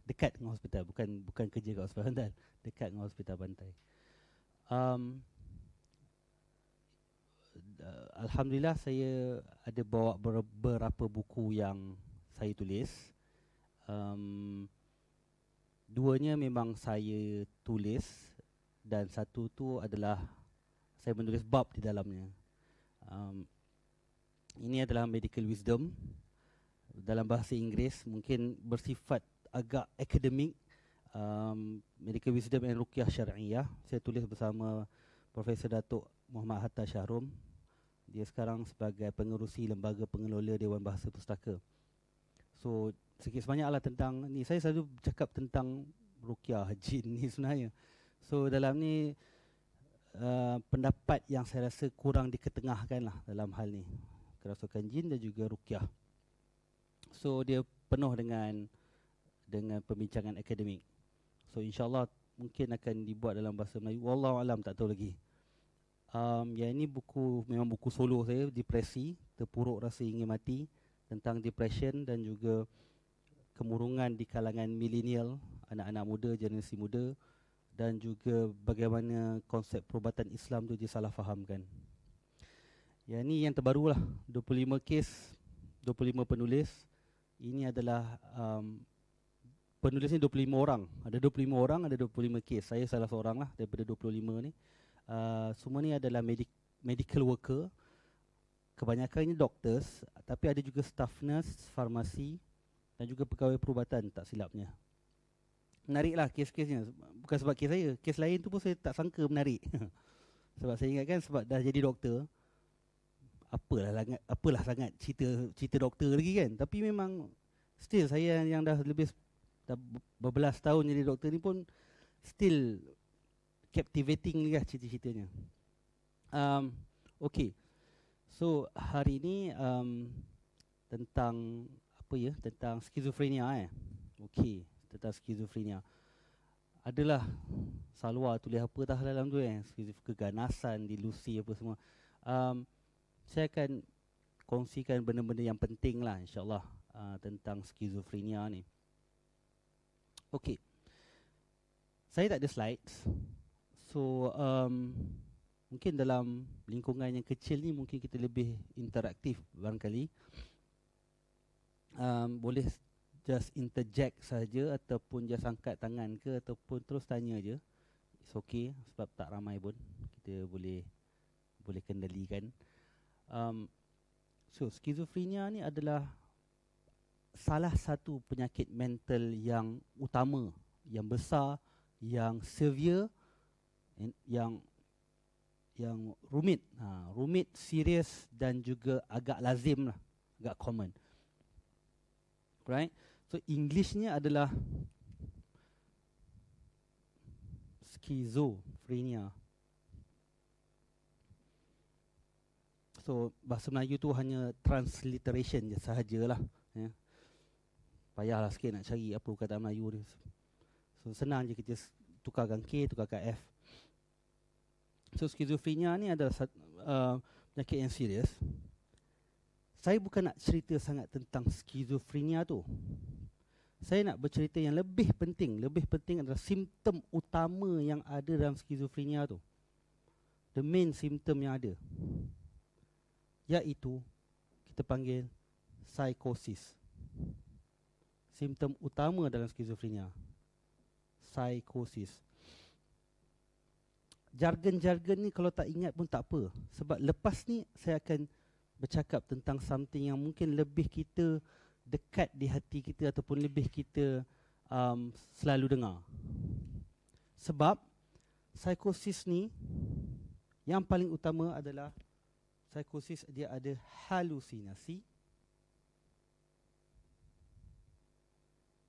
dekat dengan hospital, bukan kerja kat hospital pantai, dekat dengan hospital pantai. Alhamdulillah saya ada bawa beberapa buku yang saya tulis. Duanya memang saya tulis dan satu tu adalah saya menulis bab di dalamnya. Ini adalah medical wisdom dalam bahasa Inggeris, mungkin bersifat agak akademik. Medical wisdom and ruqyah syar'iyah. Saya tulis bersama Profesor Datuk Muhammad Hatta Syahrum. Dia sekarang sebagai pengerusi Lembaga Pengelola Dewan Bahasa Pustaka. So sikit sebanyaklah tentang ni. Saya selalu cakap tentang ruqyah jin ni sebenarnya. So dalam ni pendapat yang saya rasa kurang diketengahkan lah dalam hal ni, kerasukan jin dan juga ruqyah. So dia penuh dengan pembincangan akademik. So insyaAllah mungkin akan dibuat dalam bahasa Melayu. Wallahu alam, tak tahu lagi. Yang ini buku, memang buku solo saya, Depresi, Terpuruk Rasa Ingin Mati, tentang depression dan juga kemurungan di kalangan milenial, anak-anak muda, generasi muda, dan juga bagaimana konsep perubatan Islam tu disalahfahamkan. Yang ini yang terbaru lah, 25 kes, 25 penulis. Ini adalah penulis ni 25 orang. Ada 25 orang, ada 25 kes. Saya salah seorang lah daripada 25 ni. Semua ni adalah medical worker. Kebanyakan ini doctors, tapi ada juga staff nurse, farmasi dan juga pegawai perubatan, tak silapnya. Menariklah kes-kesnya. Bukan sebab kes saya, kes lain tu pun saya tak sangka menarik. Sebab saya ingatkan sebab dah jadi doktor, apalah sangat cerita doktor lagi kan. Tapi memang still saya yang dah berbelas tahun jadi doktor ni pun still captivating lah cerita-ceritanya. Okay. So hari ni tentang apa ya? Tentang skizofrenia Okay, tentang skizofrenia. Adalah Salwa tulis apa dah dalam tu keganasan, dilusi apa semua. Saya akan kongsikan benda-benda yang penting lah insyaAllah tentang skizofrenia ni. Okay. Saya tak ada slides. So mungkin dalam lingkungan yang kecil ni mungkin kita lebih interaktif barangkali. Boleh just interject saja ataupun just angkat tangan ke ataupun terus tanya je. It's okay sebab tak ramai pun. Kita boleh kendalikan. So skizofrenia ni adalah salah satu penyakit mental yang utama, yang besar, yang severe, yang rumit, serius dan juga agak lazim lah, agak common. Right? So Englishnya adalah skizofrenia. So bahasa Melayu tu hanya transliteration je sahajalah. Ya. Payahlah sikit nak cari apa kata Melayu dia. So senang je kita tukarkan K, tukarkan F. So skizofrenia ni adalah penyakit yang serius. Saya bukan nak cerita sangat tentang skizofrenia tu. Saya nak bercerita yang lebih penting adalah simptom utama yang ada dalam skizofrenia tu. The main symptom yang ada, iaitu kita panggil psikosis. Simptom utama dalam skizofrenia, psikosis. Jargon-jargon ni kalau tak ingat pun tak apa. Sebab lepas ni saya akan bercakap tentang something yang mungkin lebih kita dekat di hati kita ataupun lebih kita selalu dengar. Sebab psikosis ni yang paling utama adalah psikosis dia ada halusinasi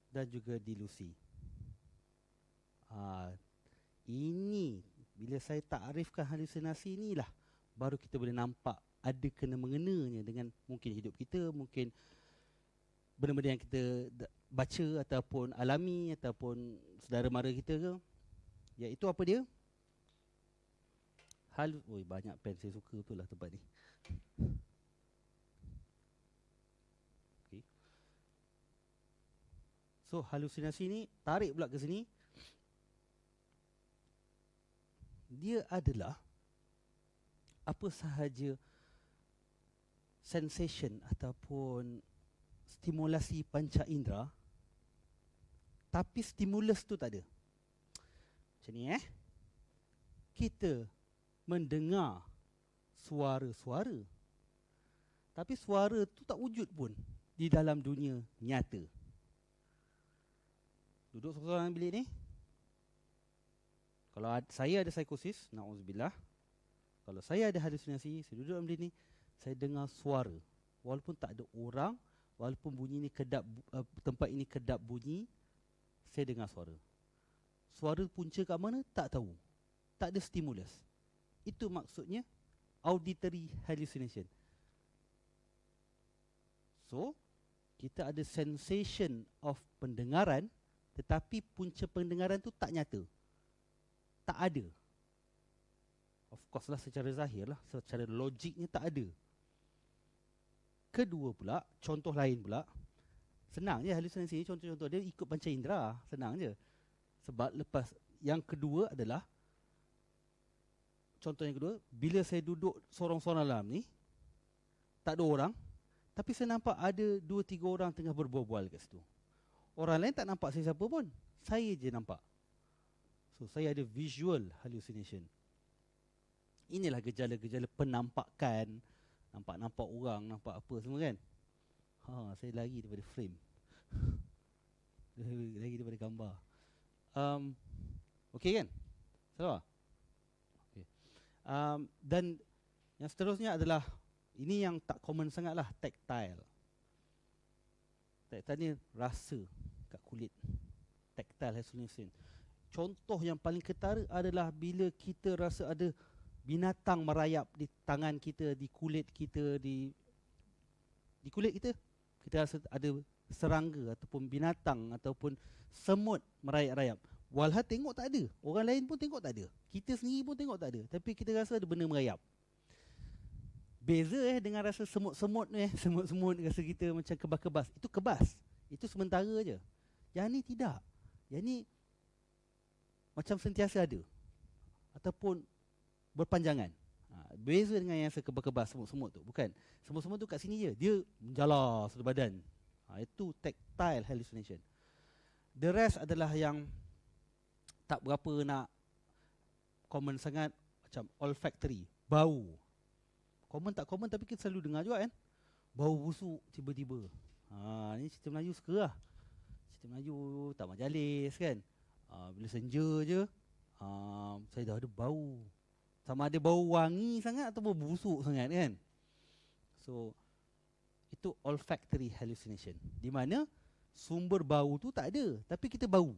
dan juga dilusi. Ini bila saya takrifkan halusinasi inilah baru kita boleh nampak ada kena-mengenanya dengan mungkin hidup kita, mungkin benda-benda yang kita baca ataupun alami ataupun saudara mara kita ke. Iaitu apa dia? Banyak pen, saya suka betul lah tempat ni. Okay. So So halusinasi ni tarik pula ke sini. Dia adalah apa sahaja sensation ataupun stimulasi panca indera, tapi stimulus tu tak ada. Macam ni kita mendengar suara-suara, tapi suara tu tak wujud pun di dalam dunia nyata. Duduk seorang bilik ni, kalau saya ada psikosis, na'udzubillah, kalau saya ada halusinasi, saya duduk dalam bilik ni, saya dengar suara. Walaupun tak ada orang, walaupun bunyi ni kedap, tempat ini kedap bunyi, saya dengar suara. Suara punca kat mana? Tak tahu. Tak ada stimulus. Itu maksudnya auditory hallucination. So, kita ada sensation of pendengaran, tetapi punca pendengaran tu tak nyata. Tak ada. Of course lah, secara zahir lah, secara logiknya tak ada. Kedua pula, contoh lain pula, senang je halusinasi ni, contoh-contoh dia ikut panca indera, senang je. Sebab lepas, yang kedua adalah, contoh yang kedua, bila saya duduk sorang-sorang dalam ni, tak ada orang, tapi saya nampak ada 2-3 orang tengah berbual-bual kat situ. Orang lain tak nampak saya siapa pun, saya je nampak. So, saya ada visual hallucination. Inilah gejala-gejala penampakan, nampak-nampak orang, nampak apa semua kan. Saya lari daripada frame. Lari daripada gambar. Okey kan? Salah? Okay. Dan yang seterusnya adalah, ini yang tak common sangat lah, tactile. Tactile ni rasa kat kulit. Tactile hallucination. Contoh yang paling ketara adalah bila kita rasa ada binatang merayap di tangan kita, di kulit kita, di kulit kita. Kita rasa ada serangga ataupun binatang ataupun semut merayap-rayap. Walhal tengok tak ada. Orang lain pun tengok tak ada. Kita sendiri pun tengok tak ada. Tapi kita rasa ada benda merayap. Beza dengan rasa semut-semut ni, semut-semut rasa kita macam kebas-kebas. Itu kebas. Itu sementara je. Yang ni tidak. Yang ni macam sentiasa ada. Ataupun berpanjangan. Beza dengan yang sekebas-kebas semut-semut tu. Bukan. Semut-semut tu kat sini je. Dia menjalar seluruh badan. Itu tactile hallucination. The rest adalah yang tak berapa nak common sangat. Macam olfactory. Bau. Common tak common tapi kita selalu dengar juga kan. Bau busuk tiba-tiba. Ni cerita Melayu suka lah. Cerita Melayu tak majalis kan. Bila senja je, saya dah ada bau. Sama ada bau wangi sangat ataupun busuk sangat kan. So, itu olfactory hallucination. Di mana sumber bau tu tak ada, tapi kita bau.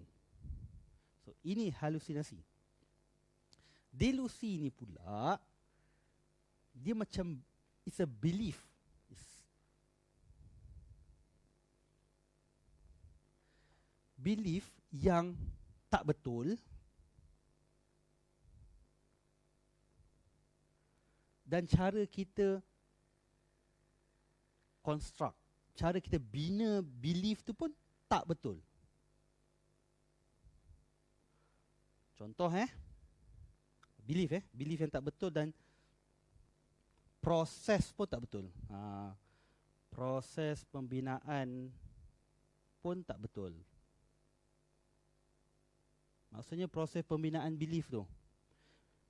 So, ini halusinasi. Delusi ni pula, dia macam, it's a belief. Belief yang tak betul dan cara kita construct, cara kita bina belief tu pun tak betul. Contoh belief belief yang tak betul dan proses pun tak betul. Proses pembinaan pun tak betul. Maksudnya proses pembinaan belief tu.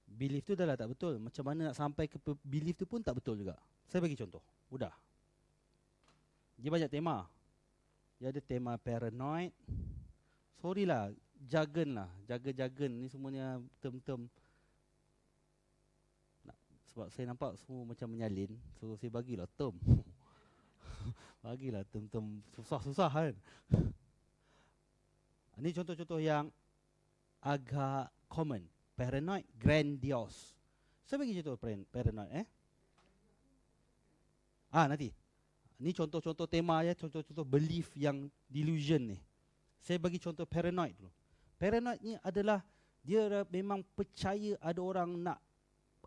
Belief tu dah lah tak betul. Macam mana nak sampai ke belief tu pun tak betul juga. Saya bagi contoh. Mudah. Dia banyak tema. Dia ada tema paranoid. Sorry lah. Jargon lah. Jargon ni semuanya term-term. Sebab saya nampak semua macam menyalin. So saya bagilah term. Bagilah term-term susah-susah kan. Ini contoh-contoh yang agak common. Paranoid, grandiose. Saya bagi contoh paranoid nanti. Ni contoh-contoh tema ya, contoh-contoh belief yang delusion ni. Saya bagi contoh paranoid dulu. Paranoid ni adalah dia memang percaya ada orang nak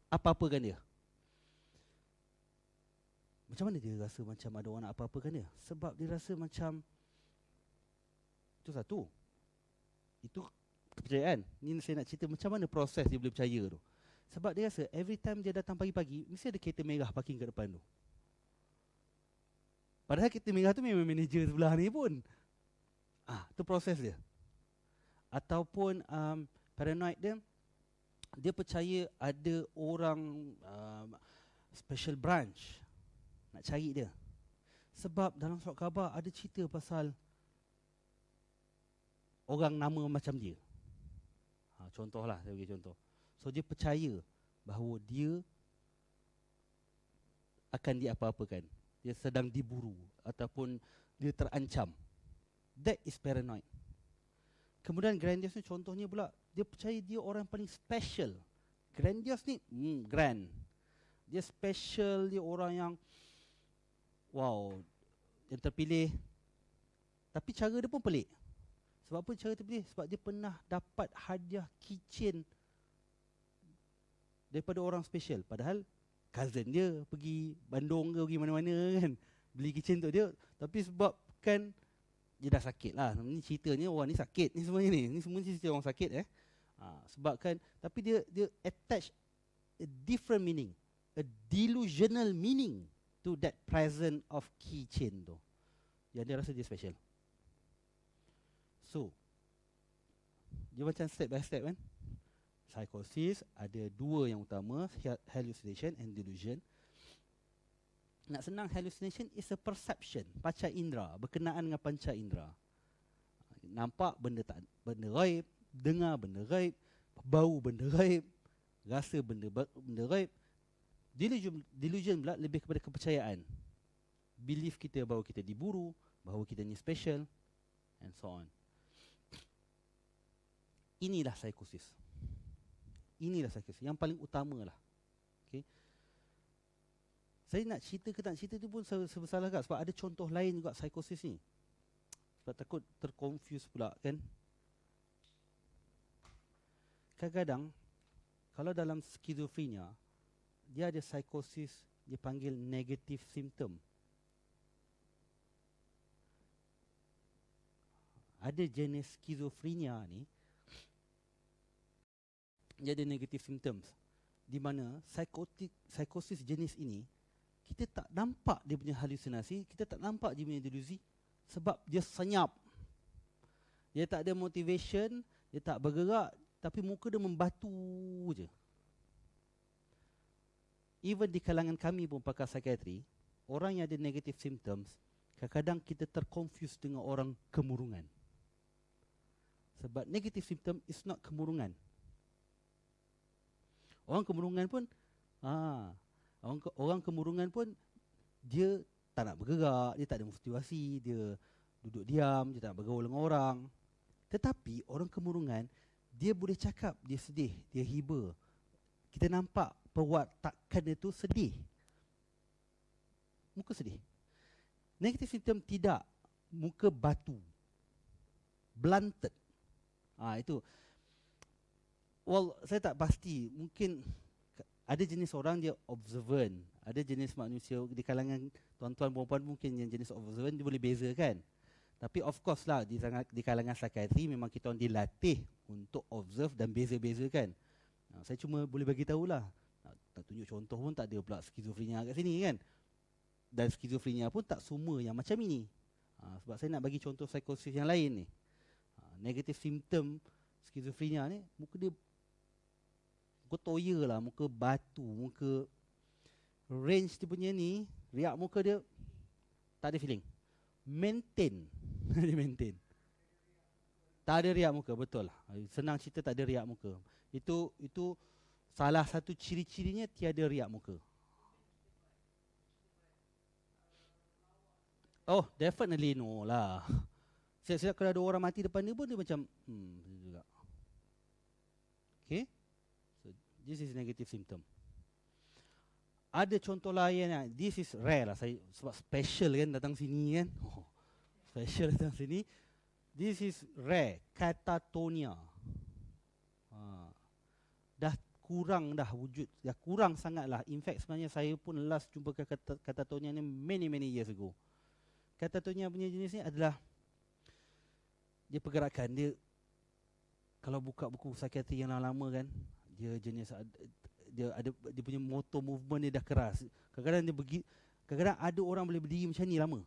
apa-apakan dia. Macam mana dia rasa macam ada orang nak apa-apakan dia? Sebab dia rasa macam, Itu satu. Itu kepercayaan. Ni saya nak cerita macam mana proses dia boleh percaya tu. Sebab dia rasa every time dia datang pagi-pagi, mesti ada kereta merah parking kat depan tu. Padahal kereta merah tu memang manager sebelah ni pun. Tu proses dia. Ataupun paranoid dia percaya ada orang special branch nak cari dia. Sebab dalam surat khabar ada cerita pasal orang nama macam dia. Contohlah, saya bagi contoh. So dia percaya bahawa dia akan diapa-apakan. Dia sedang diburu ataupun dia terancam. That is paranoid. Kemudian grandiose ni contohnya pula, dia percaya dia orang paling special. Grandiose ni grand. Dia special, dia orang yang wow, yang terpilih. Tapi cara dia pun pelik. Sebab apa cara terpilih? Sebab dia pernah dapat hadiah keychain daripada orang special. Padahal cousin dia pergi Bandung ke pergi mana-mana kan, beli keychain untuk dia. Tapi sebab kan dia dah sakit lah. Ni ceritanya orang ni sakit ni semuanya ni. Ni semua cerita orang sakit sebab kan, tapi dia attach a different meaning, a delusional meaning to that present of keychain tu, yang dia rasa dia special. So dia macam step by step kan. Psikosis ada dua yang utama, hallucination and delusion. Nak senang, hallucination is a perception, panca indera, berkenaan dengan panca indera. Nampak benda gaib, dengar benda gaib, bau benda gaib, rasa benda gaib. Delusion pula lebih kepada kepercayaan. Belief kita bahawa kita diburu, bahawa kita ni special, and so on. Inilah psikosis. Inilah psikosis yang paling utama lah. Okay. Saya nak cerita ke tak cerita tu pun serba salah, sebab ada contoh lain juga psikosis ni. Sebab takut terconfuse pula kan. Kadang-kadang kalau dalam skizofrenia, dia ada psikosis dia panggil negative symptom. Ada jenis skizofrenia ni, dia ada negative symptoms, di mana psikosis jenis ini kita tak nampak dia punya halusinasi, kita tak nampak dia punya delusi, sebab dia senyap. Dia tak ada motivation, dia tak bergerak, tapi muka dia membatu je. Even di kalangan kami pun pakar psikiatri, orang yang ada negative symptoms, kadang-kadang kita terconfuse dengan orang kemurungan. Sebab negative symptom is not kemurungan. Orang kemurungan pun orang kemurungan pun dia tak nak bergerak, dia tak ada motivasi, dia duduk diam, dia tak nak bergaul dengan orang. Tetapi orang kemurungan, dia boleh cakap dia sedih, dia hiba. Kita nampak perwatakan dia tu sedih. Muka sedih. Negative symptom tidak, muka batu, blunted. Itu. Well, saya tak pasti. Mungkin ada jenis orang dia observant, ada jenis manusia di kalangan tuan-tuan perempuan mungkin yang jenis observant dia boleh bezakan. Tapi of course lah di kalangan psikiatri memang kita orang dilatih untuk observe dan beza-bezakan. Saya cuma boleh bagi tahulah. Tak tunjuk contoh pun tak ada pula skizofrenia kat sini kan. Dan skizofrenia pun tak semua yang macam ini. Sebab saya nak bagi contoh psikosis yang lain ni. Negative symptom skizofrenia ni, muka dia muka toya lah, muka batu, muka range dia punya ni, riak muka dia tak ada feeling. Maintain. Dia maintain. Tak ada riak muka, betul lah. Senang cerita tak ada riak muka. Itu salah satu ciri-cirinya tiada riak muka. Oh, definitely no lah. Siap-siap kalau ada orang mati depan dia pun dia macam juga. Okay. So this is negative symptom. Ada contoh lain, this is rare lah. Saya sebab special kan datang sini kan. Special datang sini. This is rare, katatonia. Dah kurang dah wujud, dah kurang sangat lah. In fact sebenarnya saya pun last jumpa katatonia ni many years ago. Katatonia punya jenis ni adalah dia pergerakan dia, kalau buka buku psikiatri yang lama kan, dia jenis dia punya motor movement dia dah keras. Kadang-kadang ada orang boleh berdiri macam ni lama.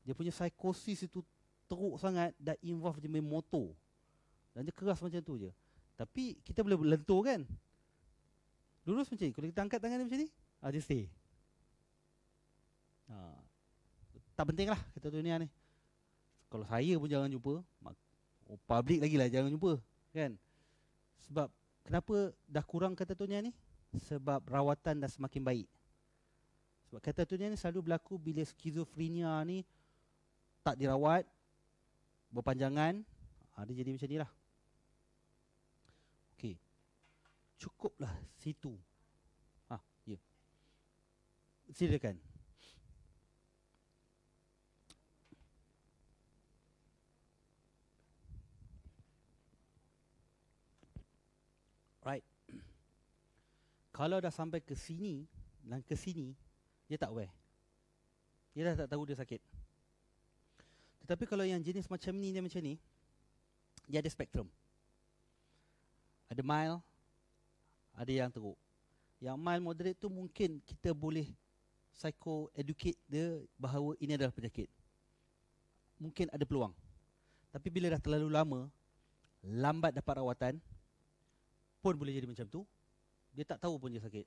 Dia punya psikosis itu teruk sangat, dah involve dia punya motor. Dan dia keras macam tu je. Tapi kita boleh lentur kan? Lurus macam ni. Kalau kita angkat tangan dia macam ni, dia stay. Tak penting lah kata dunia ni. Kalau saya pun jangan jumpa, public lagi lah jangan jumpa kan. Sebab kenapa dah kurang kata dunia ni? Sebab rawatan dah semakin baik. Sebab kata dunia ni selalu berlaku bila skizofrenia ni tak dirawat, berpanjangan, dia jadi macam ni lah. Okey, cukuplah situ. Ya, silakan. Right. Kalau dah sampai ke sini dan ke sini, dia tak aware. Dia dah tak tahu dia sakit. Tetapi kalau yang jenis macam ni, dia macam ni, dia ada spektrum. Ada mild, ada yang teruk. Yang mild moderate tu mungkin kita boleh psycho-educate dia bahawa ini adalah penyakit. Mungkin ada peluang. Tapi bila dah terlalu lama, lambat dapat rawatan, pun boleh jadi macam tu. Dia tak tahu pun dia sakit.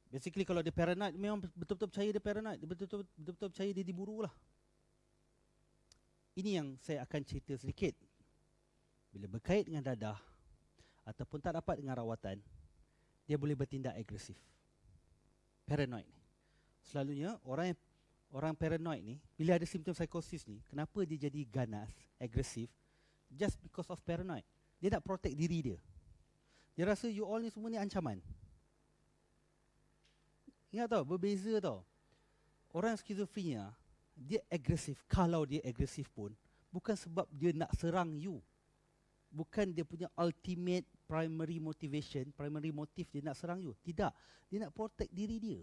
Basically kalau dia paranoid, memang betul-betul percaya dia paranoid. Dia betul-betul percaya dia diburu lah. Ini yang saya akan cerita sedikit. Bila berkait dengan dadah ataupun tak dapat dengan rawatan, dia boleh bertindak agresif. Paranoid ni. Selalunya orang paranoid ni, bila ada simptom psikosis ni, kenapa dia jadi ganas, agresif? Just because of paranoid. Dia nak protect diri dia. Dia rasa you all ni semua ni ancaman. Ingat tau, berbeza tau. Orang skizofrenia, dia agresif. Kalau dia agresif pun, bukan sebab dia nak serang you. Bukan dia punya ultimate primary motivation, primary motive dia nak serang you. Tidak. Dia nak protect diri dia.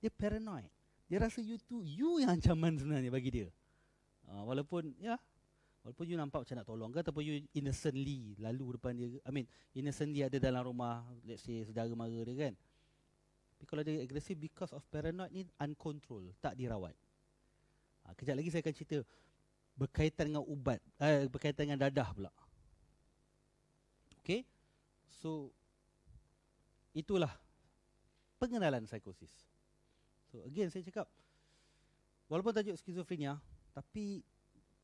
Dia paranoid. Dia rasa you yang ancaman sebenarnya bagi dia. Walaupun you nampak macam nak tolong ke, ataupun you innocently lalu depan dia. Innocently ada dalam rumah, let's say saudara mara dia kan. Tapi kalau dia agresif because of paranoid ni uncontrolled, tak dirawat. Kejap lagi saya akan cerita berkaitan dengan ubat, berkaitan dengan dadah pula. Okay, so itulah pengenalan psikosis. So again saya cakap, walaupun tajuk skizofrenia, tapi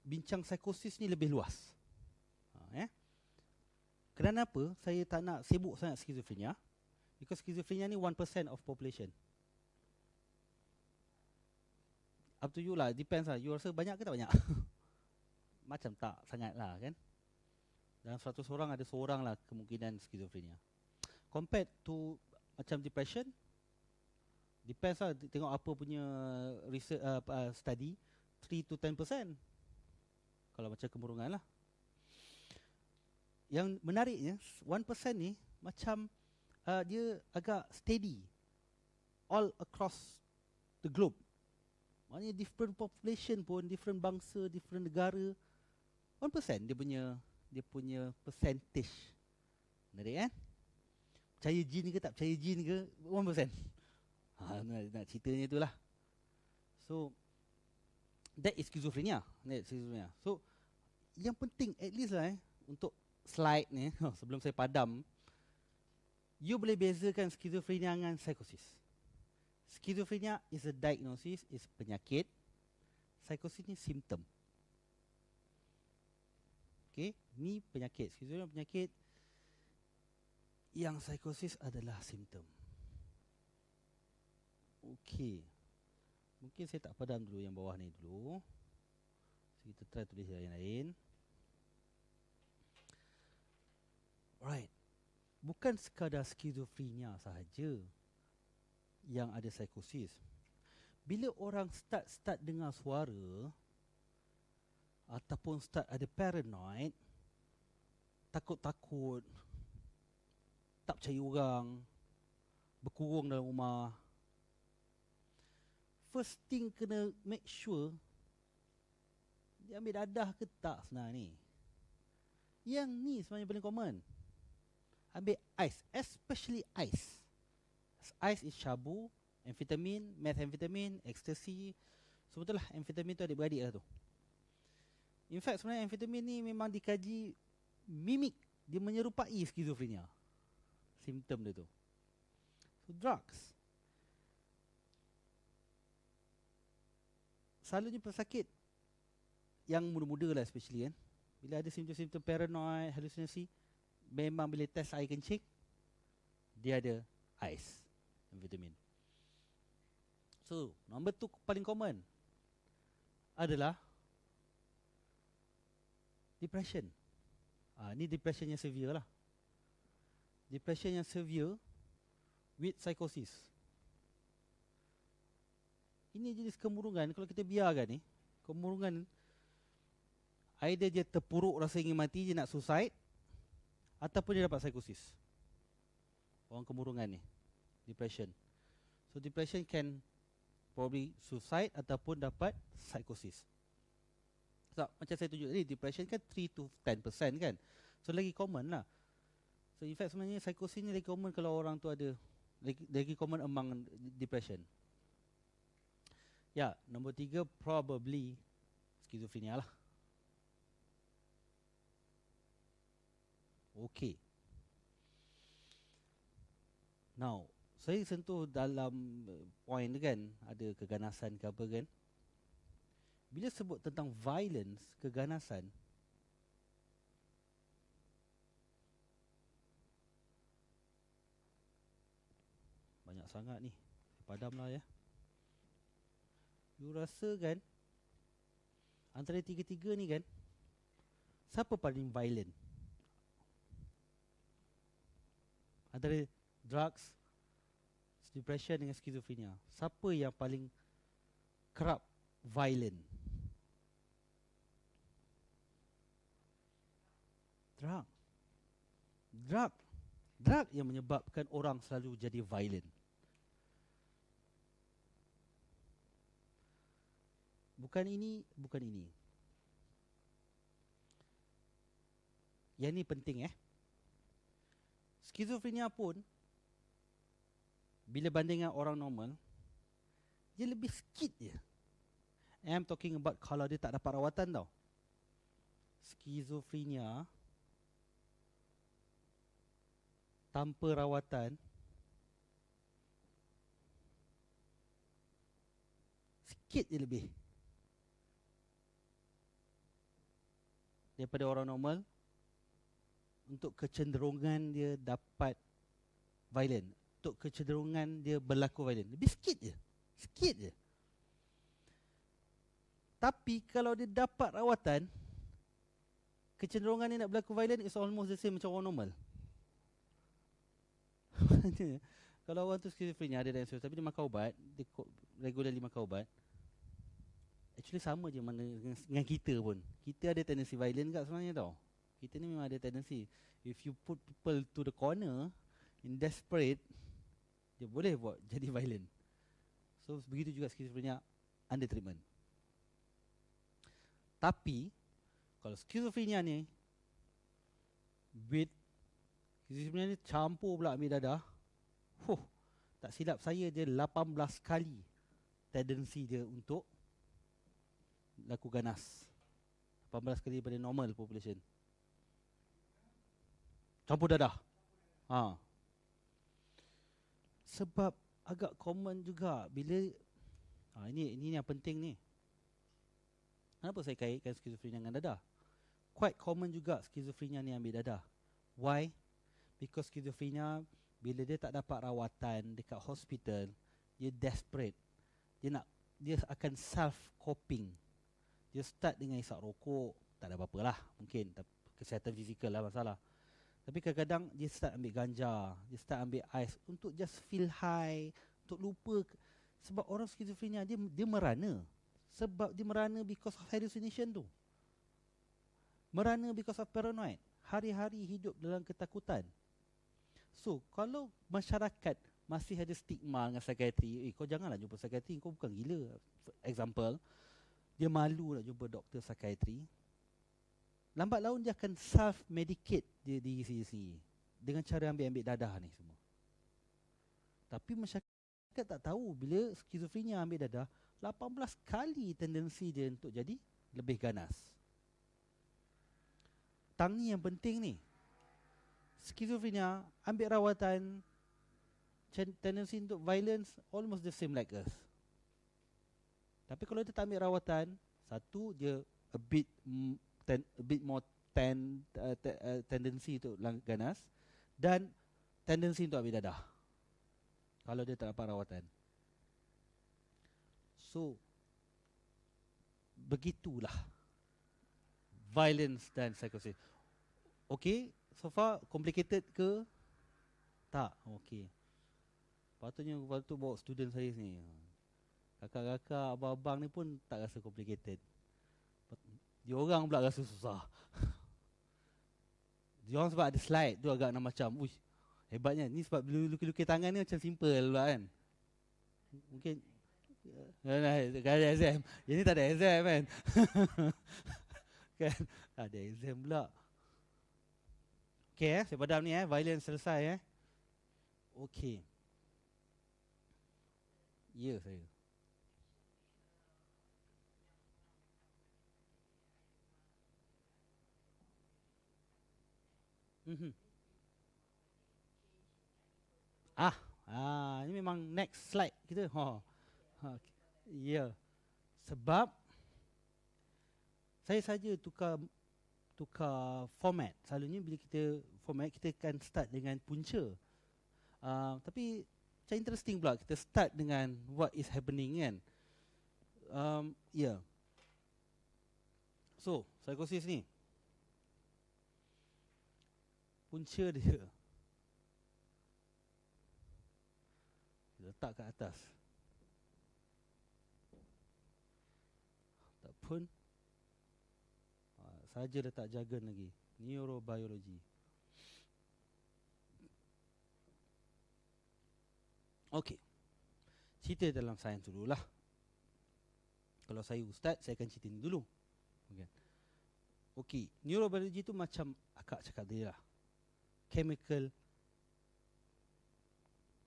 bincang psikosis ni lebih luas. Kenapa saya tak nak sibuk sangat skizofrenia? Because skizofrenia ni 1% of population. Up to you lah, depends lah. You rasa banyak ke tak banyak? Macam tak sangat lah kan. Dalam 100 orang ada seorang lah kemungkinan skizofrenia. Compared to macam depression, depends lah, tengok apa punya research, study, 3 to 10%. Kalau macam kemurungan lah. Yang menariknya 1% ni macam dia agak steady all across the globe. Maknanya different population pun, different bangsa, different negara, 1% dia punya percentage. Menarik kan? Percaya jin ke tak percaya jin ke, 1%. Nak ceritanya itulah. So that is schizophrenia. So yang penting at least lah untuk slide ni sebelum saya padam, you boleh bezakan schizophrenia dengan psikosis. Skizofrenia is a diagnosis, is penyakit. Psikosis ni simptom. Okay, ni penyakit. Skizofrenia penyakit. Yang psikosis adalah simptom. Okay, mungkin saya tak padam dulu yang bawah ni dulu. So, kita try tulis yang lain. Alright. Bukan sekadar skizofrenia sahaja yang ada psikosis. Bila orang start dengar suara ataupun start ada paranoid, takut-takut, tak percaya orang, berkurung dalam rumah, first thing kena make sure Dia ambil dadah ke tak sebenarnya ni? Yang ni sebenarnya paling common. Ambil ais, especially ais. Ais is syabu, amfetamin, methamphetamine, ecstasy. So betul lah, amfetamin tu adik-beradik lah tu. In fact sebenarnya amfetamin ni memang dikaji mimik, dia menyerupai skizofrenia, simptom dia tu. So drugs, selalunya pesakit yang muda-muda lah especially kan, bila ada simptom-simptom paranoid, halusinasi, memang bila test air kencing, dia ada ais, amfetamin. So number 2 paling common adalah depression. Ni depression yang severe lah. Depression yang severe with psychosis. Ini jenis kemurungan, kalau kita biarkan ni, kemurungan either dia terpuruk rasa ingin mati, dia nak suicide, ataupun dia dapat psikosis. Orang kemurungan ni, depression. So depression can probably suicide ataupun dapat psikosis. So, macam saya tunjuk tadi, depression kan 3 to 10% kan. So lagi common lah. So in fact sebenarnya psikosis ni lagi common kalau orang tu ada, lagi common among depression. Ya, nombor 3 probably skizofrenia lah. Okay. Now, saya sentuh dalam point kan, ada keganasan ke apa kan. Bila sebut tentang violence, keganasan, banyak sangat ni, padamlah ya. You rasa kan, antara tiga-tiga ni kan, siapa paling violent? Antara drugs, depression dengan skizofrenia, siapa yang paling kerap violent? Drug yang menyebabkan orang selalu jadi violent. Bukan ini. Yang ni penting skizofrenia pun bila bandingkan orang normal, dia lebih sikit je. I'm talking about kalau dia tak dapat rawatan tau. Skizofrenia tanpa rawatan sikit je lebih daripada orang normal untuk kecenderungan dia dapat violent, untuk kecenderungan dia berlaku violent. Lebih sikit je. Tapi kalau dia dapat rawatan, kecenderungan dia nak berlaku violent is almost the same macam orang normal. Kalau orang tu skizofrenia ada diagnosis, tapi dia makan ubat, dia regularly makan ubat, actually sama je mana dengan kita pun. Kita ada tendency violent kat sebenarnya tau. Kita ni memang ada tendency. If you put people to the corner in desperate, dia boleh buat jadi violent. So begitu juga skizofrenia under treatment. Tapi kalau skizofrenia ni with skizofrenia ni campur pula ambil dadah, tak silap saya dia 18 kali tendensi dia untuk laku ganas. 18 kali daripada normal population. Campur dadah. Sebab agak common juga bila ini yang penting ni. Kenapa saya kaitkan skizofrenia dengan dadah? Quite common juga skizofrenia ni ambil dadah. Why? Because skizofrenia bila dia tak dapat rawatan dekat hospital, dia desperate. Dia akan self coping. Dia start dengan isap rokok, tak ada apa-apa lah mungkin, kesihatan fizikal lah masalah. Tapi kadang-kadang dia start ambil ganja, dia start ambil ais untuk just feel high, untuk lupa. Sebab orang skizofrenia dia merana. Sebab dia merana because of hallucination tu. Merana because of paranoid. Hari-hari hidup dalam ketakutan. So, kalau masyarakat masih ada stigma dengan psikiatri, kau janganlah jumpa psikiatri, kau bukan gila. Example, dia malu nak jumpa doktor psikiatri, lambat laun dia akan self-medicate dia diri sendiri dengan cara ambil-ambil dadah ni semua. Tapi masyarakat tak tahu bila skizofrenia ambil dadah, 18 kali tendensi dia untuk jadi lebih ganas. Tang ni yang penting ni. Skizofrenia ambil rawatan, tendensi untuk violence almost the same like us. Tapi kalau dia tak ambil rawatan, satu dia a bit more tendensi untuk ganas, dan tendensi untuk ambil dadah kalau dia tak dapat rawatan. So begitulah violence dan psikosis. Okay, so far complicated ke? Tak, okay. Patutnya bawa student saya ni. Kakak-kakak, abang-abang ni pun tak rasa complicated. Dia orang pula rasa susah. Dia orang sebab ada slide tu agak nak macam, uish, hebatnya. Ni sebab lukis-lukis tangan ni macam simple pula kan. Mungkin tak ada exam. Yang ni tak ada exam kan. Kan ada exam pula. Okay, saya padam ni violence selesai Okay. Ya, saya. Ini memang next slide kita. Ya. Sebab saya saja tukar format. Selalunya bila kita format, kita akan start dengan punca. Tapi macam interesting pula kita start dengan what is happening kan. Yeah. So, psikosis ni punca dia letak kat atas. Tak pun saja letak jargon lagi. Neurobiology. Okey. Cerita dalam sains dululah. Kalau saya ustaz, saya akan cerita ni dulu. Okey, neurobiology tu macam akak cakap tadi lah. Chemical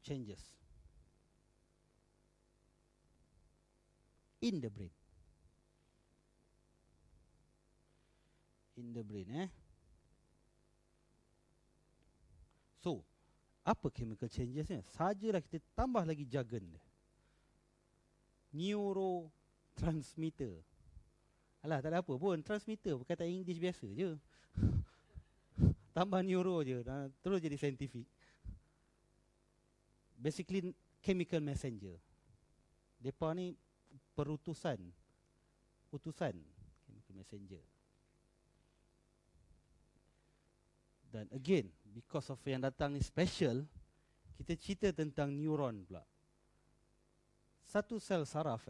changes in the brain. In the brain So, apa chemical changes ni? Sajalah kita tambah lagi jargon dia. Neurotransmitter. Alah, tak ada apa pun. Transmitter, perkataan English biasa je. Tambah neuro je, terus jadi scientific. Basically, chemical messenger. Depa ni utusan chemical messenger. Dan again, because of yang datang ni special, kita cerita tentang neuron pula. Satu sel saraf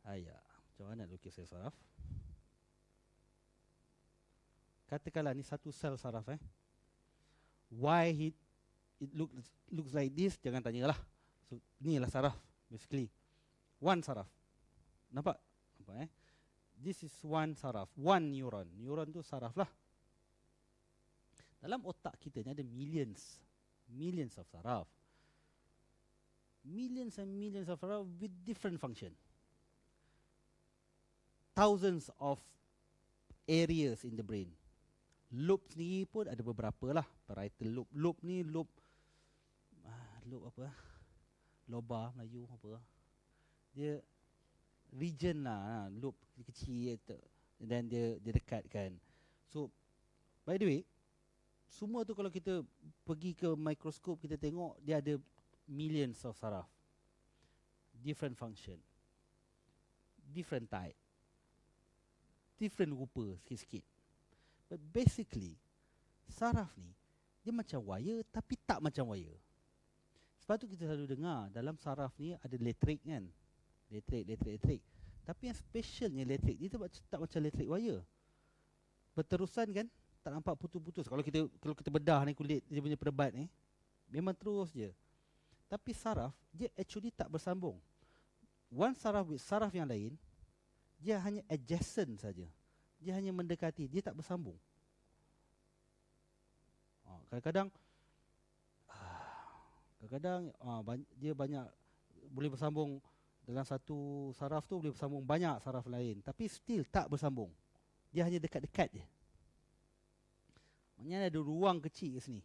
macam mana lukis sel saraf? Katakanlah ni satu sel saraf Why it looks like this, jangan tanyalah. So ni lah saraf basically. One saraf. Nampak? This is one saraf, one neuron. Neuron tu saraf lah. Dalam otak kita ni ada millions of saraf. Millions and millions of saraf with different function. Thousands of areas in the brain. Loop sendiri pun ada beberapa lah. Parietal loop. Loop ni loop apa? Loba Melayu apa? Dia region lah. Loop kecil dan dia dekatkan. So by the way, semua tu kalau kita pergi ke mikroskop, kita tengok dia ada millions of saraf. Different function. Different type. Different rupa sikit-sikit. But basically, saraf ni, dia macam wire tapi tak macam wire. Sebab tu kita selalu dengar dalam saraf ni ada elektrik kan. Elektrik. Tapi yang specialnya elektrik ni tak macam elektrik wire. Berterusan kan, tak nampak putus-putus. Kalau kita bedah ni kulit dia punya perebat ni, memang terus je. Tapi saraf, dia actually tak bersambung. One saraf with saraf yang lain, Dia hanya adjacent saja. Dia hanya mendekati, dia tak bersambung. Kadang-kadang dia banyak boleh bersambung dalam satu saraf tu, boleh bersambung banyak saraf lain, tapi still tak bersambung. Dia hanya dekat-dekat je. Maknanya ada ruang kecil kat sini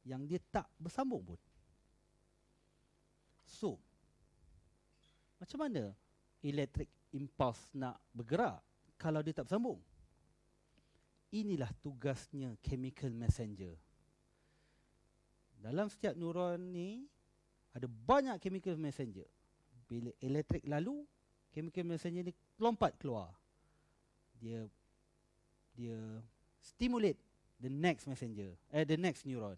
yang dia tak bersambung pun. So, macam mana electric impulse nak bergerak kalau dia tak bersambung? Inilah tugasnya chemical messenger. Dalam setiap neuron ni ada banyak chemical messenger. Bila elektrik lalu, chemical messenger ni lompat keluar. Dia stimulate the next messenger, the next neuron.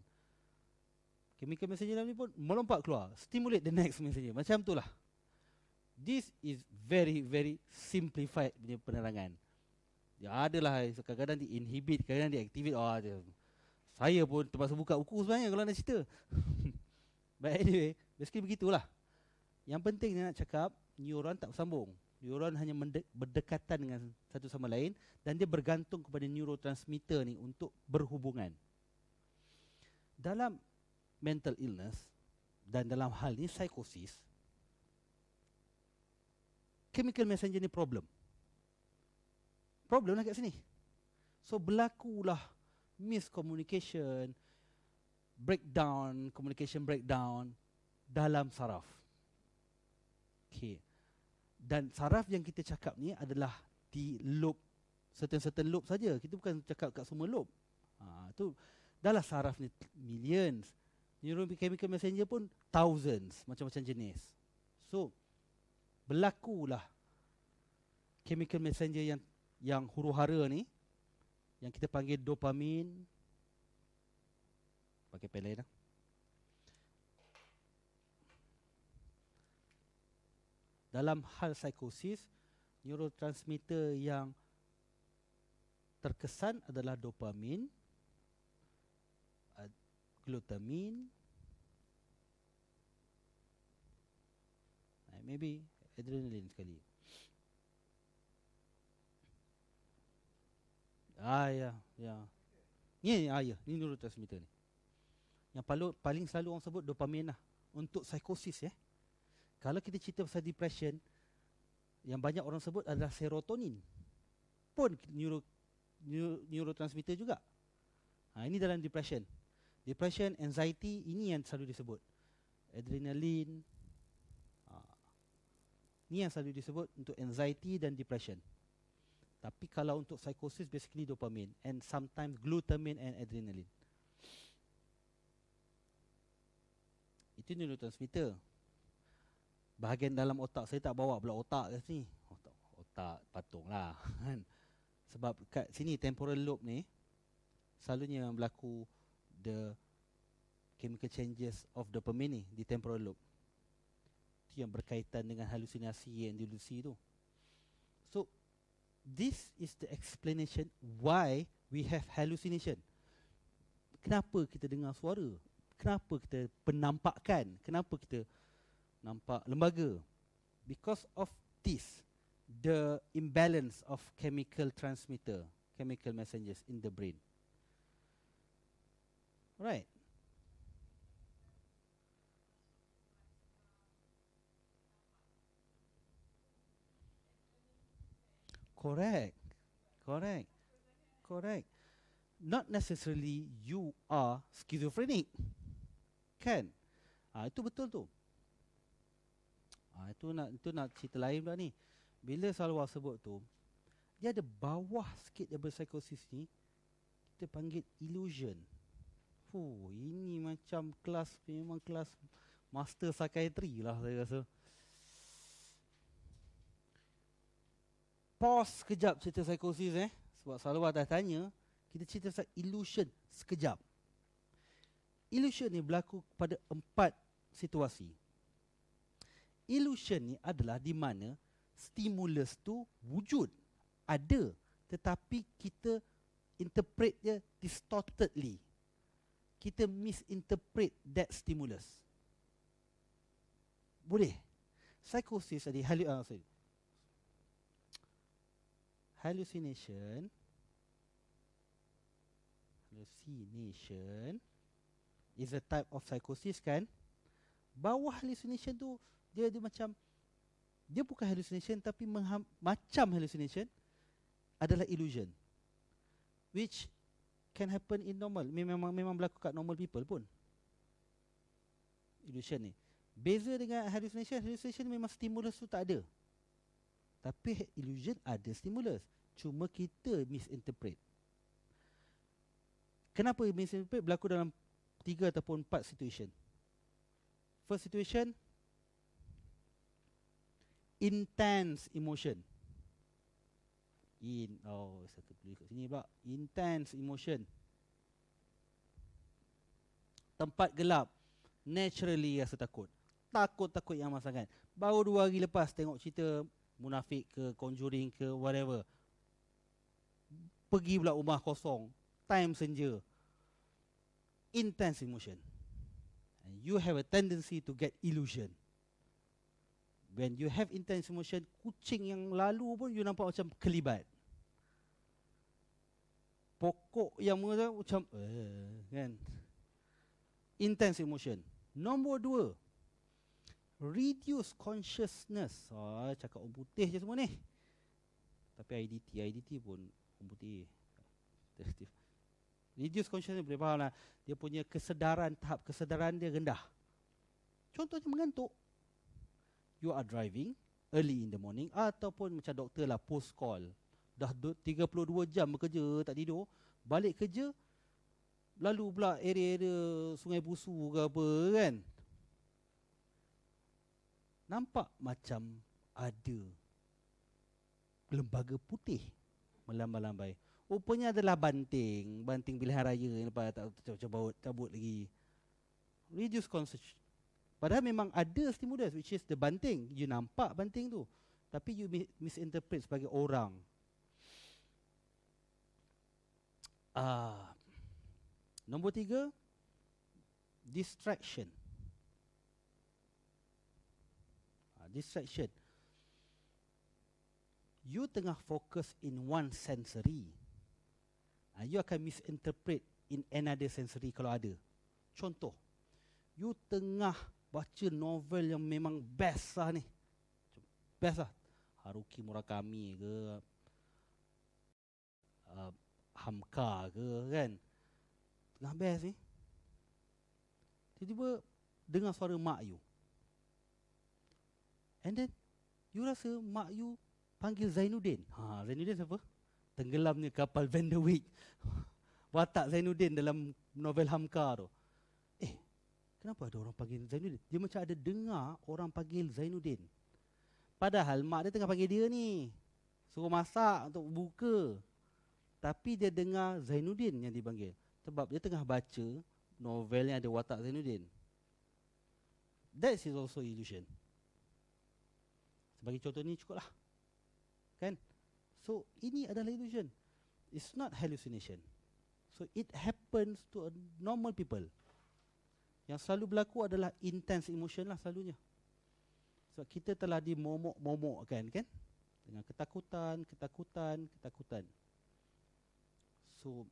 Chemical messenger dalam ni pun melompat keluar, stimulate the next messenger. Macam itulah. This is very very simplified punya penerangan. Dia adalah kadang-kadang di inhibit, kadang-kadang di activate. Saya pun terpaksa buka buku sebenarnya kalau nak cerita. But anyway, basically begitulah. Yang penting nak cakap, neuron tak bersambung. Neuron hanya berdekatan dengan satu sama lain dan dia bergantung kepada neurotransmitter ni untuk berhubungan. Dalam mental illness dan dalam hal ni psikosis, chemical messenger ni problem lah kat sini. So berlakulah miscommunication, communication breakdown dalam saraf. Okay. Dan saraf yang kita cakap ni adalah di lobe, certain lobe saja. Kita bukan cakap kat semua lobe. Tu dalam saraf ni millions. Neurochemical messenger pun thousands, macam-macam jenis. So berlakulah chemical messenger yang huru-hara ni, yang kita panggil dopamin. Pakai pen lain lah. Dalam hal psikosis, neurotransmitter yang terkesan adalah dopamin, glutamin, maybe adrenaline sekali. Ni neurotransmitter ni. Yang paling selalu orang sebut dopamin lah untuk psikosis . Kalau kita cerita pasal depression, yang banyak orang sebut adalah serotonin, pun neurotransmitter juga. Ini dalam depression, anxiety, ini yang selalu disebut adrenaline. Ini yang selalu disebut untuk anxiety dan depression. Tapi kalau untuk psikosis, basically dopamin and sometimes glutamin and adrenaline. Itu neurotransmitter. Bahagian dalam otak, saya tak bawa pula otak kat sini. Otak patunglah kan. Sebab kat sini temporal lobe ni selalunya berlaku the chemical changes of dopamine ni di temporal lobe. Itu yang berkaitan dengan halusinasi and delusi tu. So this is the explanation why we have hallucination. Kenapa kita dengar suara? Kenapa kita penampakan? Kenapa kita nampak lembaga? Because of this, the imbalance of chemical transmitter, chemical messengers in the brain. Right. Correct. Not necessarily you are schizophrenic. Kan? Itu betul tu. Itu nak cerita lain pula ni. Bila Salwa sebut tu, dia ada bawah sikit daripada psikosis ni, kita panggil illusion. Ini macam kelas, memang kelas master psychiatry lah saya rasa. Pause sekejap cerita psikosis sebab Salwa dah tanya, kita cerita pasal illusion sekejap. Illusion ni berlaku pada 4 situasi. Illusion ni adalah di mana stimulus tu wujud, ada, tetapi kita interpret dia distortedly. Kita misinterpret that stimulus. Boleh. Psikosis hallucination is a type of psychosis kan. Bawah hallucination tu dia macam, dia bukan hallucination tapi macam hallucination adalah illusion, which can happen in normal, memang berlaku kat normal people pun. Illusion ni beza dengan hallucination memang stimulus tu tak ada, tapi illusion ada stimulus, cuma kita misinterpret. Kenapa misinterpret? Berlaku dalam 3 ataupun 4 situation. First situation, intense emotion. Satu tulis kat sini pula. Intense emotion. Tempat gelap, naturally rasa takut. Takut yang amat sangat. Baru 2 hari lepas tengok cerita munafik ke, conjuring ke, whatever. Pergi pula rumah kosong, time senja. Intense emotion. And you have a tendency to get illusion. When you have intense emotion, kucing yang lalu pun you nampak macam kelibat. Pokok yang macam kan. Intense emotion. Nombor 2, reduce consciousness. Cakap orang putih je semua ni. Tapi IDT pun orang putih. Reduce consciousness, boleh faham lah. Dia punya tahap kesedaran dia rendah. Contohnya mengantuk. You are driving early in the morning, ataupun macam doktor lah, post call. Dah 32 jam bekerja, tak tidur. Balik kerja, lalu pula area-area Sungai Busu ke apa kan. Nampak macam ada lembaga putih melambai-lambai. Rupanya adalah banting pilihan raya yang lepas tak cabut lagi. Reduce concentration. Padahal memang ada stimulus, which is the banting. You nampak banting tu, tapi you misinterpret sebagai orang. Nombor 3, distraction. Distraction. You tengah fokus in one sensory, you akan misinterpret in another sensory kalau ada. Contoh, you tengah baca novel yang memang best lah ni. Best lah. Haruki Murakami ke, Hamka ke kan. Tengah best ni. Tiba-tiba dengar suara mak you. And then, you rasa mak you panggil Zainuddin. Zainuddin siapa? Tenggelamnya kapal Van der Wijk. Watak Zainuddin dalam novel Hamka tu. Kenapa ada orang panggil Zainuddin? Dia macam ada dengar orang panggil Zainuddin. Padahal mak dia tengah panggil dia ni, suruh masak untuk buka. Tapi dia dengar Zainuddin yang dipanggil. Sebab dia tengah baca novel yang ada watak Zainuddin. That is also illusion. Sebagai contoh ni cukup lah. Kan? So, ini adalah illusion. It's not hallucination. So, it happens to a normal people. Yang selalu berlaku adalah intense emotion lah selalunya. Sebab kita telah dimomok-momokkan kan? Dengan ketakutan. So,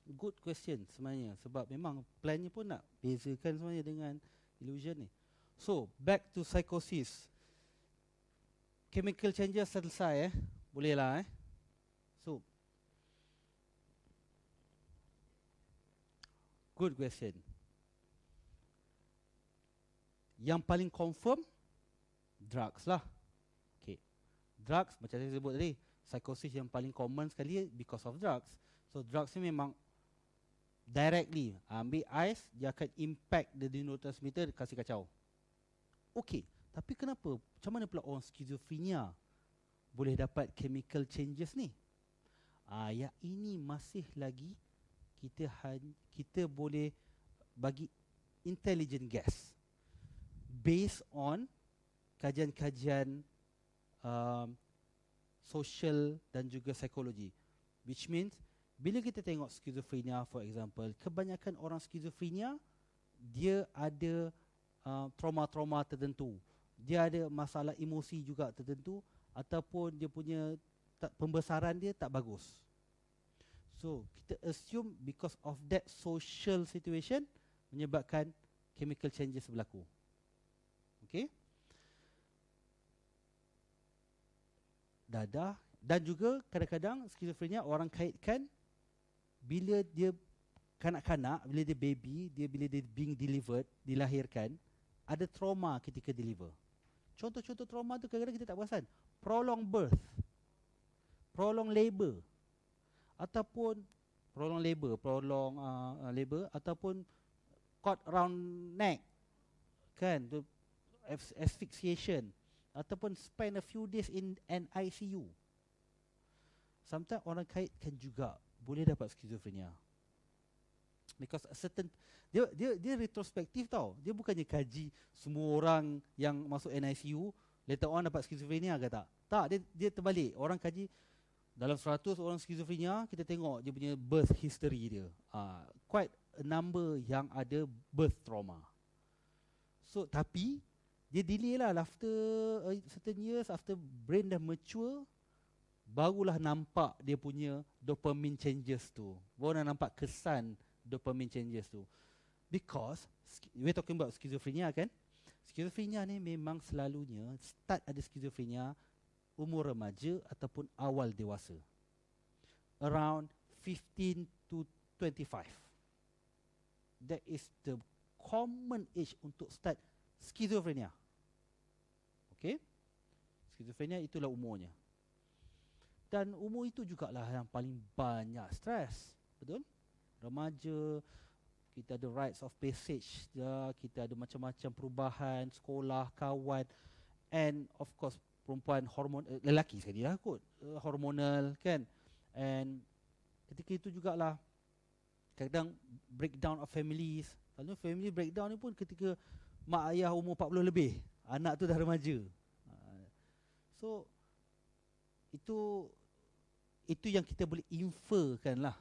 good question sebenarnya. Sebab memang plannya pun nak bezakan sebenarnya dengan illusion ni. So, back to psychosis. Chemical changes selesai boleh lah So, good question. Yang paling confirm, drugs lah. Okay. Drugs, macam saya sebut tadi, psikosis yang paling common sekali because of drugs. So, drugs ni memang directly, ambil ais, dia akan impact the neurotransmitter, kasih kacau. Okay, tapi kenapa, macam mana pula orang skizofrenia boleh dapat chemical changes ni? Yang ini masih lagi kita boleh bagi intelligent guess based on kajian-kajian social dan juga psikologi. Which means, bila kita tengok skizofrenia for example, kebanyakan orang skizofrenia, dia ada trauma-trauma tertentu. Dia ada masalah emosi juga tertentu, ataupun dia punya pembesaran dia tak bagus. So kita assume because of that social situation menyebabkan chemical changes berlaku. Okay. Dadah. Dan juga kadang-kadang skizofrenia orang kaitkan bila dia kanak-kanak, bila dia baby, bila dia being delivered, dilahirkan, ada trauma ketika deliver. Contoh-contoh trauma tu kadang-kadang kita tak perasan. Prolonged birth, prolonged labour, ataupun labor ataupun cord round neck, kan, asphyxiation, ataupun spend a few days in an ICU. Sometimes orang kaitkan juga boleh dapat skizofrenia. Because a certain dia retrospektif tau. Dia bukannya kaji semua orang yang masuk NICU later on dapat skizofrenia ke tak. Tak, dia terbalik. Orang kaji dalam 100 orang skizofrenia, kita tengok dia punya birth history dia. Quite a number yang ada birth trauma. So tapi dia delay lah, after certain years, after brain dah mature, barulah nampak dia punya dopamine changes tu. Baru dah nampak kesan dopamine changes tu. Because we're talking about schizophrenia, kan? Schizophrenia ni memang selalunya start ada schizophrenia umur remaja ataupun awal dewasa. Around 15 to 25. That is the common age untuk start schizophrenia. Okay? Schizophrenia itulah umurnya. Dan umur itu jugalah yang paling banyak stres. Betul? Remaja, kita ada rites of passage, kita ada macam-macam perubahan, sekolah, kawan, and of course perempuan lelaki sekali lah kot, hormonal, kan. And ketika itu jugalah kadang breakdown of families. Lalu family breakdown ni pun ketika mak ayah umur 40 lebih, anak tu dah remaja. So itu yang kita boleh inferkan lah.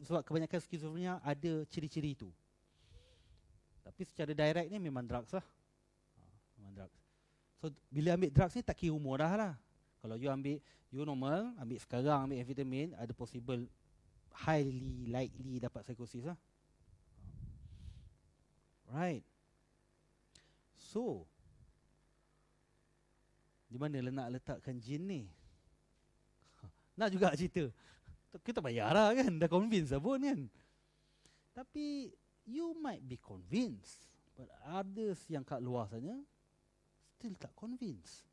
Sebab kebanyakan skizofrenia ada ciri-ciri itu. Tapi secara direct ni memang drugs lah. Memang drugs. So bila ambil drugs ni tak kira umur dah lah. Kalau you normal, ambil sekarang, ambil amfetamin, ada possible highly likely dapat psikosis lah. Right. So di mana nak letakkan jin ni? Nak juga cerita. Kita bayar lah, kan, dah convince lah pun, kan. Tapi you might be convinced, but others yang kat luar sana still tak convinced.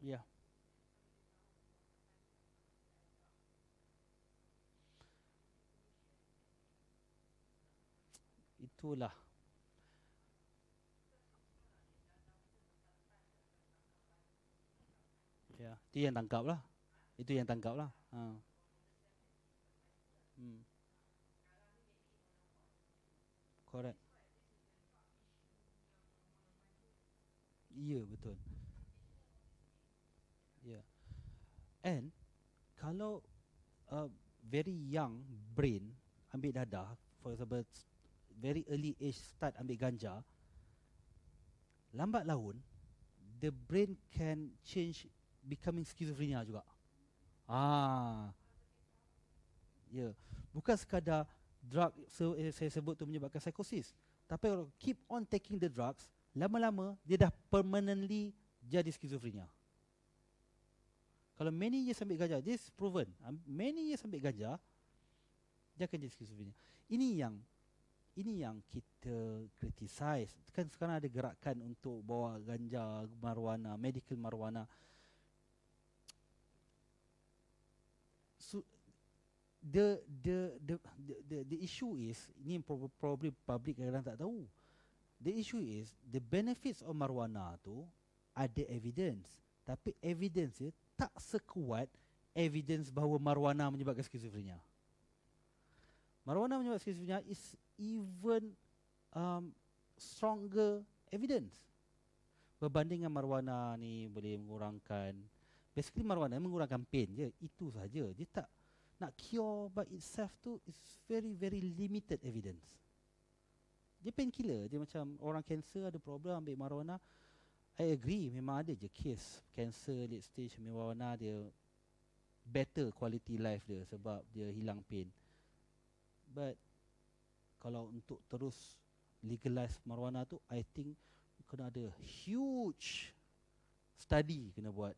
Ya. Yeah. Itulah. Ya, itu yang tangkap lah. Itu yang tangkap lah. Correct. Ya, betul. Ya. And kalau very young brain ambil dadah, for example very early age start ambil ganja, lambat laun the brain can change becoming schizophrenia juga. Ya, bukan sekadar drug saya sebut tu menyebabkan psikosis, tapi kalau keep on taking the drugs, lama-lama dia dah permanently jadi schizophrenia. Kalau many years ambil ganja, this proven, many years ambil ganja, dia akan jadi schizophrenia. Ini yang kita criticize. Kan sekarang ada gerakan untuk bawa ganja, marijuana, medical marijuana. So the issue is, ini probably public kadang-kadang tak tahu. The issue is the benefits of marijuana tu ada evidence, tapi evidence dia tak sekuat evidence bahawa marijuana menyebabkan skizofrenia. Marijuana menyebabkan skizofrenia is even stronger evidence berbanding dengan marijuana ni boleh mengurangkan, basically marijuana mengurangkan pain je, itu saja. Dia tak nak cure by itself tu is very very limited evidence. Dia painkiller. Dia macam orang kanser ada problem ambil marijuana. I agree, memang ada je case cancer late stage ambil marijuana dia better quality life dia sebab dia hilang pain. But kalau untuk terus legalize marijuana tu, I think kena ada huge study kena buat.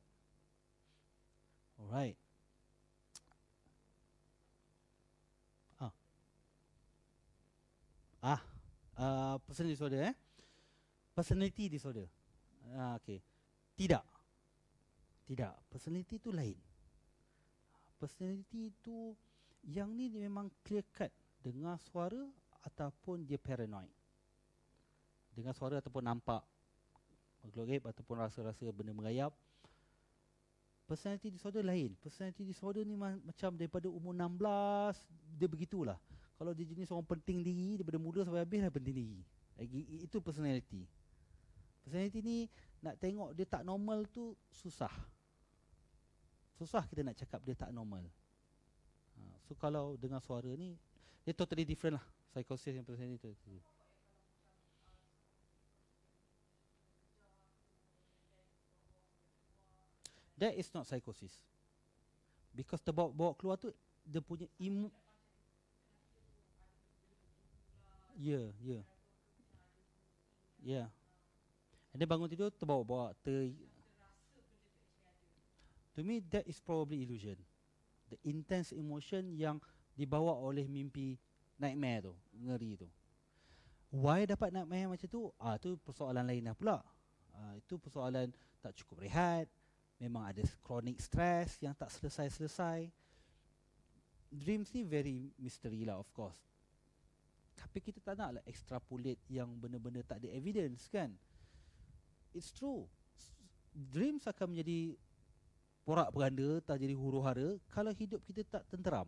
Alright. Personality disorder personality disorder. Okay. Tidak. Personality tu lain. Personality tu yang ni dia memang clear cut, dengar suara ataupun dia paranoid. Dengar suara ataupun nampak makhluk gaib ataupun rasa-rasa benda merayap. Personality disorder lain. Personality disorder ni macam daripada umur 16 dia begitulah. Kalau dia jenis orang penting diri, daripada muda sampai habis lah penting diri. Itu personality. Personality ni nak tengok dia tak normal tu susah. Susah kita nak cakap dia tak normal. So kalau dengar suara ni, dia totally different lah. Psychosis yang personality tu. That is not psychosis. Because terbawa keluar tu, dia punya Yeah. And then bangun tidur terbawa-bawa. To me that is probably illusion. The intense emotion yang dibawa oleh mimpi nightmare tu, ngeri tu. Why dapat nightmare macam tu? Tu persoalan lain lah pula. Itu persoalan tak cukup rehat. Memang ada chronic stress yang tak selesai-selesai. Dreams ni very mystery lah of course. Tapi kita tak nak lah extrapolate yang benda-benda tak ada evidence kan. It's true. Dreams akan menjadi porak-peranda, tak jadi huru-hara kalau hidup kita tak tenteram.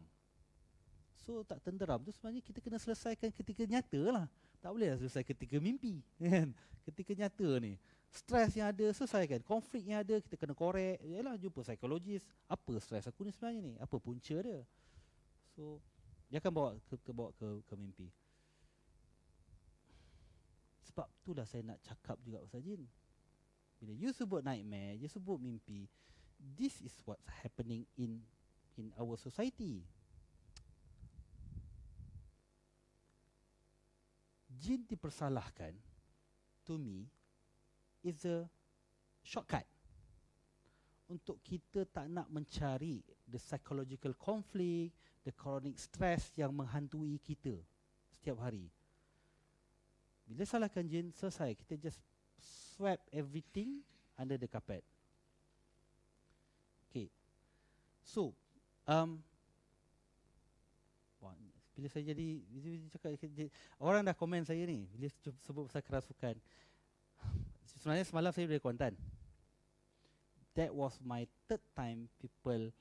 So tak tenteram tu sebenarnya kita kena selesaikan ketika nyata lah. Tak boleh lah selesai ketika mimpi kan. Ketika nyata ni, stres yang ada selesaikan, konflik yang ada kita kena korek. Yalah, jumpa psikologis. Apa stres aku ni sebenarnya ni? Apa punca dia? So dia akan bawa ke mimpi. Sebab itulah saya nak cakap juga pasal jin. Bila you sebut nightmare, you sebut mimpi, this is what's happening in our society. Jin dipersalahkan, to me, is a shortcut untuk kita tak nak mencari the psychological conflict, the chronic stress yang menghantui kita setiap hari. Bila salahkan jin, selesai. Kita just sweep everything under the carpet. Okay. So, bila saya jadi cakap, orang dah komen saya ni bila sebut pasal kerasukan. Sebenarnya semalam saya dari Kuantan. That was my third time people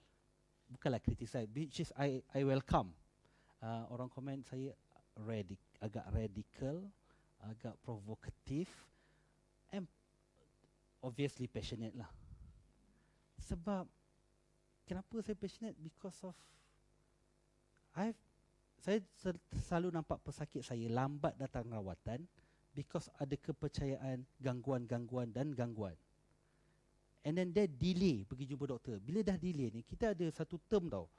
bukanlah criticize, which is I welcome. Orang komen saya agak radical, agak provokatif, and obviously passionate lah. Sebab kenapa saya passionate? Because of saya selalu nampak pesakit saya lambat datang rawatan because ada kepercayaan gangguan-gangguan dan gangguan. And then dia delay pergi jumpa doktor. Bila dah delay ni, kita ada satu term tau,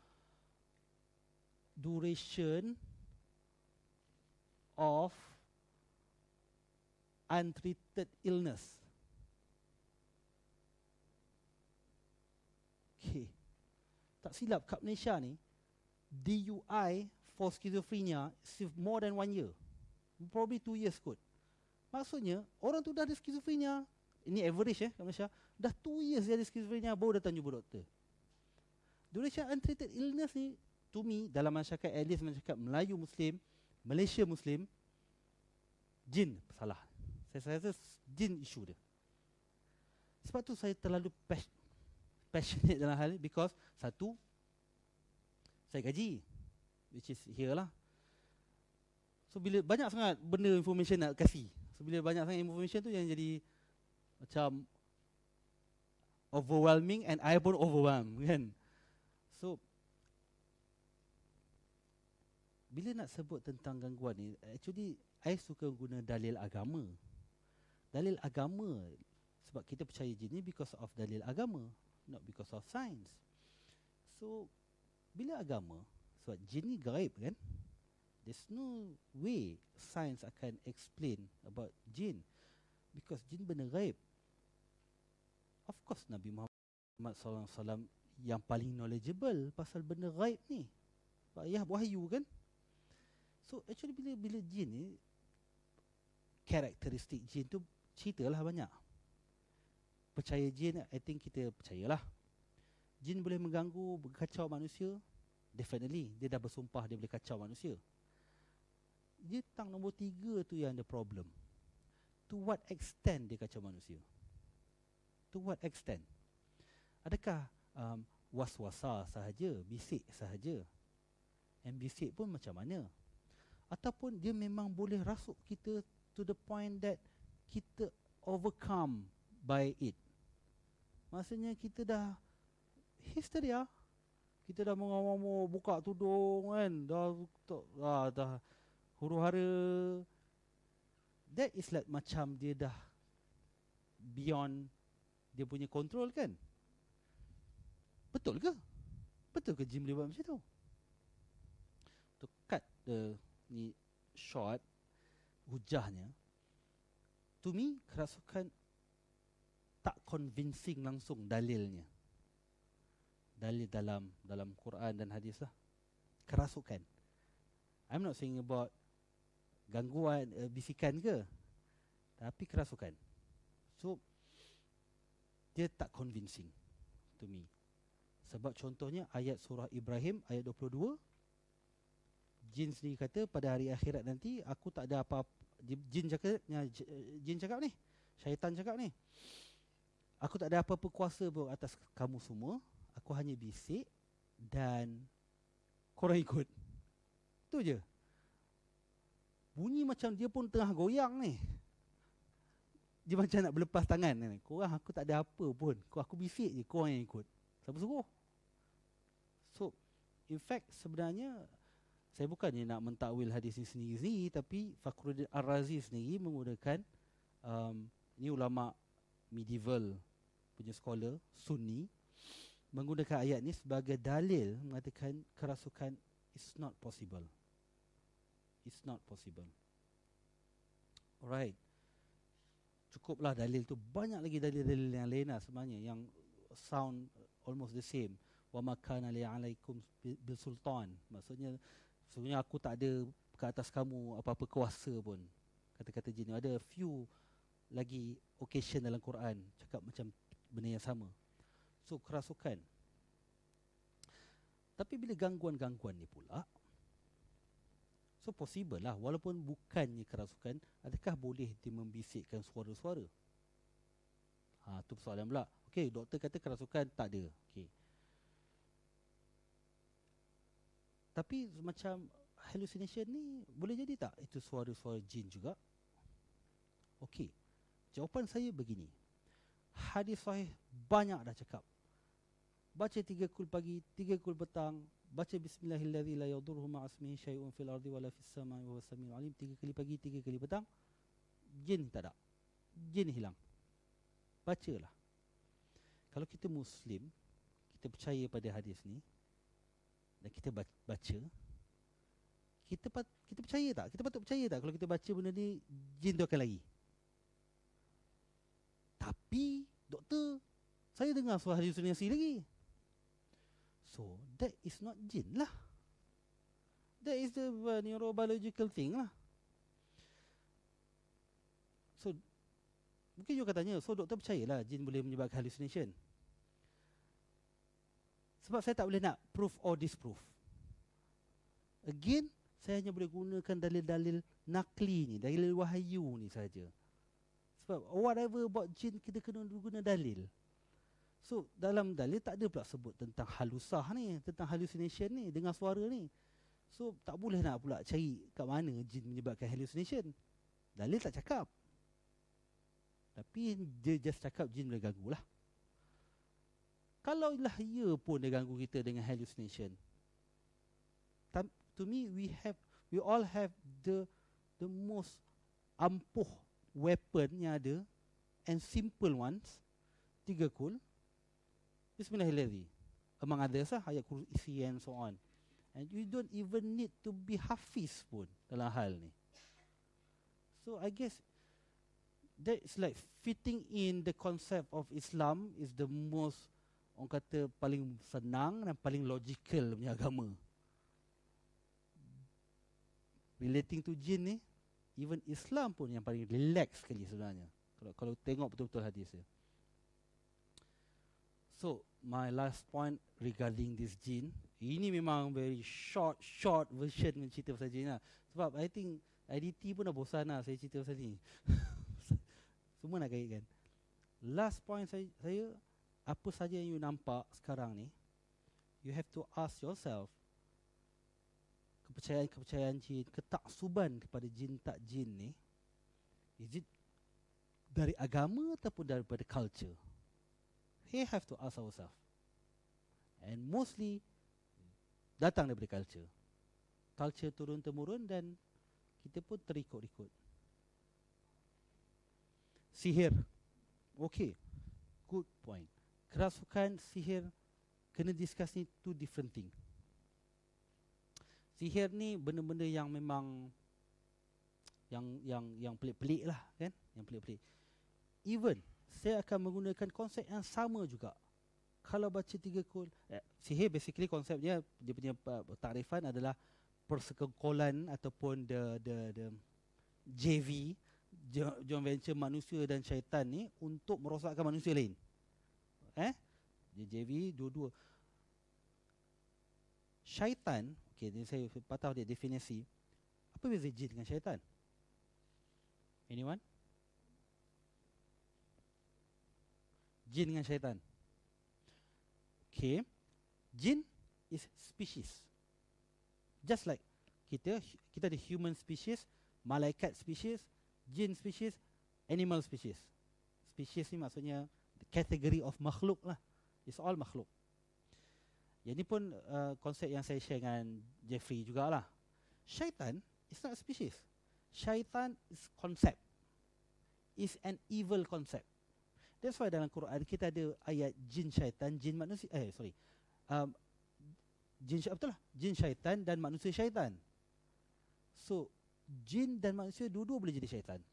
duration of untreated illness. Okay. Tak silap kat Malaysia ni, DUI for schizophrenia is more than 1 year. Probably 2 years kot. Maksudnya, orang tu dah ada schizophrenia. Ini average kat Malaysia. Dah 2 years dia ada schizophrenia, baru datang jumpa doktor. Duration untreated illness ni, to me, dalam masyarakat, at least masyarakat Melayu Muslim, Malaysia Muslim, jin salah. Saya rasa jin isu dia. Sebab tu saya terlalu passionate dalam hal ni, because satu, saya gaji, which is here lah. So bila banyak sangat benda information nak kasih, so bila banyak sangat information tu yang jadi macam overwhelming, and I pun overwhelmed kan. So bila nak sebut tentang gangguan ni, actually I suka guna dalil agama. Dalil agama, sebab kita percaya jin ni because of dalil agama, not because of science. So bila agama, sebab jin ni gaib kan, there's no way science akan explain about jin, because jin benda gaib. Of course Nabi Muhammad SAW yang paling knowledgeable pasal benda gaib ni, ayah wahyu kan. So actually bila jin ni, karakteristik jin tu ceritalah banyak. Percaya jin, I think kita percayalah. Jin boleh mengganggu, berkacau manusia, definitely. Dia dah bersumpah dia boleh kacau manusia. Dia tang nombor 3 tu yang ada problem. To what extent dia kacau manusia? To what extent? Adakah was-wasa sahaja, bisik sahaja? And bisik pun macam mana? Ataupun dia memang boleh rasuk kita to the point that kita overcome by it. Maksudnya kita dah hysteria, kita dah mengamuk, buka tudung kan, dah huru-hara. That is like macam dia dah beyond dia punya control kan. Betul ke? Betul ke jin boleh buat macam tu? To cut the ni short, hujahnya, to me kerasukan tak convincing langsung dalilnya. Dalil dalam Quran dan hadis lah. Kerasukan. I'm not saying about gangguan bisikan ke, tapi kerasukan. So dia tak convincing to me. Sebab contohnya ayat surah Ibrahim ayat 22, jin sendiri kata pada hari akhirat nanti aku tak ada apa-apa. Jin cakap ni, syaitan cakap ni, aku tak ada apa-apa kuasa pun atas kamu semua. Aku hanya bisik dan korang ikut. Tu je. Bunyi macam dia pun tengah goyang ni. Dia macam nak berlepas tangan ni. Korang aku tak ada apa pun. Aku bisik je, korang yang ikut. Siapa suruh? So in fact sebenarnya saya bukannya nak mentakwil hadis ni sendiri, tapi Fakulti Ar-Razi sendiri menggunakan ni ulama medieval punya scholar Sunni, menggunakan ayat ni sebagai dalil mengatakan kerasukan is not possible. It's not possible. Alright. Cukuplah dalil tu. Banyak lagi dalil-dalil yang lain lah sebenarnya yang sound almost the same. Wa ma kana li alaikum bil sultan. Maksudnya sebenarnya aku tak ada ke atas kamu apa-apa kuasa pun. Kata-kata jin. Ada few lagi occasion dalam Quran cakap macam benda yang sama. So kerasukan. Tapi bila gangguan-gangguan ni pula, so possible lah, walaupun bukannya kerasukan, adakah boleh dia membisikkan suara-suara? Tu persoalan pula. Okey, doktor kata kerasukan tak ada. Okey. Tapi macam hallucination ni boleh jadi tak itu suara-suara jin juga? Okey. Jawapan saya begini. Hadis sahih banyak dah cakap. Baca 3 kul pagi, 3 kul petang, baca bismillahirrahmanirrahim la yadurru ma'asmihi syai'un fil ardi wala fis samai wa huwas samiul alim 3 kali pagi, 3 kali petang, jin tak ada. Jin hilang. Bacalah. Kalau kita Muslim, kita percaya pada hadis ni dan kita baca, kita percaya tak? Kita patut percaya tak kalau kita baca benda ni jin tu akan lari? Tapi doktor, saya dengar suara halusinasi lagi. So that is not jin lah. That is the neurobiological thing lah. So mungkin you akan tanya, so doktor percayalah jin boleh menyebabkan hallucination? Sebab saya tak boleh nak proof or disprove. Again, saya hanya boleh gunakan dalil-dalil nakli ni, dalil wahyu ni saja. Sebab whatever about jin, kita kena guna dalil. So dalam dalil tak ada pula sebut tentang halusah ni, tentang hallucination ni, dengar suara ni. So tak boleh nak pula cari kat mana jin menyebabkan hallucination. Dalil tak cakap. Tapi dia just cakap jin boleh ganggu lah. Kalau lah ya pun dia ganggu kita dengan hallucination, to me we have We all have the most ampuh weapon yang ada, and simple ones. 3 kul, Bismillahirrahmanirrahim, among others lah, ayat kursi and so on. And you don't even need to be hafiz pun dalam hal ni. So I guess that's like fitting in the concept of Islam is the most, orang kata, paling senang dan paling logical punya agama. Relating to jin ni, even Islam pun yang paling relax sekali sebenarnya, kalau tengok betul-betul hadis dia. So my last point regarding this jin, ini memang very short version cerita pasal jin lah. Sebab I think IDT pun dah bosan lah saya cerita pasal ni. Semua nak kaitkan. Last point saya, apa saja yang you nampak sekarang ni, you have to ask yourself, kepercayaan jin, ketaksuban kepada jin tak jin ni, is it dari agama ataupun daripada culture? We have to ask ourselves. And mostly datang daripada culture. Culture turun-temurun dan kita pun terikut-ikut. Sihir. Okay, good point. Kerasukan, sihir, kena discuss ni two different thing. Sihir ni benda-benda yang memang yang pelik-pelik lah kan, yang pelik-pelik. Even saya akan menggunakan konsep yang sama juga. Kalau baca 3 kul, sihir basically konsepnya, dia punya takrifan adalah persekongkolan ataupun the JV, joint venture manusia dan syaitan ni untuk merosakkan manusia lain. Dia JV dua-dua. Syaitan, okay, saya patah dia definisi. Apa beza jin dengan syaitan? Anyone? Jin dengan syaitan. Okay, jin is species. Just like kita ada human species, malaikat species, jin species, animal species. Species ni maksudnya category of makhluk lah. It's all makhluk. Yang ni pun konsep yang saya share dengan Jeffrey jugalah. Syaitan is not a species. Syaitan is concept. Is an evil concept. That's why dalam Quran kita ada ayat jin syaitan, jin manusia, betul lah, jin syaitan dan manusia syaitan. So jin dan manusia dua-dua boleh jadi syaitan.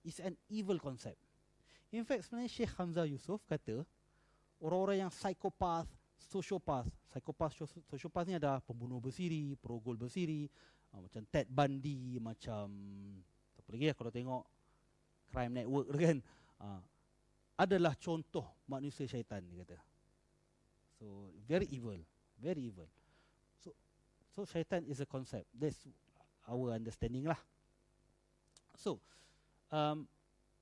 It's an evil concept. In fact sebenarnya Syekh Hamzah Yusof kata orang-orang yang psikopat, sociopath ni ada pembunuh bersiri, perogol bersiri, macam Ted Bundy, macam apa lagi ya kalau tengok Crime Network tu kan, adalah contoh manusia syaitan, dia kata. So very evil, very evil. So syaitan is a concept. That's our understanding lah. So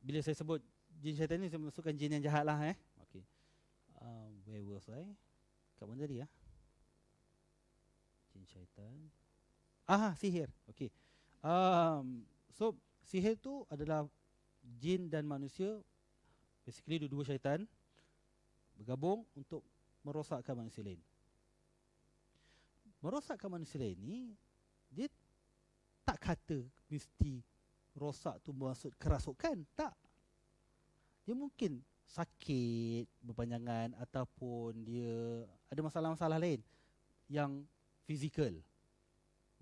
bila saya sebut jin syaitan ni, saya masukkan jin yang jahat lah. Okay. Where was I? Kat mana tadi ya? Jin syaitan. Sihir. Okay. So sihir tu adalah jin dan manusia, basically dua-dua syaitan bergabung untuk merosakkan manusia lain. Merosakkan manusia lain ni, dia tak kata mesti rosak tu maksud kerasukan, tak. Dia mungkin sakit berpanjangan ataupun dia ada masalah-masalah lain yang fizikal.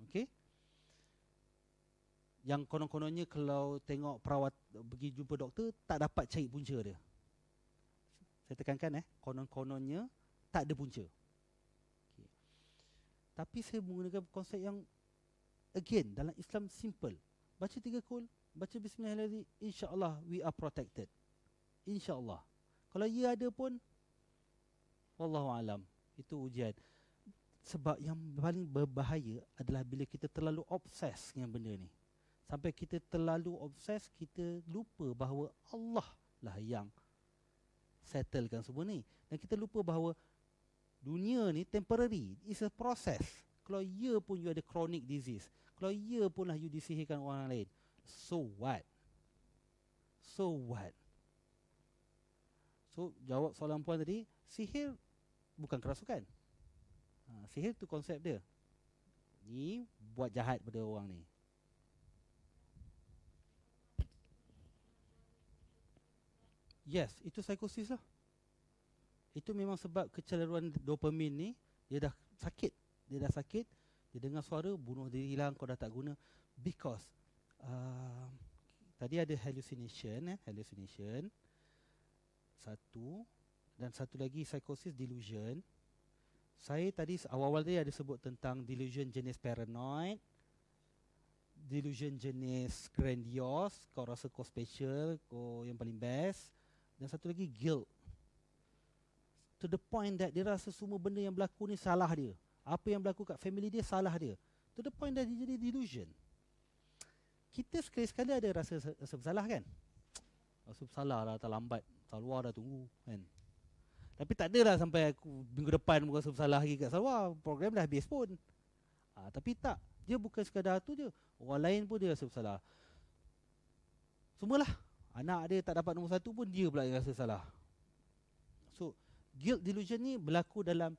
Okay? Yang konon-kononnya kalau tengok perawat, pergi jumpa doktor, tak dapat cari punca dia. Saya tekankan konon-kononnya tak ada punca. Okay. Tapi saya menggunakan konsep yang again dalam Islam simple. Baca 3 kul, baca bismillahirrahmanirrahim, insya-Allah we are protected. InsyaAllah. Kalau ia ada pun, wallahu alam, itu ujian. Sebab yang paling berbahaya adalah bila kita terlalu obses dengan benda ni. Sampai kita terlalu obses, kita lupa bahawa Allah lah yang settlekan semua ni. Dan kita lupa bahawa dunia ni temporary, it's a process. Kalau ia pun you ada chronic disease, kalau ia pun lah you disihirkan orang lain, so what? So what? So jawab soalan puan tadi, sihir bukan kerasukan. Sihir tu konsep dia. Ni buat jahat pada orang ni. Yes, itu psikosis lah. Itu memang sebab kecelaruan dopamin ni, dia dah sakit. Dia dengar suara, bunuh diri lah, kau dah tak guna. Because tadi ada hallucination. Satu. Dan satu lagi psikosis delusion. Saya tadi awal-awal tadi ada sebut tentang delusion jenis paranoid, delusion jenis grandiose, kau rasa kau special, kau yang paling best. Dan satu lagi guilt. To the point that dia rasa semua benda yang berlaku ni salah dia. Apa yang berlaku kat family dia salah dia. To the point that dia jadi delusion. Kita sekali-sekali ada rasa bersalah kan? Rasa bersalah lah, tak lambat, Salwa dah tunggu kan. Tapi tak adalah sampai aku minggu depan aku rasa bersalah lagi kat Salwa. Program dah habis pun. Tapi tak. Dia bukan sekadar tu je. Orang lain pun dia rasa bersalah. Semualah. Anak dia tak dapat nombor 1 pun dia pula yang rasa salah. So, guilt delusion ni berlaku dalam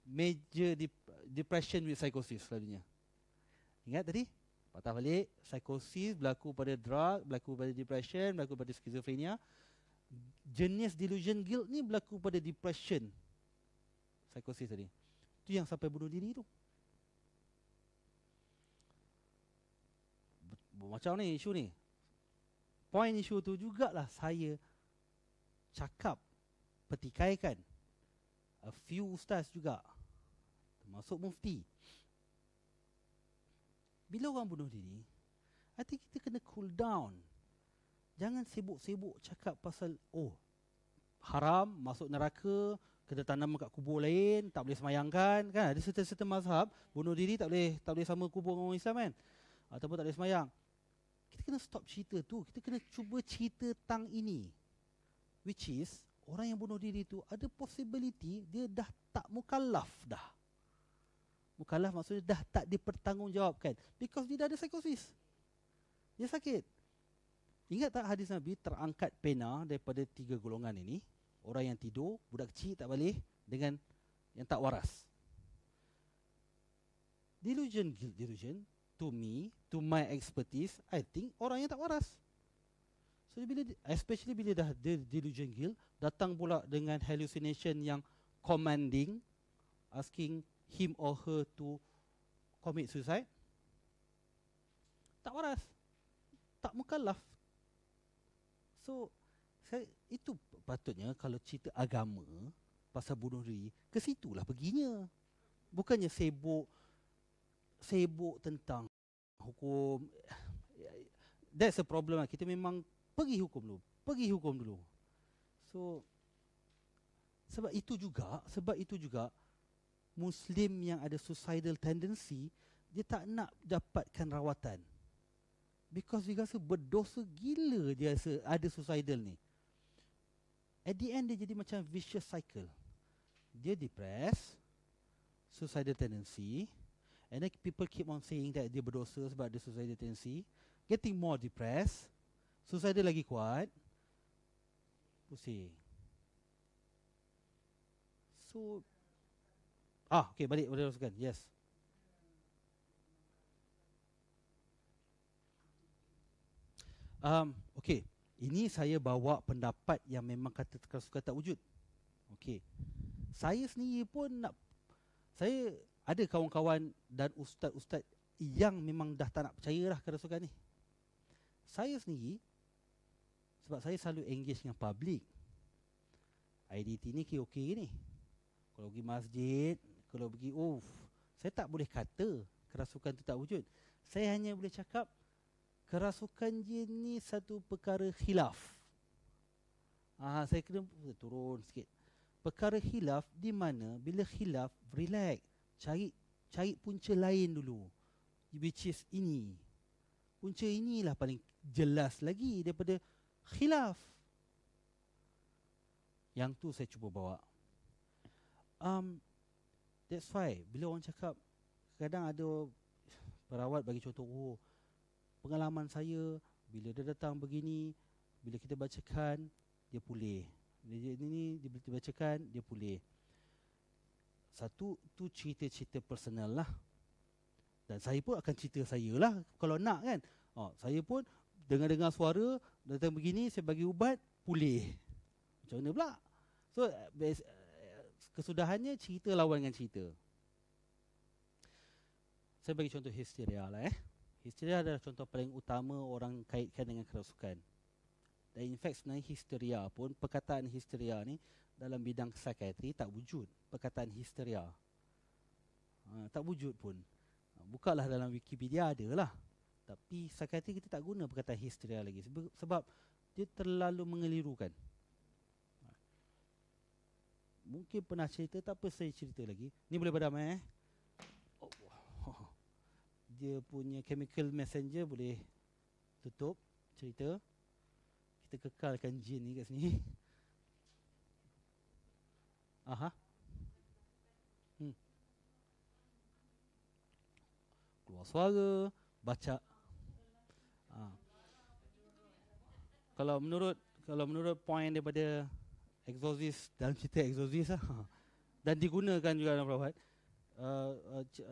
major depression with psychosis selalunya. Ingat tadi? Patah balik. Psychosis berlaku pada drug, berlaku pada depression, berlaku pada skizofrenia. Jenis delusion guilt ni berlaku pada depression psikosis tadi. Tu yang sampai bunuh diri tu. Macam ni isu ni. Point isu tu jugalah saya cakap, petikaikan a few ustaz juga, termasuk mufti. Bila orang bunuh diri, hati kita kena cool down. Jangan sibuk-sibuk cakap pasal haram, masuk neraka, kena tanam kat kubur lain, tak boleh semayangkan kan. Ada serta-serta mazhab bunuh diri tak boleh sama kubur dengan orang Islam kan, ataupun tak boleh semayang. Kita kena stop cerita tu. Kita kena cuba cerita tentang ini, which is orang yang bunuh diri tu ada possibility dia dah tak mukallaf dah. Mukallaf maksudnya dah tak dipertanggungjawabkan, because dia dah ada psikosis, dia sakit. Ingat tak hadis Nabi, terangkat pena daripada 3 golongan ini. Orang yang tidur, budak kecil tak boleh, dengan yang tak waras. Delusion, guilt delusion, to me, to my expertise, I think orang yang tak waras. So especially bila dah delusion guilt, datang pula dengan hallucination yang commanding, asking him or her to commit suicide. Tak waras, tak mukallaf. So itu patutnya kalau cerita agama pasal bunuh diri, ke situlah perginya. Bukannya sibuk tentang hukum. That's a problem lah. Kita memang pergi hukum dulu. So sebab itu juga Muslim yang ada suicidal tendency, dia tak nak dapatkan rawatan, because dia rasa berdosa gila dia ada suicidal ni. At the end dia jadi macam vicious cycle. Dia depressed, suicidal tendency, and then people keep on saying that dia berdosa sebab ada suicidal tendency, getting more depressed, suicidal lagi kuat, pusing. So okay, balik pada teruskan. Yes. Okay, ini saya bawa pendapat yang memang kata kerasukan tak wujud. Okay, saya sendiri pun saya ada kawan-kawan dan ustaz-ustaz yang memang dah tak nak percaya lah kerasukan ni. Saya sendiri, sebab saya selalu engage dengan public, IDT ni okey ni. Kalau pergi masjid, kalau pergi saya tak boleh kata kerasukan tu tak wujud. Saya hanya boleh cakap kerasukan jin ni satu perkara khilaf. Saya kena turun sikit. Perkara khilaf di mana bila khilaf, relax, cari punca lain dulu, which is ini. Punca inilah paling jelas lagi daripada khilaf. Yang tu saya cuba bawa. That's why bila orang cakap, kadang ada perawat bagi contoh, pengalaman saya bila dia datang begini, bila kita bacakan dia pulih. Bila dia bacakan dia pulih. Satu tu cerita-cerita personal lah. Dan saya pun akan cerita saya lah kalau nak kan. Saya pun dengar-dengar suara datang begini, saya bagi ubat, pulih. Macam mana pula? So kesudahannya cerita lawan dengan cerita. Saya bagi contoh histeria lah. Histeria adalah contoh paling utama orang kaitkan dengan kerasukan. Dan in fact sebenarnya histeria pun, perkataan histeria ni dalam bidang psikiatri tak wujud. Perkataan histeria tak wujud pun. Bukalah dalam Wikipedia ada lah. Tapi psikiatri kita tak guna perkataan histeria lagi sebab dia terlalu mengelirukan. Mungkin pernah cerita, tak apa saya cerita lagi. Ni boleh padam Dia punya chemical messenger boleh tutup cerita. Kita kekalkan jin ni kat sini. Keluar suara, baca. Kalau menurut point daripada exorcist, dalam cerita exorcist dan digunakan juga dalam perawat,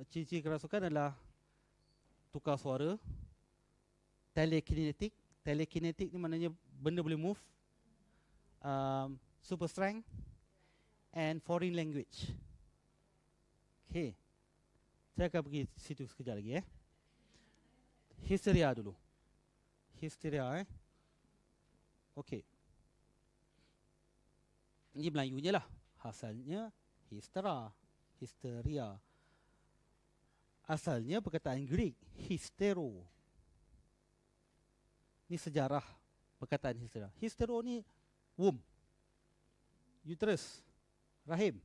ciri-ciri kerasukan adalah tukar suara, telekinetik. Telekinetik ni maknanya benda boleh move, super strength, and foreign language. Okay, saya akan pergi situ sekejap lagi. Histeria dulu. Histeria okay. Ini Melayunya lah. Asalnya histeria. Asalnya perkataan Greek, histero. Ini sejarah perkataan histeria. Histero ni womb, uterus, rahim.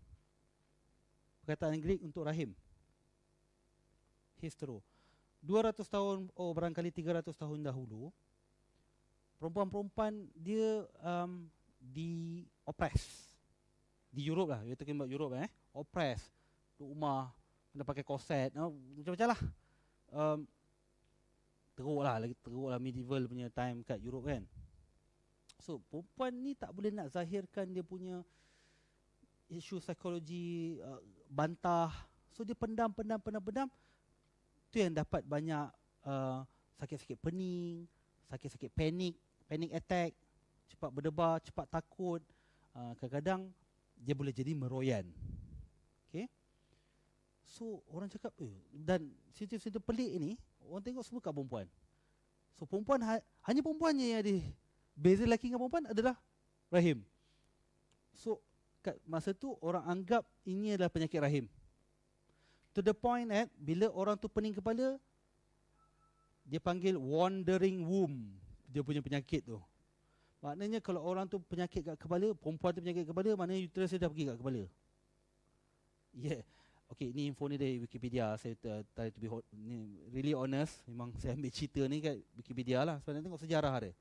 Perkataan Greek untuk rahim. Histero. 200 tahun, barangkali 300 tahun dahulu, perempuan-perempuan dia di oppress. Di Europe lah, we're talking about Europe oppress. Duduk rumah, kena pakai korset, macam-macam lah. Teruk lah medieval punya time kat Europe kan. So perempuan ni tak boleh nak zahirkan dia punya isu psikologi, bantah. So dia pendam. Tu yang dapat banyak sakit-sakit pening, sakit-sakit panic attack, cepat berdebar, cepat takut. Kadang-kadang dia boleh jadi meroyan. Okay. So orang cakap dan cerita-cerita pelik ini orang tengok semua kat perempuan. So perempuan hanya perempuannya yang ada beza lelaki dengan perempuan adalah rahim. So kat masa tu orang anggap ini adalah penyakit rahim. To the point bila orang tu pening kepala, dia panggil wandering womb, dia punya penyakit tu. Maknanya kalau orang tu penyakit kat kepala, perempuan tu penyakit kepala, maknanya uterus dia dah pergi kat kepala. Yeah. Okay, ni info ni dari Wikipedia. Saya try to be really honest. Memang saya ambil cerita ni kat Wikipedia lah. Sebenarnya tengok sejarah dia.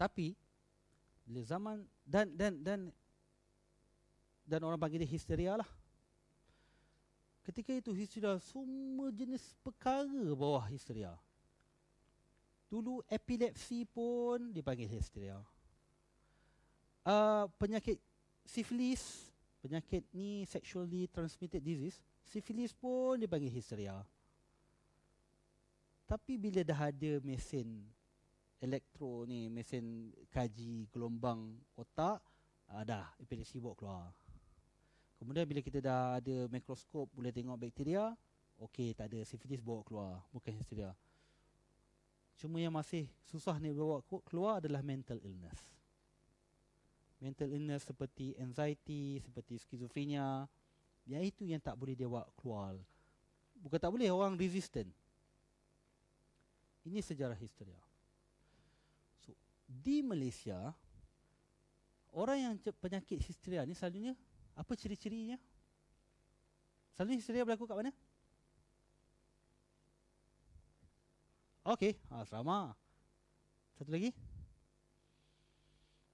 Tapi bila zaman dan orang panggil dia histeria lah. Ketika itu histeria, semua jenis perkara bawah histeria. Dulu epilepsi pun dipanggil histeria. Penyakit sifilis, penyakit ni sexually transmitted disease, sifilis pun dipanggil histeria. Tapi bila dah ada mesin elektro ni, mesin kaji gelombang otak, dah epilepsi bawa keluar. Kemudian bila kita dah ada mikroskop boleh tengok bakteria, okey, tak ada, sifilis bawa keluar, bukan histeria. Cuma yang masih susah ni bawa keluar adalah mental illness. Mental illness seperti anxiety, seperti skizofrenia, itu yang tak boleh dia bawa keluar. Bukan tak boleh, orang resistant. Ini sejarah histeria. So, di Malaysia, orang yang penyakit histeria ni selalunya, apa ciri-cirinya? Selalunya histeria berlaku kat mana? Okey, asrama. Satu lagi?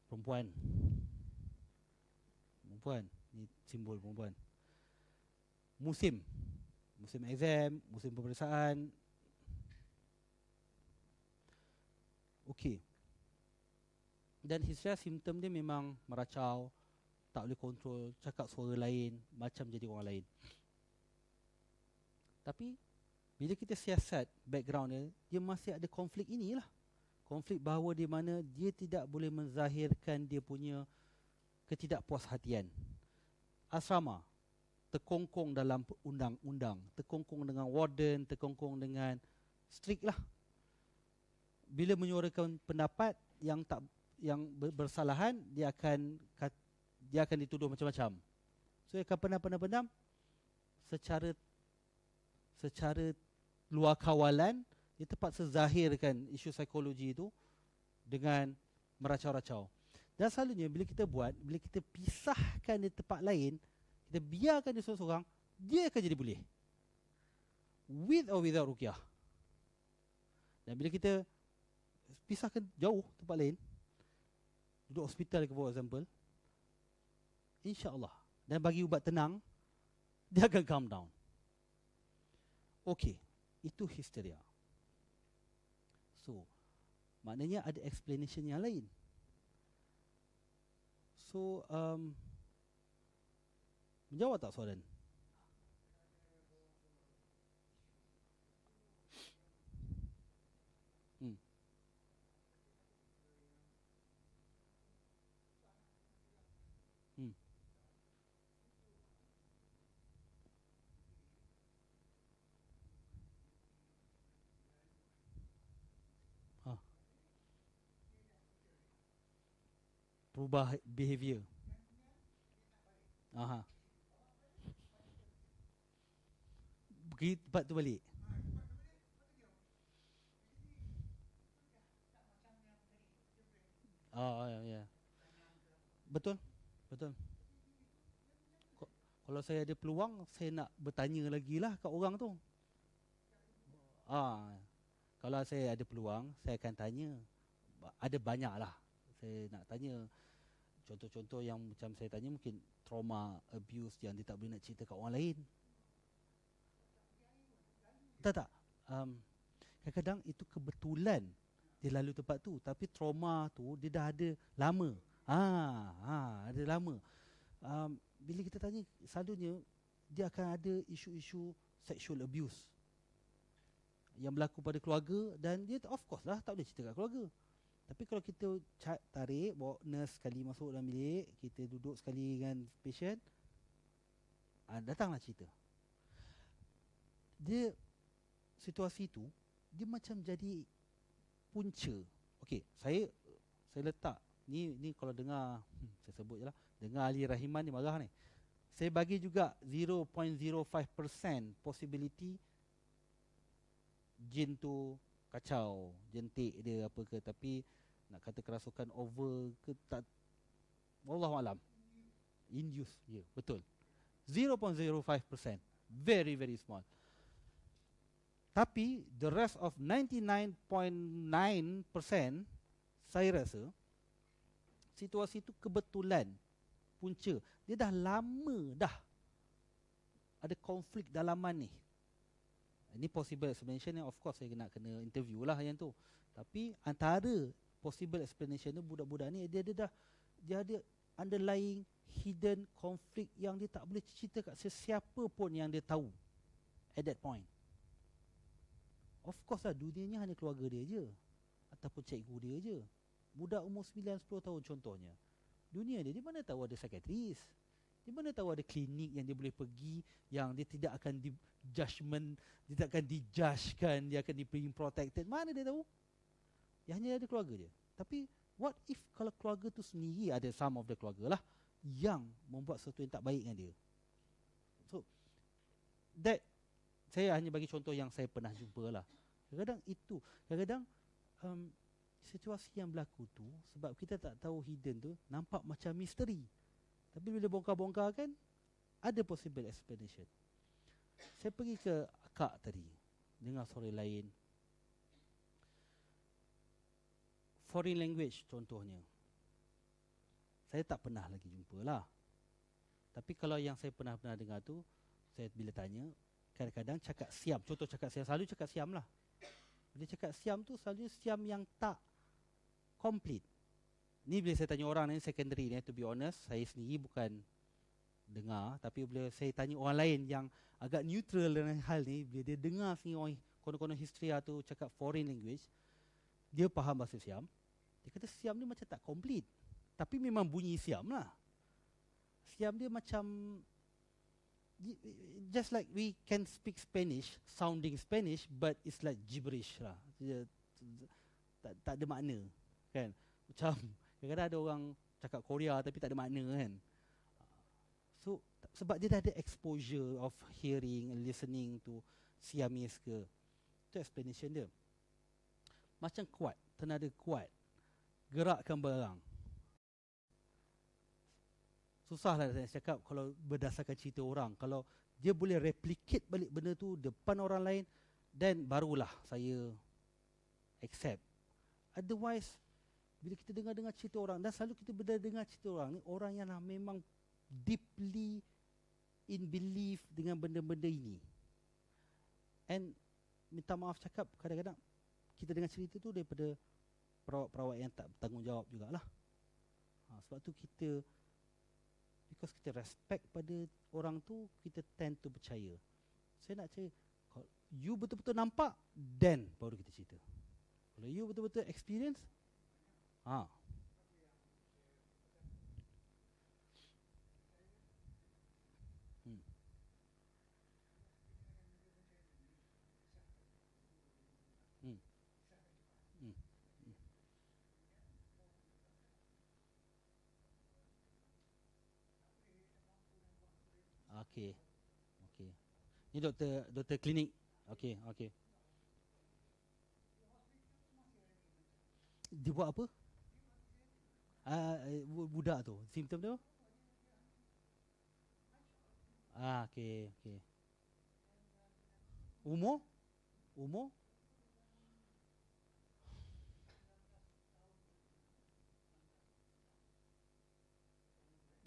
Perempuan. Ni simbol perempuan. Musim exam, musim peperiksaan. Okey. Dan histeria simptom dia memang meracau, tak boleh kontrol, cakap suara lain, macam jadi orang lain. Tapi bila kita siasat background dia, dia masih ada konflik inilah. Konflik bahawa di mana dia tidak boleh menzahirkan dia punya ketidakpuashatian. Asrama terkongkong dalam undang-undang, terkongkong dengan warden, terkongkong dengan strict lah. Bila menyuarakan pendapat yang bersalahan, dia akan dituduh macam-macam. So dia akan pendam secara luar kawalan, dia terpaksa zahirkan isu psikologi itu dengan meracau-racau. Dan selalunya bila kita pisahkan di tempat lain, kita biarkan dia seorang-seorang, dia akan jadi boleh. With or without ruqyah. Dan bila kita pisahkan jauh tempat lain, duduk hospital ke for example, insya-Allah, dan bagi ubat tenang, dia akan calm down. Okey, itu histeria. So, maknanya ada explanation yang lain. So, menjawab tak soalan? Berubah behavior. Aha. Pergi tempat tu balik. Ya. Betul. Kalau saya ada peluang, saya nak bertanya lagi lah kat orang tu. Kalau saya ada peluang, saya akan tanya. Ada banyak lah saya nak tanya. Contoh-contoh yang macam saya tanya mungkin trauma, abuse yang dia tak boleh nak cerita kat orang lain. Tak. Kadang-kadang itu kebetulan dia lalu tempat tu, tapi trauma tu dia dah ada lama. Ada lama. Bila kita tanya, selalunya dia akan ada isu-isu sexual abuse yang berlaku pada keluarga, dan dia of course lah tak boleh cerita kat keluarga. Tapi kalau kita tarik, bawa nurse sekali masuk dalam bilik, kita duduk sekali dengan patient, datanglah cerita. Dia, situasi tu, dia macam jadi punca. Okey, saya letak, ni kalau dengar, saya sebut je lah, dengar Ali Rahiman dia marah ni. Saya bagi juga 0.05% possibility jin tu kacau, jentik dia apa ke, tapi nak kata kerasukan over ke tak, wallahualam, induce, ya, betul, 0.05%, very very small. Tapi the rest of 99.9%, saya rasa situasi itu kebetulan punca. Dia dah lama dah ada konflik dalaman ni. Ini possible explanation yang of course saya nak kena interview lah yang tu. Tapi antara possible explanation tu, budak-budak ni dia ada underlying hidden conflict yang dia tak boleh cerita kat sesiapa pun yang dia tahu at that point. Of course lah, dunianya hanya keluarga dia je ataupun cikgu dia je. Budak umur 9-10 tahun contohnya, dunia dia mana tahu ada psikiatris, dia mana tahu ada klinik yang dia boleh pergi, yang dia tidak akan di-judgment, dia tak akan di-judgekan, dia akan di-being protected. Mana dia tahu? Dia hanya ada keluarga dia. Tapi what if kalau keluarga tu sendiri, ada some of the keluarga lah yang membuat sesuatu yang tak baik dengan dia. So that, saya hanya bagi contoh yang saya pernah jumpa lah. Kadang-kadang situasi yang berlaku tu, sebab kita tak tahu hidden tu, nampak macam misteri. Tapi bila bongkar-bongkar kan, ada possible explanation. Saya pergi ke akak tadi, dengar suara lain. Foreign language contohnya, saya tak pernah lagi jumpa lah. Tapi kalau yang saya pernah dengar tu, saya bila tanya, kadang-kadang cakap siam. Contoh cakap siam, selalu cakap siam lah. Bila cakap siam tu, selalu siam yang tak complete. Ni bila saya tanya orang ni secondary ni, to be honest, saya sendiri dengar, tapi bila saya tanya orang lain yang agak neutral dengan hal ni, bila dia dengar sini orang konon-konon histeria tu cakap foreign language, dia faham bahasa Siam. Dia kata Siam ni macam tak complete, tapi memang bunyi Siam lah. Siam dia macam just like we can speak Spanish, sounding Spanish, but it's like gibberish lah. Dia, tak ada makna kan. Macam kadang-kadang ada orang cakap Korea tapi tak ada makna kan. So sebab dia dah ada exposure of hearing and listening to Siamese ke. Itu explanation dia. Macam kuat, tenada kuat, gerakkan barang. Susahlah saya cakap kalau berdasarkan cerita orang. Kalau dia boleh replicate balik benda tu depan orang lain, then barulah saya accept. Otherwise, bila kita dengar-dengar cerita orang, dan selalu kita dengar cerita orang ni, orang yang memang deeply in belief dengan benda-benda ini. And minta maaf cakap, kadang-kadang kita dengar cerita tu daripada perawat-perawat yang tak bertanggungjawab jugalah. Sebab tu kita, because kita respect pada orang tu, kita tend to percaya. Saya nak cerita, kalau you betul-betul nampak, then baru kita cerita. Kalau you betul-betul experience, Okey. Okey. Ni doktor klinik. Okey, okey. Dia buat apa? Budak tu. Simptom tu? Okey, okey. Umur? Umur?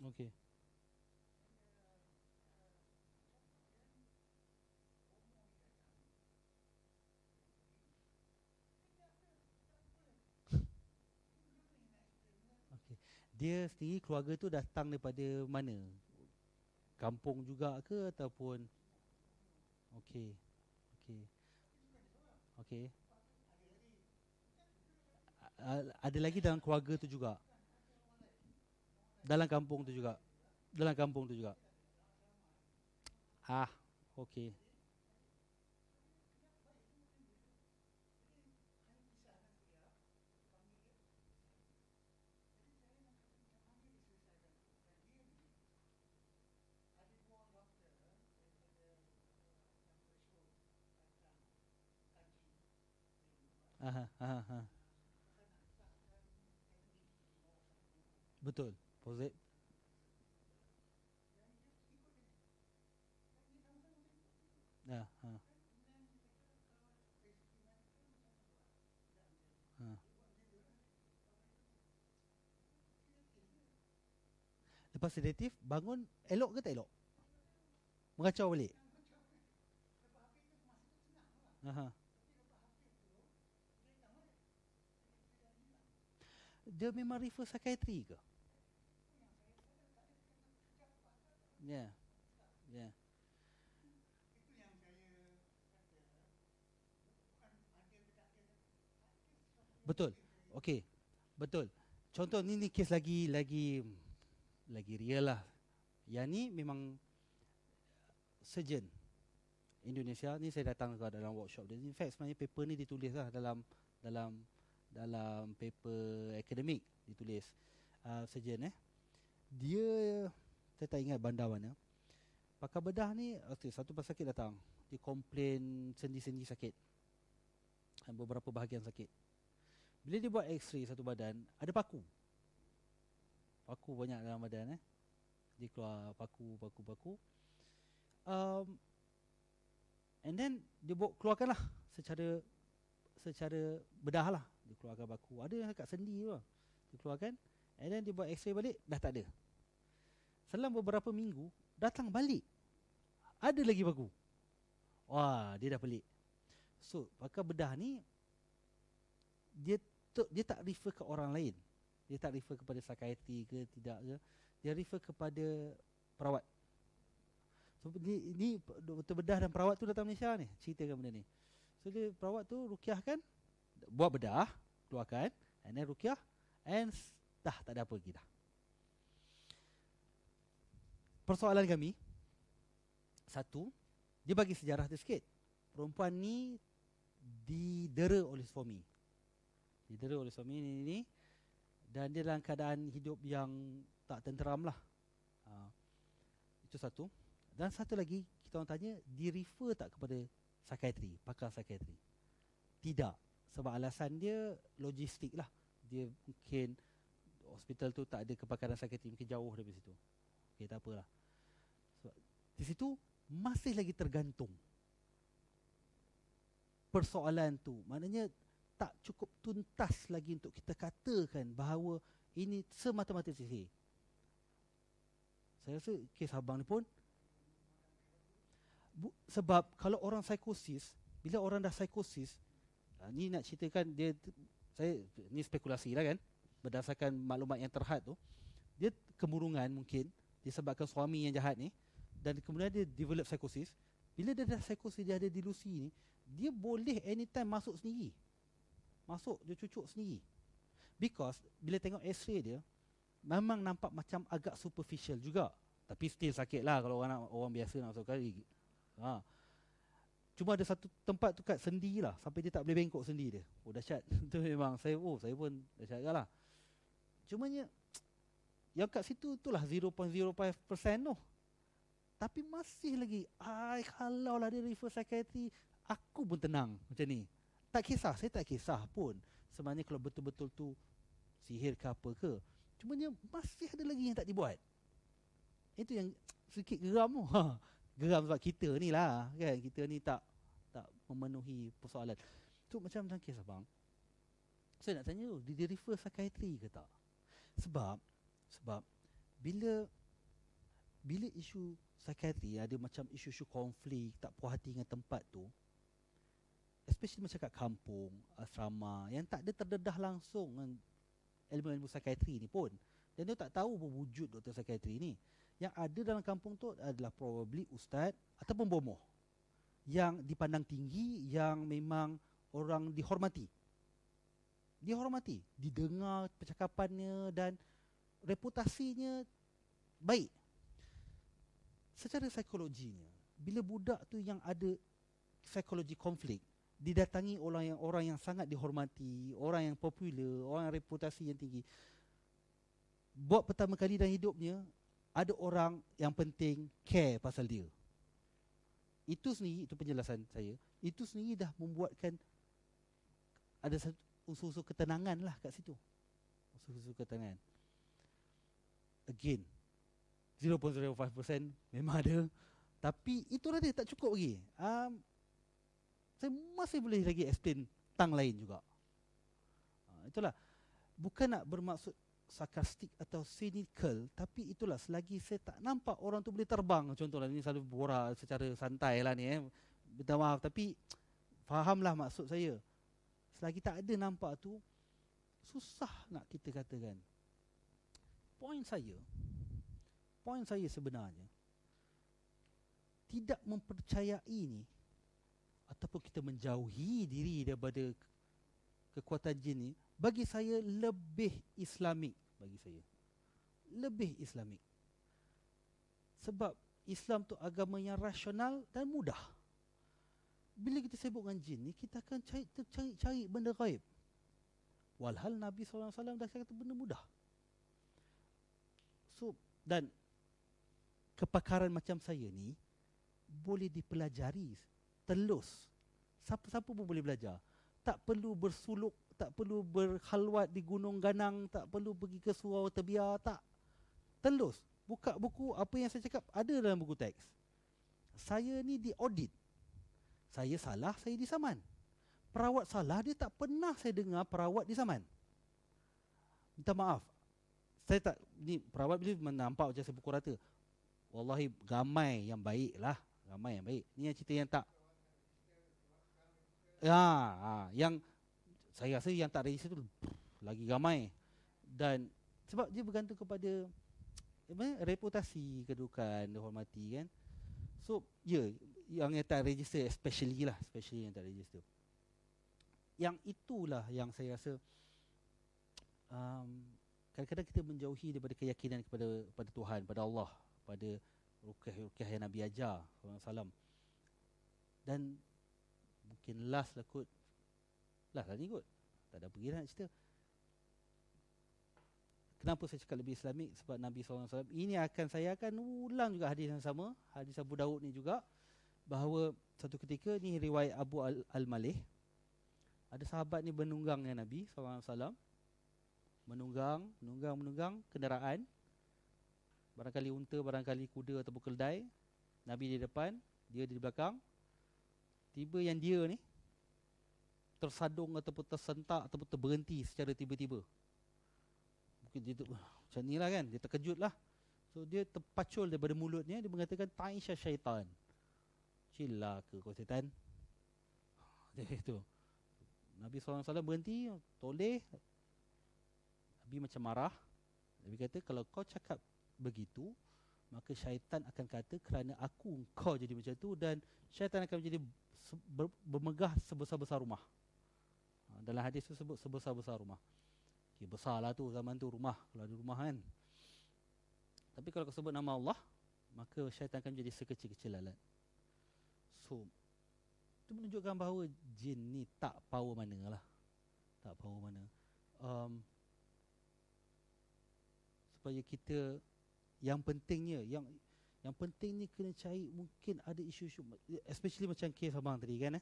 Okey. Dia sendiri, keluarga tu datang daripada mana? Kampung juga ke ataupun? Okey. Okey. Okey. Ada lagi dalam keluarga tu juga? Dalam kampung tu juga? Dalam kampung tu juga? Okey. Betul. Positif. Lepas sedatif, bangun elok ke tak elok? Mengacau balik? Dia memang refer psikiatri ke? Ya. Ya. Betul. Okey. Betul. Contoh ni kes lagi real lah. Yang ni memang surgeon Indonesia ni, saya datang ke dalam workshop dia. In fact sebenarnya paper ni ditulis lah dalam paper akademik ditulis. Surgeon dia, saya tak ingat bandar mana. Pakar bedah ni, satu pesakit datang, dia komplain sendi-sendi sakit, beberapa bahagian sakit. Bila dia buat x-ray satu badan, ada paku banyak dalam badan. Dia keluar paku. And then dia keluarkan lah secara bedah lah. Dia keluarkan paku. Ada kat sendi tu lah. Dia keluarkan. And then dia buat x-ray balik, dah tak ada. Selang beberapa minggu, datang balik, ada lagi paku. Wah, dia dah pelik. So, pakar bedah ni, dia tak refer ke orang lain. Dia tak refer kepada psikiatri ke tidak ke. Dia refer kepada perawat So, ni doktor bedah dan perawat tu datang Malaysia ni, ceritakan benda ni. So dia perawat tu rukiahkan, buat bedah, keluarkan, and then rukiah, and dah tak ada apa lagi dah. Persoalan kami, satu, dia bagi sejarah dia sikit. Perempuan ni didera oleh suami. Didera oleh suami ni dan dia dalam keadaan hidup yang tak tenteram lah. Itu satu. Dan satu lagi, kita orang tanya, di-refer tak kepada psikiatri, pakar psikiatri? Tidak. Sebab alasan dia logistik lah. Dia mungkin hospital tu tak ada kepakaran psikiatri, mungkin jauh dari situ. Okay, tak apalah. Sebab di situ masih lagi tergantung persoalan tu. Maknanya tak cukup tuntas lagi untuk kita katakan bahawa ini semata-mata sihir. Saya rasa kes abang ni pun sebab kalau orang psikosis, bila orang dah psikosis, ni nak ceritakan dia, saya ni spekulasi lah kan, berdasarkan maklumat yang terhad tu, dia kemurungan mungkin disebabkan suami yang jahat ni, dan kemudian dia develop psikosis. Bila dia dah psikosis, dia ada delusi ni, dia boleh anytime masuk sendiri. Masuk, dia cucuk sendiri. Because bila tengok x-ray dia, memang nampak macam agak superficial juga. Tapi still sakit lah kalau orang biasa nak masuk kali. Cuma ada satu tempat tu kat sendi lah, sampai dia tak boleh bengkok sendi dia. Oh dahsyat. Itu memang saya pun dahsyat lah. Cumanya yang kat situ itulah 0.05% tu. Tapi masih lagi, kalau lah dia refer psikiatri, aku pun tenang macam ni. Tak kisah, saya tak kisah pun sebenarnya kalau betul-betul tu sihir ke apa ke. Cumanya masih ada lagi yang tak dibuat. Itu yang sedikit geram tu. Geram sebab kita ni lah kan, kita ni tak memenuhi persoalan. Tu macam kes abang. Saya nak tanya, dia refer psikiatri ke tak? Sebab bila isu psikiatri ada macam isu-isu konflik, tak puas hati dengan tempat tu, especially masyarakat kampung, asrama yang tak ada terdedah langsung dengan ilmu-ilmu psikiatri ni pun, dan dia tak tahu wujud doktor psikiatri ni. Yang ada dalam kampung tu adalah probably ustaz ataupun bomoh yang dipandang tinggi, yang memang orang dihormati, didengar percakapannya dan reputasinya baik. Secara psikologinya, bila budak tu yang ada psikologi konflik, didatangi orang yang sangat dihormati, orang yang popular, orang yang reputasi yang tinggi, buat pertama kali dalam hidupnya, ada orang yang penting care pasal dia. Itu sendiri, itu penjelasan saya, itu sendiri dah membuatkan ada satu unsur-unsur ketenangan lah kat situ. Unsur-unsur ketenangan. Again, 0.05% memang ada. Tapi itulah dia, tak cukup lagi. Saya masih boleh lagi explain tang lain juga. Itulah. Bukan nak bermaksud sarkastik atau cynical, tapi itulah, selagi saya tak nampak orang tu boleh terbang, contohlah ni selalu borak secara santai lah ni, minta maaf, tapi fahamlah maksud saya. Selagi tak ada nampak tu, susah nak kita katakan. Poin saya sebenarnya, tidak mempercayai ni ataupun kita menjauhi diri daripada kekuatan jin ni, bagi saya lebih Islamik. Bagi saya lebih Islamik. Sebab Islam tu agama yang rasional dan mudah. Bila kita sibuk dengan jin ni, kita akan cari benda gaib. Walhal Nabi SAW dah kata benda mudah. So, dan kepakaran macam saya ni boleh dipelajari, telus. Siapa-siapa pun boleh belajar. Tak perlu bersuluk, tak perlu berkhalwat di gunung ganang, tak perlu pergi ke surau terbiar, tak. Telus. Buka buku, apa yang saya cakap ada dalam buku teks. Saya ni diaudit. Saya salah, saya disaman. Perawat salah, dia tak pernah saya dengar perawat disaman. Minta maaf. Saya tak, ni perawat bila nampak macam saya pukul rata. Wallahi ramai yang baik lah. Ramai yang baik. Ni yang cerita yang tak. Yang saya rasa yang tak register tu lagi ramai. Dan sebab dia bergantung kepada reputasi, kedudukan, dihormati kan. So yang tak register especially yang tak register. Yang itulah yang saya rasa kadang-kadang kita menjauhi daripada keyakinan pada Tuhan, pada Allah, pada rukyah yang Nabi ajar SAW. Dan mungkin last lah ni kot, tak ada pergi nak cerita. Kenapa saya cakap lebih Islamik? Sebab Nabi SAW ini saya akan ulang juga hadis yang sama, hadis Abu Daud ni juga, bahawa satu ketika ni riwayat Abu Al-Malih, ada sahabat ni menunggang dengan Nabi SAW, menunggang kenderaan, barangkali unta, barangkali kuda ataupun keldai. Nabi di depan, dia di belakang. Tiba yang dia ni tersadung ataupun tersentak ataupun terberhenti secara tiba-tiba. Mungkin dia macam ni lah kan, dia terkejut lah. So dia terpacul daripada mulutnya, dia mengatakan Ta'isha syaitan, cilaka kau setan. Dia itu. Nabi SAW berhenti, toleh. Nabi macam marah. Nabi kata, kalau kau cakap begitu, maka syaitan akan kata kerana aku kau jadi macam tu, dan syaitan akan menjadi bermegah sebesar-besar rumah. Dalam hadis tu sebut sebesar-besar rumah. Okay, besar lah tu zaman tu rumah, kalau ada rumah kan. Tapi kalau kau sebut nama Allah, maka syaitan akan menjadi sekecil-kecil lalat. So itu menunjukkan bahawa jin ni tak power mana lah. Tak power mana. Supaya kita, yang pentingnya, yang penting ni kena cari, mungkin ada isu-isu, especially macam kes abang tadi kan,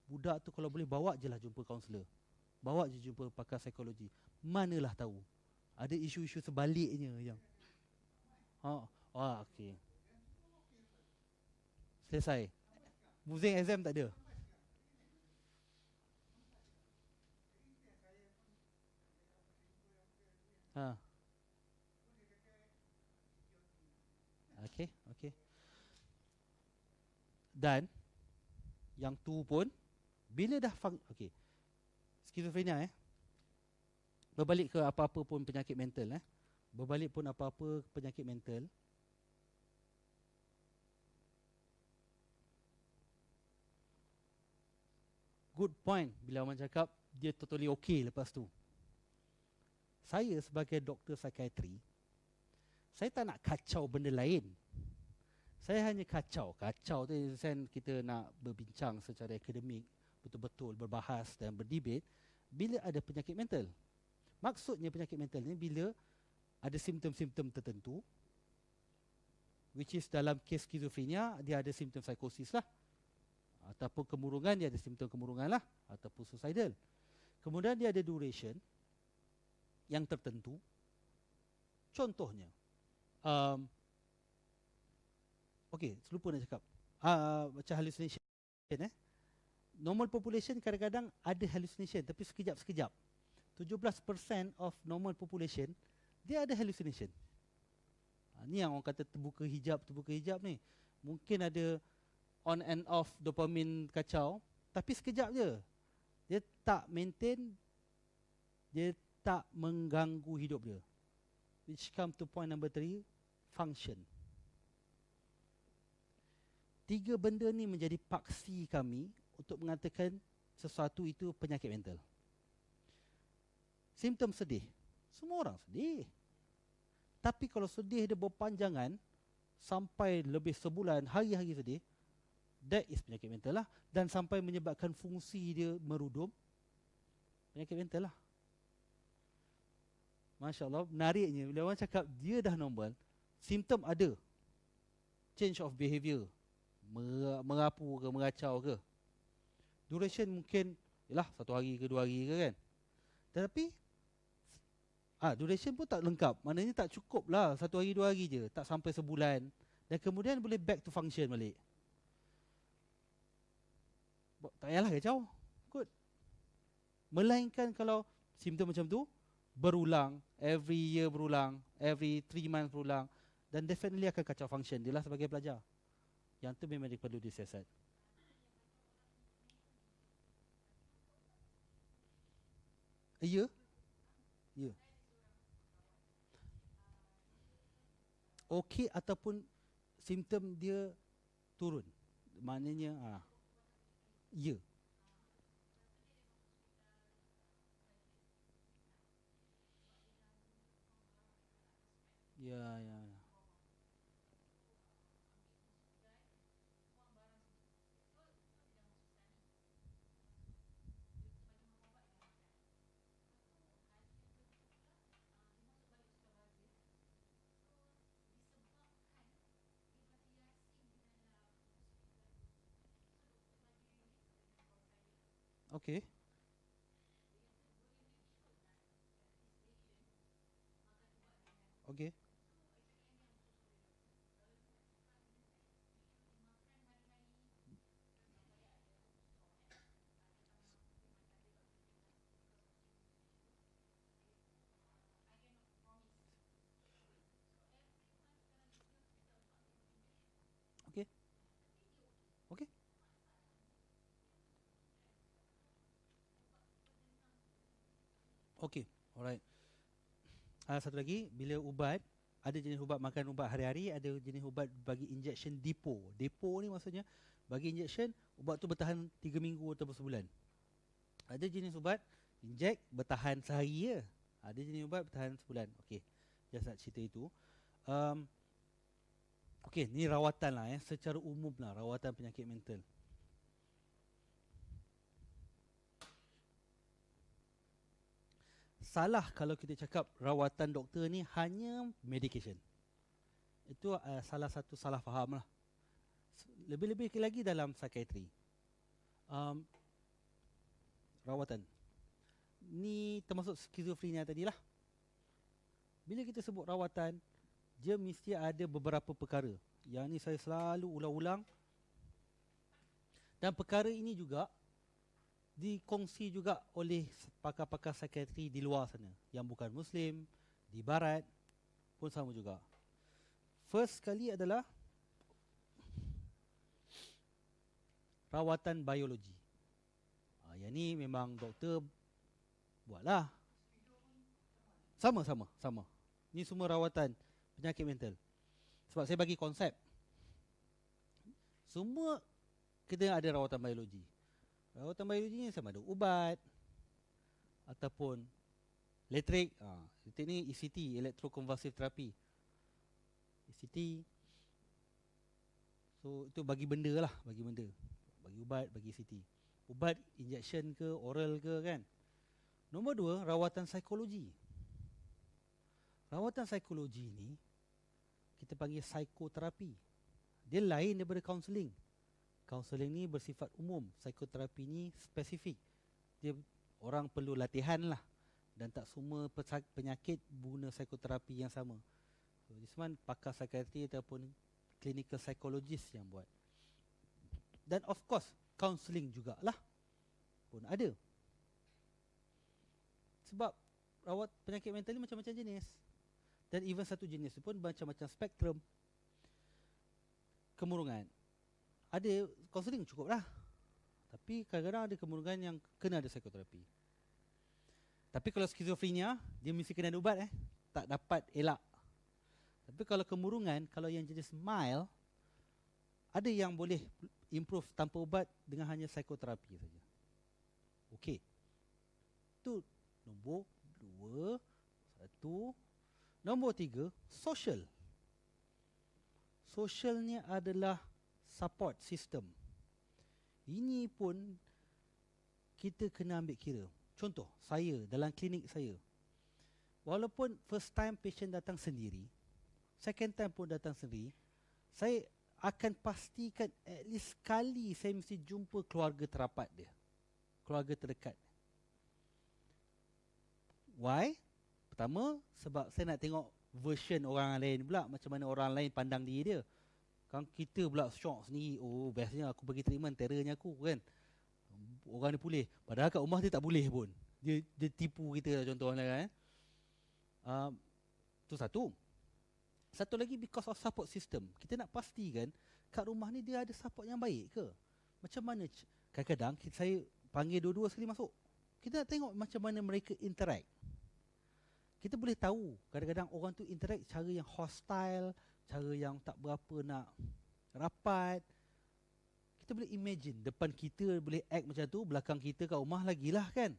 budak tu kalau boleh bawa je lah jumpa kaunselor, bawa je jumpa pakar psikologi. Manalah tahu ada isu-isu sebaliknya yang okey, selesai, musim exam tak ada. Okey. Dan yang tu pun bila dah skizofrenia berbalik ke apa-apa pun penyakit mental berbalik pun apa-apa penyakit mental, good point bila orang cakap dia totally okay lepas tu. Saya sebagai doktor psikiatri, saya tak nak kacau benda lain. Saya hanya kacau tu kita nak berbincang secara akademik, betul-betul berbahas dan berdebat bila ada penyakit mental. Maksudnya penyakit mental ni bila ada simptom-simptom tertentu, which is dalam kes skizofrenia dia ada simptom psikosis lah, ataupun kemurungan, dia ada simptom kemurungan lah, ataupun suicidal. Kemudian dia ada duration yang tertentu. Contohnya lupa nak cakap macam hallucination normal population kadang-kadang ada hallucination tapi sekejap-sekejap. 17% of normal population dia ada hallucination. Ni yang orang kata terbuka hijab ni. Mungkin ada on and off dopamin kacau, tapi sekejap je. Dia tak maintain, dia tak mengganggu hidup dia. Which come to point number 3, function. 3 benda ni menjadi paksi kami untuk mengatakan sesuatu itu penyakit mental. Simptom sedih, semua orang sedih. Tapi kalau sedih dia berpanjangan sampai lebih sebulan, hari-hari sedih, that is penyakit mental lah. Dan sampai menyebabkan fungsi dia merudum, penyakit mental lah. Masya Allah, menariknya bila orang cakap dia dah normal, simptom ada, change of behaviour, merapu ke, meracau ke. Duration mungkin ialah 1 hari ke 2 hari ke kan. Tetapi duration pun tak lengkap. Maknanya tak cukup lah 1 hari 2 hari je, tak sampai sebulan. Dan kemudian boleh back to function balik. Tak payahlah kacau kot. Melainkan kalau simptom macam tu berulang, every year berulang, every 3 months berulang, dan definitely akan kacau function dia lah sebagai pelajar. Yang tu memang dia perlu disiasat. Ya. Okey ataupun simptom dia turun. Maknanya ya. Ya. Okey. Okey. Okey. Okey. Okey. Alright. Satu lagi, bila ubat, ada jenis ubat makan ubat hari-hari, ada jenis ubat bagi injection depo. Depo ni maksudnya bagi injection, ubat tu bertahan 3 minggu atau sebulan. Ada jenis ubat inject bertahan sehari je. Ada jenis ubat bertahan sebulan. Okey. Just nak cerita itu. Okey, ni rawatan lah secara umum lah, rawatan penyakit mental. Salah kalau kita cakap rawatan doktor ni hanya medication. Itu salah satu salah faham lah. Lebih-lebih lagi dalam psikiatri. Rawatan ni termasuk skizofrenia tadilah. Bila kita sebut rawatan, dia mesti ada beberapa perkara. Yang ni saya selalu ulang-ulang. Dan perkara ini juga dikongsi juga oleh pakar-pakar psikiatri di luar sana, yang bukan Muslim, di Barat pun sama juga. First sekali adalah rawatan biologi. Yang ni memang doktor buatlah. Sama. Ni semua rawatan penyakit mental. Sebab saya bagi konsep. Semua kita ada rawatan biologi. Rawatan biologi ni sama ada ubat ataupun elektrik. Elektrik ni ECT, electroconvulsive therapy. ECT. So itu bagi benda lah, bagi benda. Bagi ubat, bagi ECT. Ubat injection ke, oral ke kan. Nombor 2, rawatan psikologi. Rawatan psikologi ni kita panggil psikoterapi. Dia lain daripada kaunseling. Kaunseling ni bersifat umum, psikoterapi ni spesifik. Dia orang perlu latihan lah, dan tak semua penyakit guna psikoterapi yang sama. So this one pakar psikiatri ataupun clinical psychologist yang buat. Dan of course kaunseling jugalah pun ada. Sebab rawat penyakit mental ni macam-macam jenis. Dan even satu jenis pun macam-macam spektrum. Kemurungan, ada kaunseling cukup lah. Tapi kadang-kadang ada kemurungan yang kena ada psikoterapi. Tapi kalau skizofrenia, dia mesti kena ada ubat tak dapat elak. Tapi kalau kemurungan, kalau yang jenis mild, ada yang boleh improve tanpa ubat dengan hanya psikoterapi saja. Okey. Itu nombor 2. Nombor 3, social. Socialnya adalah support system. Ini pun kita kena ambil kira. Contoh, saya dalam klinik saya, walaupun first time patient datang sendiri, second time pun datang sendiri, saya akan pastikan at least sekali saya mesti jumpa keluarga terapat dia, keluarga terdekat. Why? Pertama, sebab saya nak tengok version orang lain pula, macam mana orang lain pandang diri dia. Kan kita pula shock sendiri, oh biasanya aku pergi treatment, terrornya aku kan, orang ni pulih, padahal kat rumah dia tak boleh pun. Dia tipu kita lah, contohnya kan. Tu satu lagi, because of support system. Kita nak pastikan kat rumah ni dia ada support yang baik ke. Macam mana, kadang-kadang saya panggil dua-dua sekali masuk, kita nak tengok macam mana mereka interact. Kita boleh tahu kadang-kadang orang tu interact cara yang hostile, cara yang tak berapa nak rapat. kita boleh imagine depan kita boleh act macam tu, belakang kita kat rumah lagilah kan.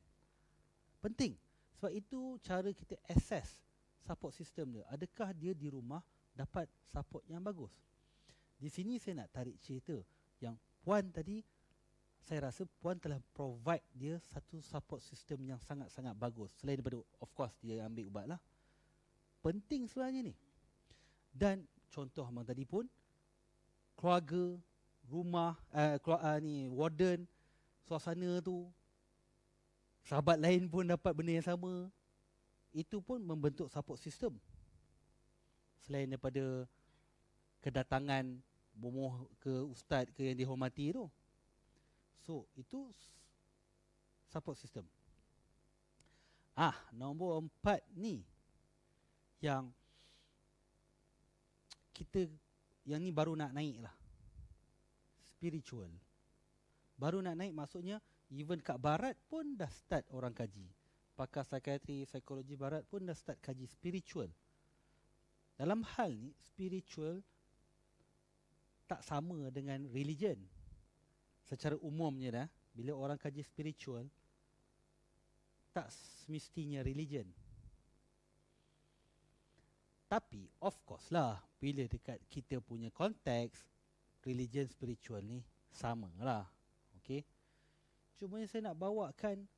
Penting. Sebab itu cara kita assess support system dia. Adakah dia di rumah dapat support yang bagus? Di sini saya nak tarik cerita yang Puan tadi, saya rasa Puan telah provide dia satu support system yang sangat-sangat bagus. Selain daripada of course dia ambil ubat lah. Penting sebenarnya ni. Dan contoh abang tadi pun, keluarga, rumah, warden, suasana tu, sahabat lain pun dapat benda yang sama. Itu pun membentuk support system. Selain daripada kedatangan bomoh ke ustaz ke yang dihormati tu. So, itu support system. Nombor 4 ni yang kita, yang ni baru nak naik lah. Spiritual. Baru nak naik maksudnya even kat barat pun dah start orang kaji. Pakar psikiatri, psikologi barat pun dah start kaji spiritual. Dalam hal ni, spiritual tak sama dengan religion. Secara umumnya dah, bila orang kaji spiritual, tak semestinya religion. Tapi, of course lah, bila dekat kita punya konteks, religion spiritual ni sama lah. Okay? Cuma saya nak bawakan,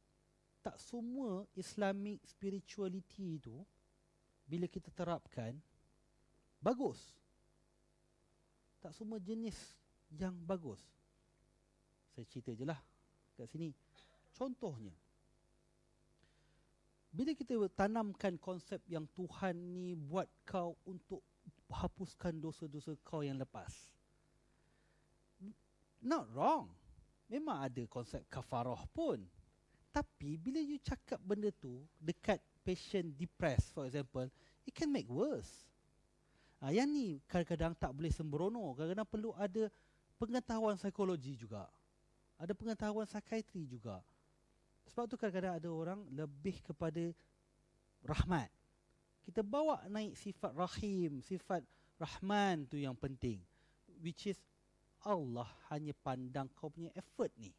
tak semua Islamic spirituality tu, bila kita terapkan, bagus. Tak semua jenis yang bagus. Saya cerita je lah kat sini. Contohnya, bila kita tanamkan konsep yang Tuhan ni buat kau untuk hapuskan dosa-dosa kau yang lepas. Not wrong. Memang ada konsep kafarah pun. Tapi bila you cakap benda tu dekat patient depressed for example, it can make worse. Yang ni kadang-kadang tak boleh sembrono. Kadang-kadang perlu ada pengetahuan psikologi juga. Ada pengetahuan psikiatri juga. Sebab tu kadang-kadang ada orang lebih kepada rahmat. Kita bawa naik sifat rahim, sifat rahman tu yang penting. Which is Allah hanya pandang kau punya effort ni.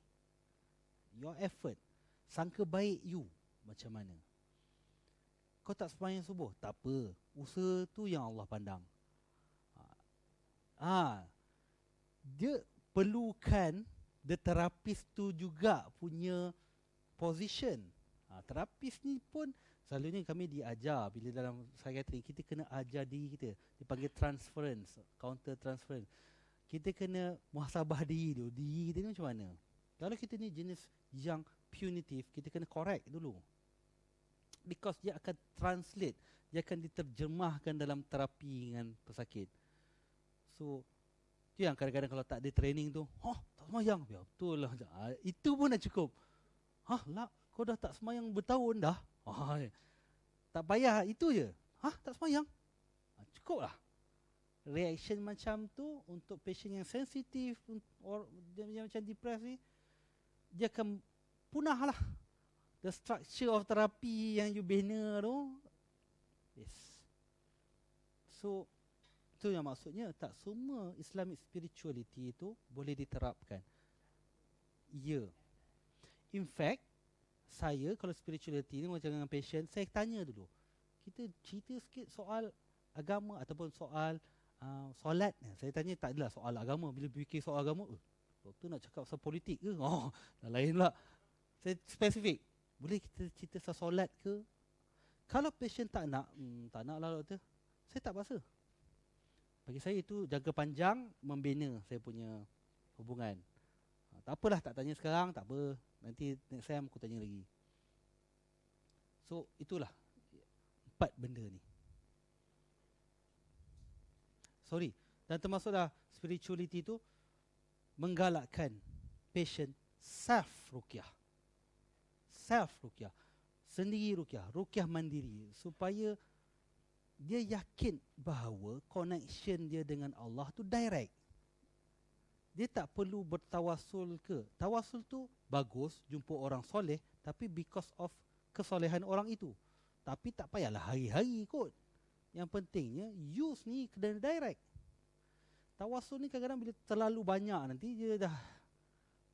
Your effort. Sangka baik you macam mana. Kau tak sembahyang subuh? Tak apa. Usaha tu yang Allah pandang. Dia perlukan the terapis tu juga punya position. Terapis ni pun selalunya kami diajar bila dalam psikiatri kita kena ajar diri kita. Dipanggil transference, counter transference. Kita kena muhasabah diri dulu. Diri kita ni macam mana? Kalau kita ni jenis yang punitive, kita kena correct dulu. Because dia akan translate, dia akan diterjemahkan dalam terapi dengan pesakit. So, tu yang kadang-kadang kalau tak ada training tu, tak semayang. Ya, betul lah. Itu pun dah cukup. Lah, kau dah tak semayang bertahun dah. Tak payah, itu je. Tak semayang. Cukup lah. Reaction macam tu untuk patient yang sensitif, or yang macam depresi, dia akan punah lah. The structure of therapy yang you bina tu. Yes. So, itu yang maksudnya tak semua Islamic spirituality itu boleh diterapkan. Ya. In fact, saya kalau spirituality ni macam dengan patient, saya tanya dulu. Kita cerita sikit soal agama ataupun soal solat. Saya tanya tak adalah soal agama. Bila fikir soal agama, doktor nak cakap pasal politik ke? Dah lain pula. Saya spesifik. Boleh kita cerita pasal solat ke? Kalau patient tak nak lah doktor, saya tak paksa. Bagi saya itu jangka panjang membina saya punya hubungan. Tak apalah, tak tanya sekarang, tak apa. Nanti next time aku tanya lagi. So, itulah 4 benda ni. Sorry. Dan termasuklah spirituality tu menggalakkan patient self-ruqyah. Self-ruqyah. Sendiri ruqyah. Ruqyah mandiri. Supaya dia yakin bahawa connection dia dengan Allah tu direct. Dia tak perlu bertawasul ke. Tawasul tu bagus, jumpa orang soleh, tapi because of kesolehan orang itu. Tapi tak payahlah hari-hari kot. Yang pentingnya, use ni kena direct. Tawasul ni kadang-kadang bila terlalu banyak nanti dia dah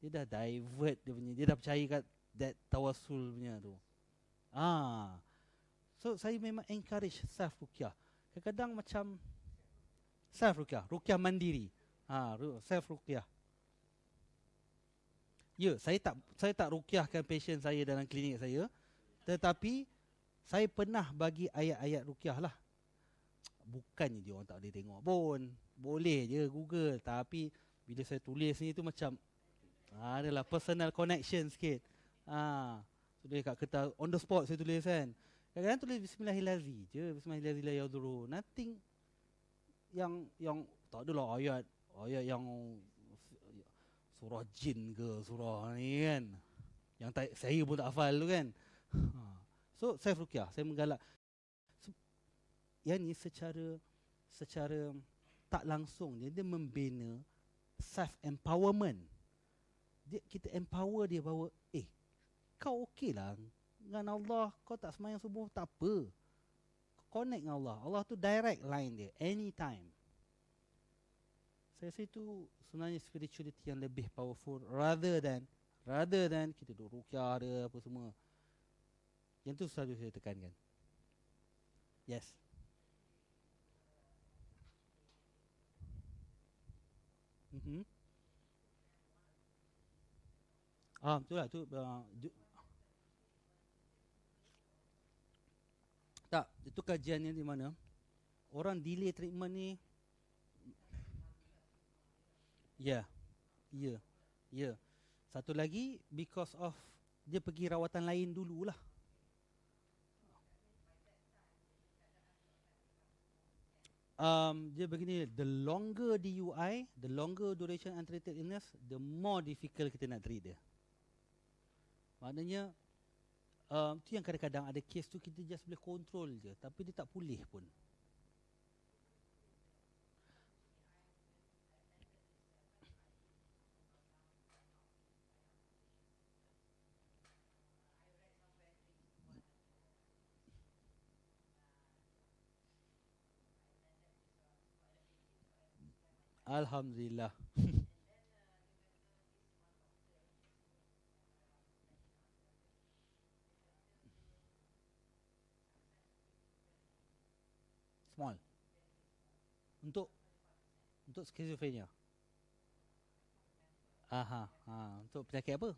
Dia dah divert dia punya. Dia dah percaya kat that tawasul punya tu. So saya memang encourage self ruqyah. Kadang-kadang macam self ruqyah, ruqyah mandiri. Self ruqyah. Ya, saya tak ruqyahkan pasien saya dalam klinik saya, tetapi saya pernah bagi ayat-ayat ruqyah lah. Bukannya dia orang tak boleh tengok pun. Boleh je Google. Tapi bila saya tulis ni tu macam adalah personal connection sikit. So dia kat kertas on the spot saya tulis kan. Kadang-kadang tulis Bismillahirrahmanirrahim je. Bismillahirrahmanirrahim. Nothing yang tak adalah ayat yang surah jin ke surah ni kan. Yang saya pun tak hafal tu kan. So self ruqyah, saya menggalak. Yang ni secara tak langsung dia membina self empowerment. Kita empower dia bahawa kau okey lah dengan Allah, kau tak sembahyang subuh tak apa. Connect dengan Allah. Allah tu direct line dia anytime. Saya rasa itu sebenarnya spirituality yang lebih powerful rather than kita duduk ruqyah ada apa semua. Yang tu selalu saya tekankan. Yes. Betul lah tu. Tak, itu kajiannya di mana orang delay treatment ni. Ya. Satu lagi because of dia pergi rawatan lain dululah. Dia begini, the longer DUI, the longer duration untreated illness, the more difficult kita nak treat dia. Maknanya tu yang kadang-kadang ada kes tu kita just boleh control je, tapi dia tak pulih pun. Alhamdulillah. Small. Untuk skizofrenia. Untuk penyakit apa?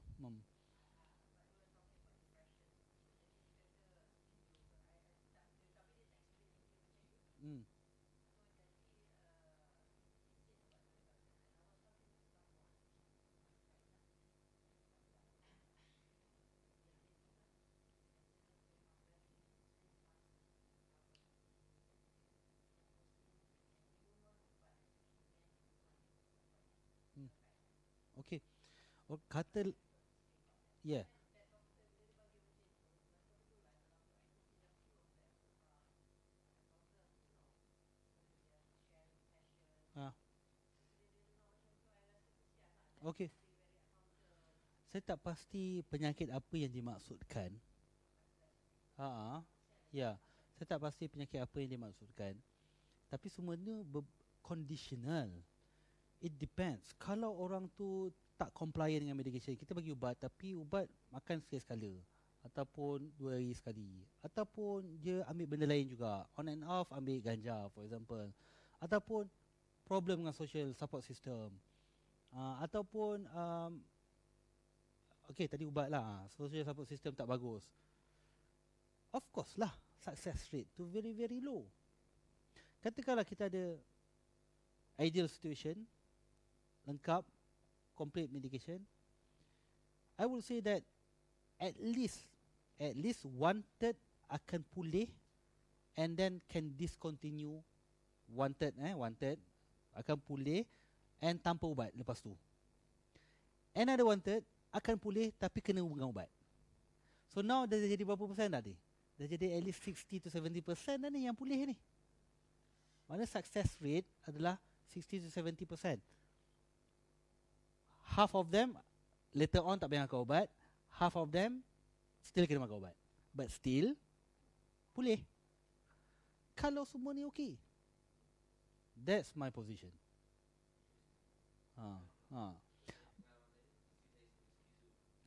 Okey. Kata ya. Yeah. Okey. Saya tak pasti penyakit apa yang dimaksudkan. Ya. Saya tak pasti penyakit apa yang dimaksudkan. Tapi semuanya conditional. It depends. Kalau orang tu tak compliant dengan medication, kita bagi ubat, tapi ubat makan sekali-sekala ataupun 2 hari sekali, ataupun dia ambil benda lain juga, on and off ambil ganja for example, ataupun problem dengan social support system, ataupun okay, tadi ubat lah, social support system tak bagus, of course lah success rate tu very very low. Katakanlah kita ada ideal situation, lengkap, complete medication, I will say that at least 1/3 akan pulih and then can discontinue. 1/3 akan pulih and tanpa ubat lepas tu. Another 1/3 akan pulih tapi kena dengan ubat. So now dah jadi berapa persen dah ni? Dah jadi at least 60 to 70% dah ni yang pulih ni. Mana success rate adalah 60 to 70%. Half of them later on tak payah makan ubat, half of them still kena makan ubat, but still pulih. Kalau semua ni okey, that's my position.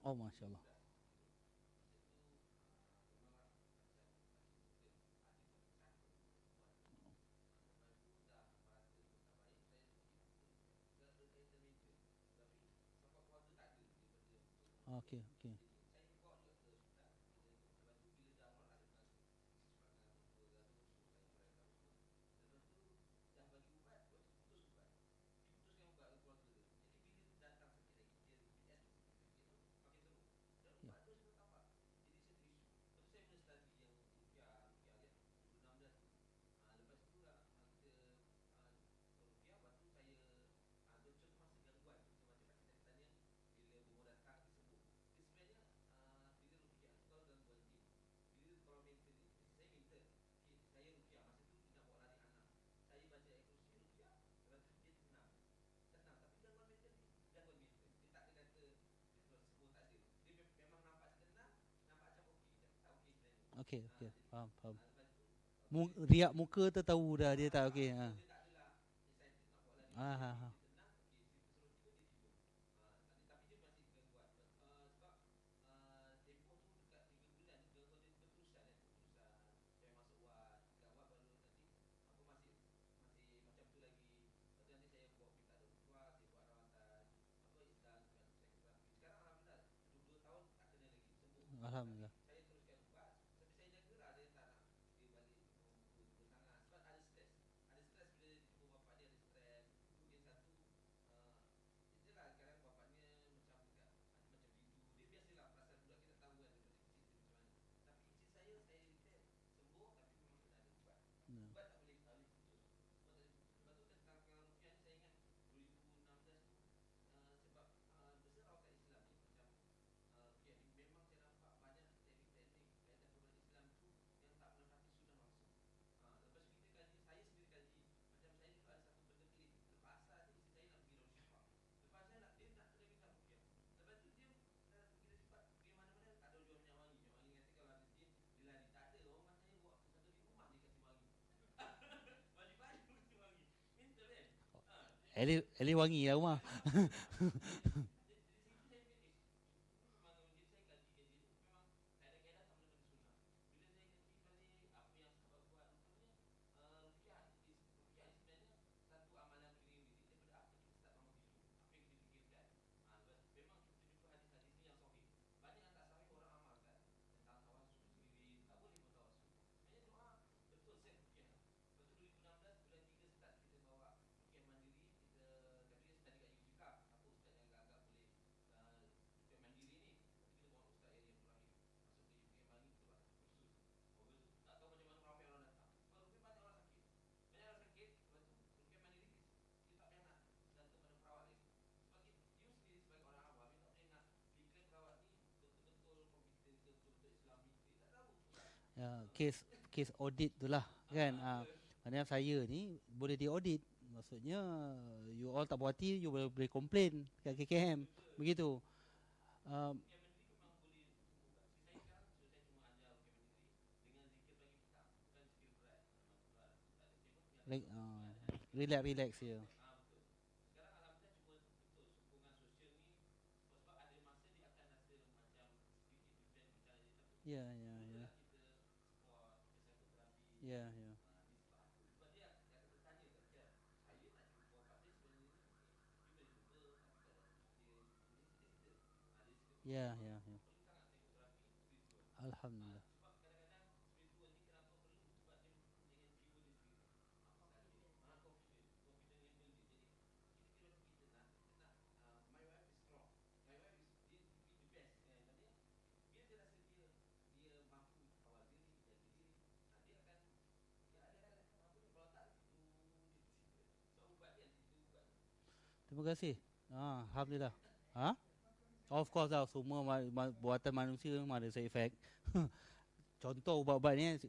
Oh, Masya Allah. Okey, okey. Ya. Okey, okey. Faham, faham. Riak muka tu tahu dah dia tak okey. Ha. Ah, ha, ha. Alhamdulillah. Ya. Eli wangi lah rumah. Ya, kes audit tu lah kan. Maknanya saya ni boleh diaudit. Maksudnya you all tak puas hati, you boleh complain kat KKM. Begitu. Um, like, relax ya. Ya, ya, ya. Ya, ya. Ya, ya, ya. Alhamdulillah. Terima kasih. Alhamdulillah. Ha? Of course lah, semua buatan manusia memang ada side effect. Contoh ubat-ubat ni,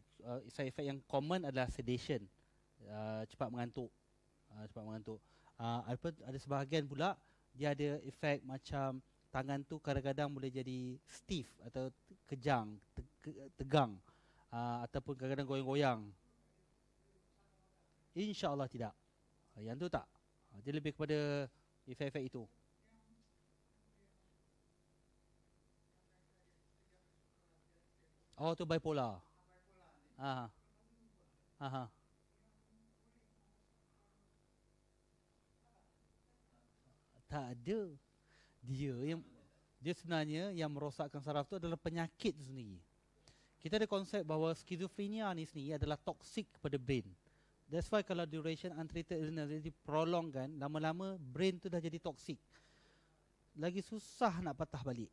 side effect yang common adalah sedation, cepat mengantuk, cepat mengantuk. Ada sebahagian pula dia ada efek macam tangan tu kadang-kadang boleh jadi stiff atau kejang, tegang, ataupun kadang-kadang goyang-goyang. InsyaAllah tidak. Yang tu tak. Dia lebih kepada efek-efek itu. Oh, tu bipolar. Ah. Aha. Tak ada. Dia yang dia sebenarnya yang merosakkan saraf tu adalah penyakit tu sendiri. Kita ada konsep bahawa skizofrenia ni sendiri adalah toksik kepada brain. That's why kalau duration untreated illness jadi prolong kan, lama-lama brain tu dah jadi toksik. Lagi susah nak patah balik.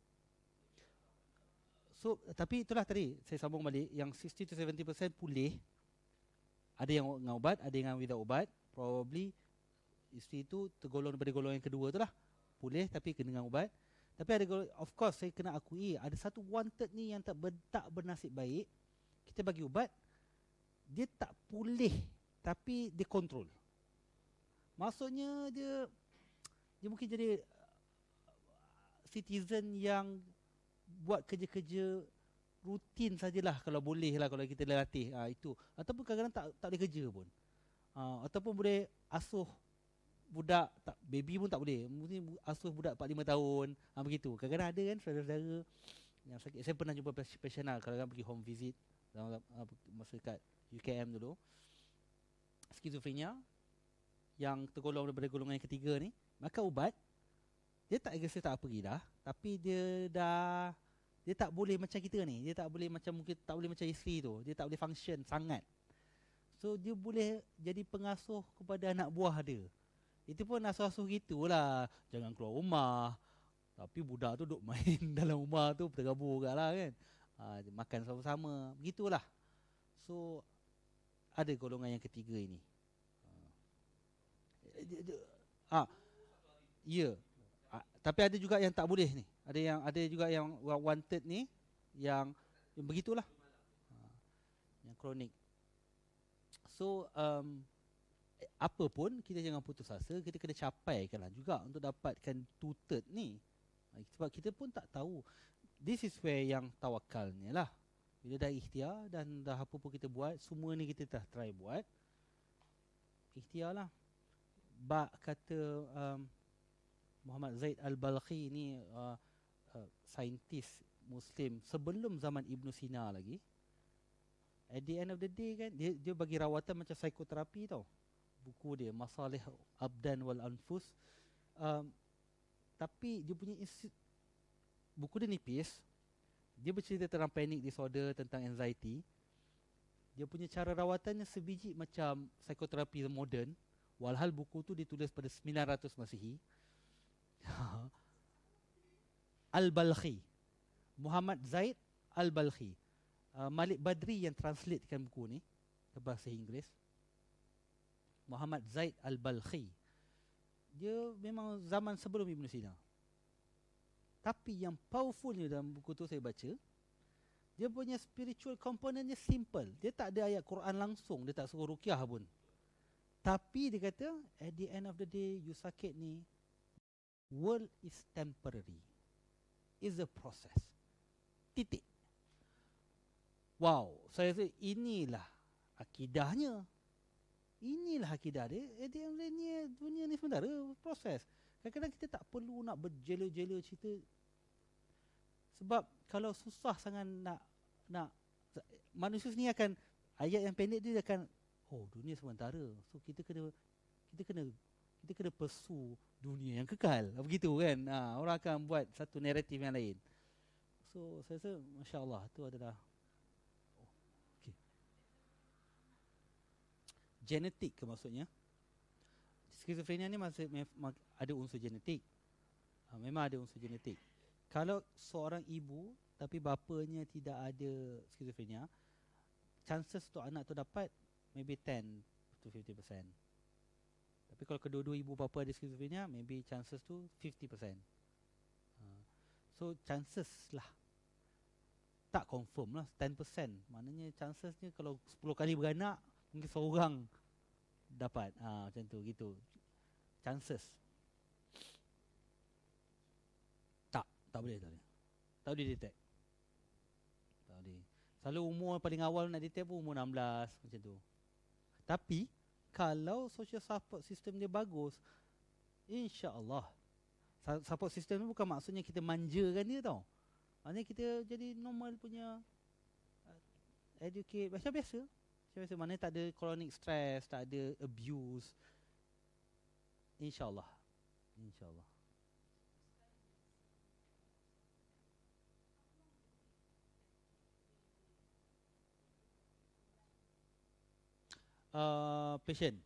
So, tapi itulah tadi saya sambung balik yang 60 to 70% pulih. Ada yang dengan ubat, ada yang without ubat. Probably isteri tu tergolong daripada golongan yang kedua tu lah. Pulih tapi kena dengan ubat. Tapi ada, of course saya kena akui ada satu wanted ni yang tak bernasib baik. Kita bagi ubat, dia tak pulih tapi dia kontrol. Maksudnya dia mungkin jadi citizen yang buat kerja-kerja rutin sajalah kalau boleh lah, kalau kita latih itu. Ataupun kadang-kadang tak boleh kerja pun. Ataupun boleh asuh budak, tak, baby pun tak boleh. Mungkin asuh budak 4-5 tahun. Begitu. Kadang-kadang ada kan saudara-saudara yang sakit. Saya pernah jumpa profesional kadang-kadang pergi home visit masa kat UKM dulu. Skizofrenia yang tergolong daripada golongan yang ketiga ni, maka ubat dia tak agresif, tak apa pergi dah, tapi dia tak boleh macam kita ni. Dia tak boleh macam, mungkin tak boleh macam isteri tu. Dia tak boleh function sangat. So dia boleh jadi pengasuh kepada anak buah dia. Itu pun asuh-asuh gitulah. Jangan keluar rumah. Tapi budak tu duk main dalam rumah tu tergabur juga lah kan. Makan sama-sama. Begitulah. So ada golongan yang ketiga ini. Ya. Tapi ada juga yang tak boleh ni. Ada juga yang wanted ni yang begitulah. Yang kronik. So apa pun kita jangan putus asa, kita kena capaikanlah juga untuk dapatkan two-third ni. Sebab kita pun tak tahu. This is where yang tawakalnya lah. Bila dah ikhtiar dan dah apa pun kita buat, semua ni kita dah try buat, ikhtiar lah. Kata Muhammad Zaid Al-Balkhi ni saintis Muslim sebelum zaman Ibn Sina lagi. At the end of the day kan, dia bagi rawatan macam psikoterapi tau. Buku dia Masalih Abdan wal Anfus. Tapi dia punya buku dia nipis. Dia bercerita tentang panic disorder, tentang anxiety. Dia punya cara rawatannya sebiji macam psikoterapi moden. Walhal buku tu ditulis pada 900 Masihi. Al-Balkhi, Muhammad Zaid Al-Balkhi. Malik Badri yang translatekan buku ni ke bahasa Inggeris. Muhammad Zaid Al-Balkhi. Dia memang zaman sebelum Ibn Sina. Tapi yang powerfulnya dalam buku tu saya baca, dia punya spiritual componentnya simple. Dia tak ada ayat Quran langsung, dia tak suruh ruqyah pun. Tapi dia kata, at the end of the day, you sakit ni, world is temporary. It's a process. Titik. Wow, saya rasa inilah akidahnya. Inilah akidah dia. Dia ni dunia ni sementara, proses. Kadang-kadang kita tak perlu nak berjela-jela cerita. Sebab kalau susah sangat nak manusia ni akan, ayat yang pendek dia akan, oh dunia sementara. So kita kena pursue dunia yang kekal. Begitu kan? Orang akan buat satu naratif yang lain. So saya rasa masya-Allah tu adalah genetik ke maksudnya. Skizofrenia ni ada unsur genetik. Memang ada unsur genetik. Kalau seorang ibu tapi bapanya tidak ada skizofrenia, chances untuk anak tu dapat maybe 10 to 50%. Tapi kalau kedua-dua ibu bapa ada skizofrenia, maybe chances tu 50%. So chances lah. Tak confirm lah, 10%. Maknanya chancesnya kalau 10 kali beranak, mungkin seorang dapat. Macam tu, gitu. Chances. Tak boleh. Tak boleh detect. Tak boleh. Selalu umur paling awal nak detect pun umur 16, macam tu. Tapi, kalau social support system dia bagus, insya-Allah. Support system ni bukan maksudnya kita manjakan dia tau. Maknanya kita jadi normal punya educate macam biasa. Macam biasa, mana tak ada chronic stress, tak ada abuse. InsyaAllah. InsyaAllah. Patient.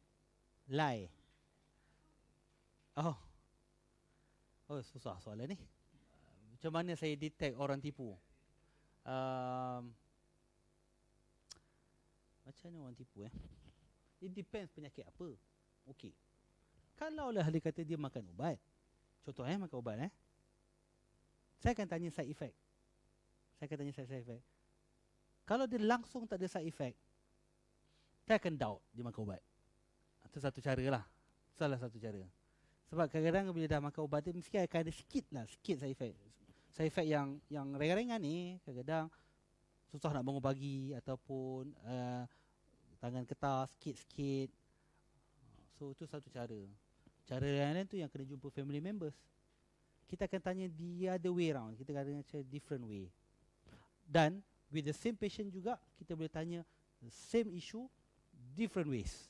Lie. Oh. Oh, susah soalan ni. Macam mana saya detect orang tipu? Macam mana orang tipu It depends penyakit apa. Okey. Kalau lah dia kata dia makan ubat. Contoh makan ubat saya akan tanya side effect. Kalau dia langsung tak ada side effect, saya akan doubt dia makan ubat. Itu satu cara lah. Salah satu cara. Sebab kadang-kadang bila dah makan ubat tu mesti akan ada sikit side effect. Side effect yang ringan-ringan ni, kadang-kadang susah nak bangun pagi ataupun tangan getah sikit-sikit. So itu satu cara. Cara yang lain tu yang kena jumpa family members. Kita akan tanya the other way round. Kita akan tanya different way. Dan with the same patient juga, kita boleh tanya the same issue different ways.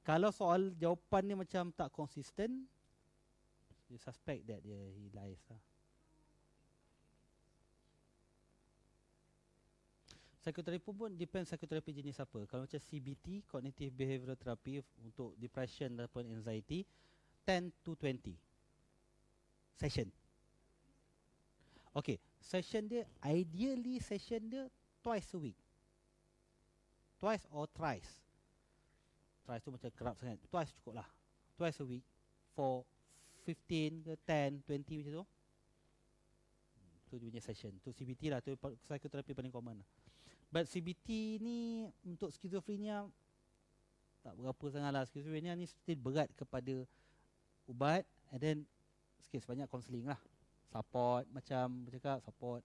Kalau soal jawapan ni macam tak konsisten, you suspect that he lies lah. Psikoterapi pun depends psikoterapi jenis apa. Kalau macam CBT, Cognitive Behavioral Therapy, untuk depression ataupun anxiety, 10 to 20 session. Okay, session dia, ideally session dia twice a week. Twice or thrice. Thrice tu macam kerap sangat. Twice cukup lah. Twice a week for 15 ke 10, 20 macam tu. Tu dia punya session. Tu CBT lah. Tu psikoterapi paling common lah. But CBT ni untuk skizofrenia tak berapa sangat lah. Skizofrenia ni still berat kepada ubat, and then sikit sebanyak counselling lah. Support, macam bercakap, support.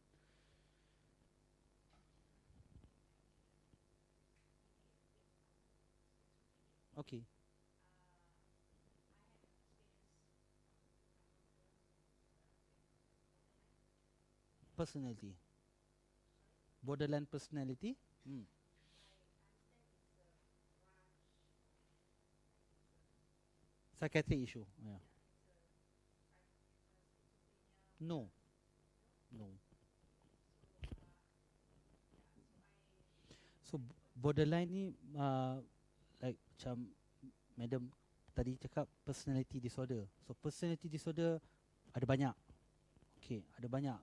Okay. Personality. Borderline personality. Psychiatric issue. Yeah. No. So borderline ni like macam madam tadi cakap personality disorder. So personality disorder ada banyak. Okay, ada banyak.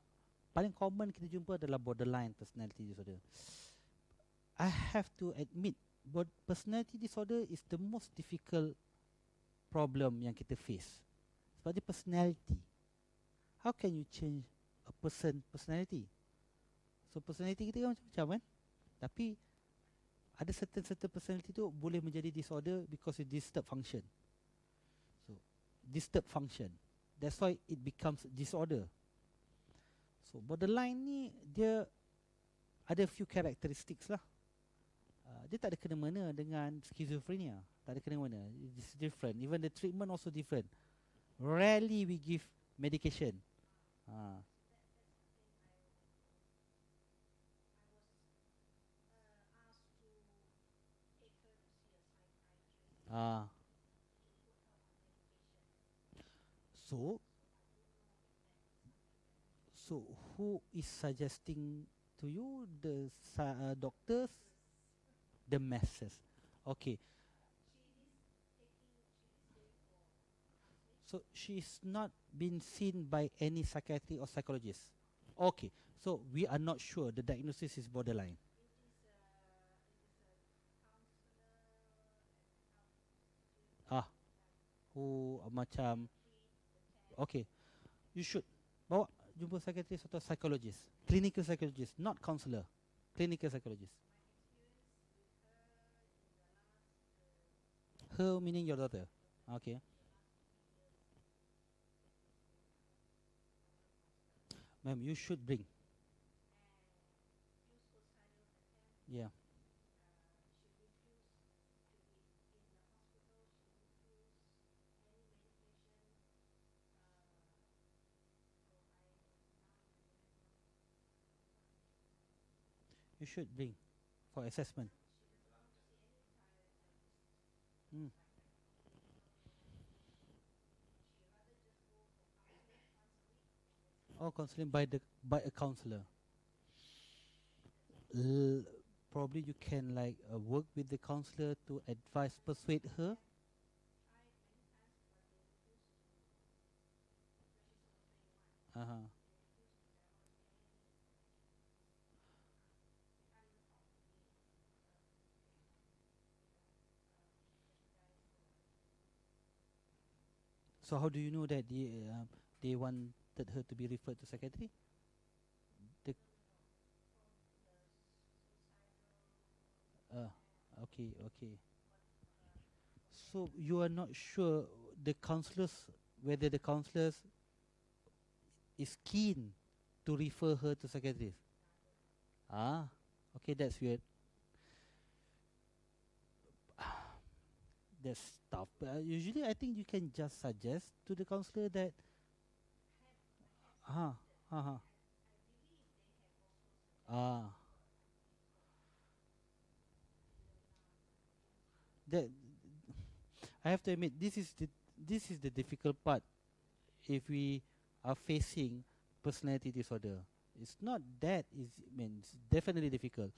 Paling common kita jumpa adalah borderline personality disorder. I have to admit, personality disorder is the most difficult problem yang kita face. Sebab dia personality. How can you change a personality? So personality kita kan macam-macam kan. Tapi ada certain personality tu boleh menjadi disorder because it disturb function. So disturb function. That's why it becomes disorder. So borderline ni dia ada few characteristics lah. Dia tak ada kena-mena dengan schizophrenia. Tak ada kena-mena. It's different. Even the treatment also different. Rarely we give medication. So who is suggesting to you? The doctors, the masses. Okay. So she's not been seen by any psychiatrist or psychologist. Okay. So we are not sure the diagnosis is borderline. Who macam okay. You should bawa jumpa psychiatrist atau psychologist, clinical psychologist, not counselor, clinical psychologist. Her meaning your daughter. Okay. Ma'am, you should bring. Yeah. You should bring. for assessment. Mm. Oh, counseling by a counselor. L- Probably you can like work with the counselor to advise, persuade her. Uh-huh. So how do you know that they wanted her to be referred to psychiatry? The, uh, okay, okay. So you are not sure the counselors whether the counselors is keen to refer her to psychiatrist. Ah, okay, that's weird. That's tough. Usually, I think you can just suggest to the counselor that, ah, ah, ah, that I have to admit this is the difficult part if we are facing personality disorder. It's not that easy. I mean, it's definitely difficult.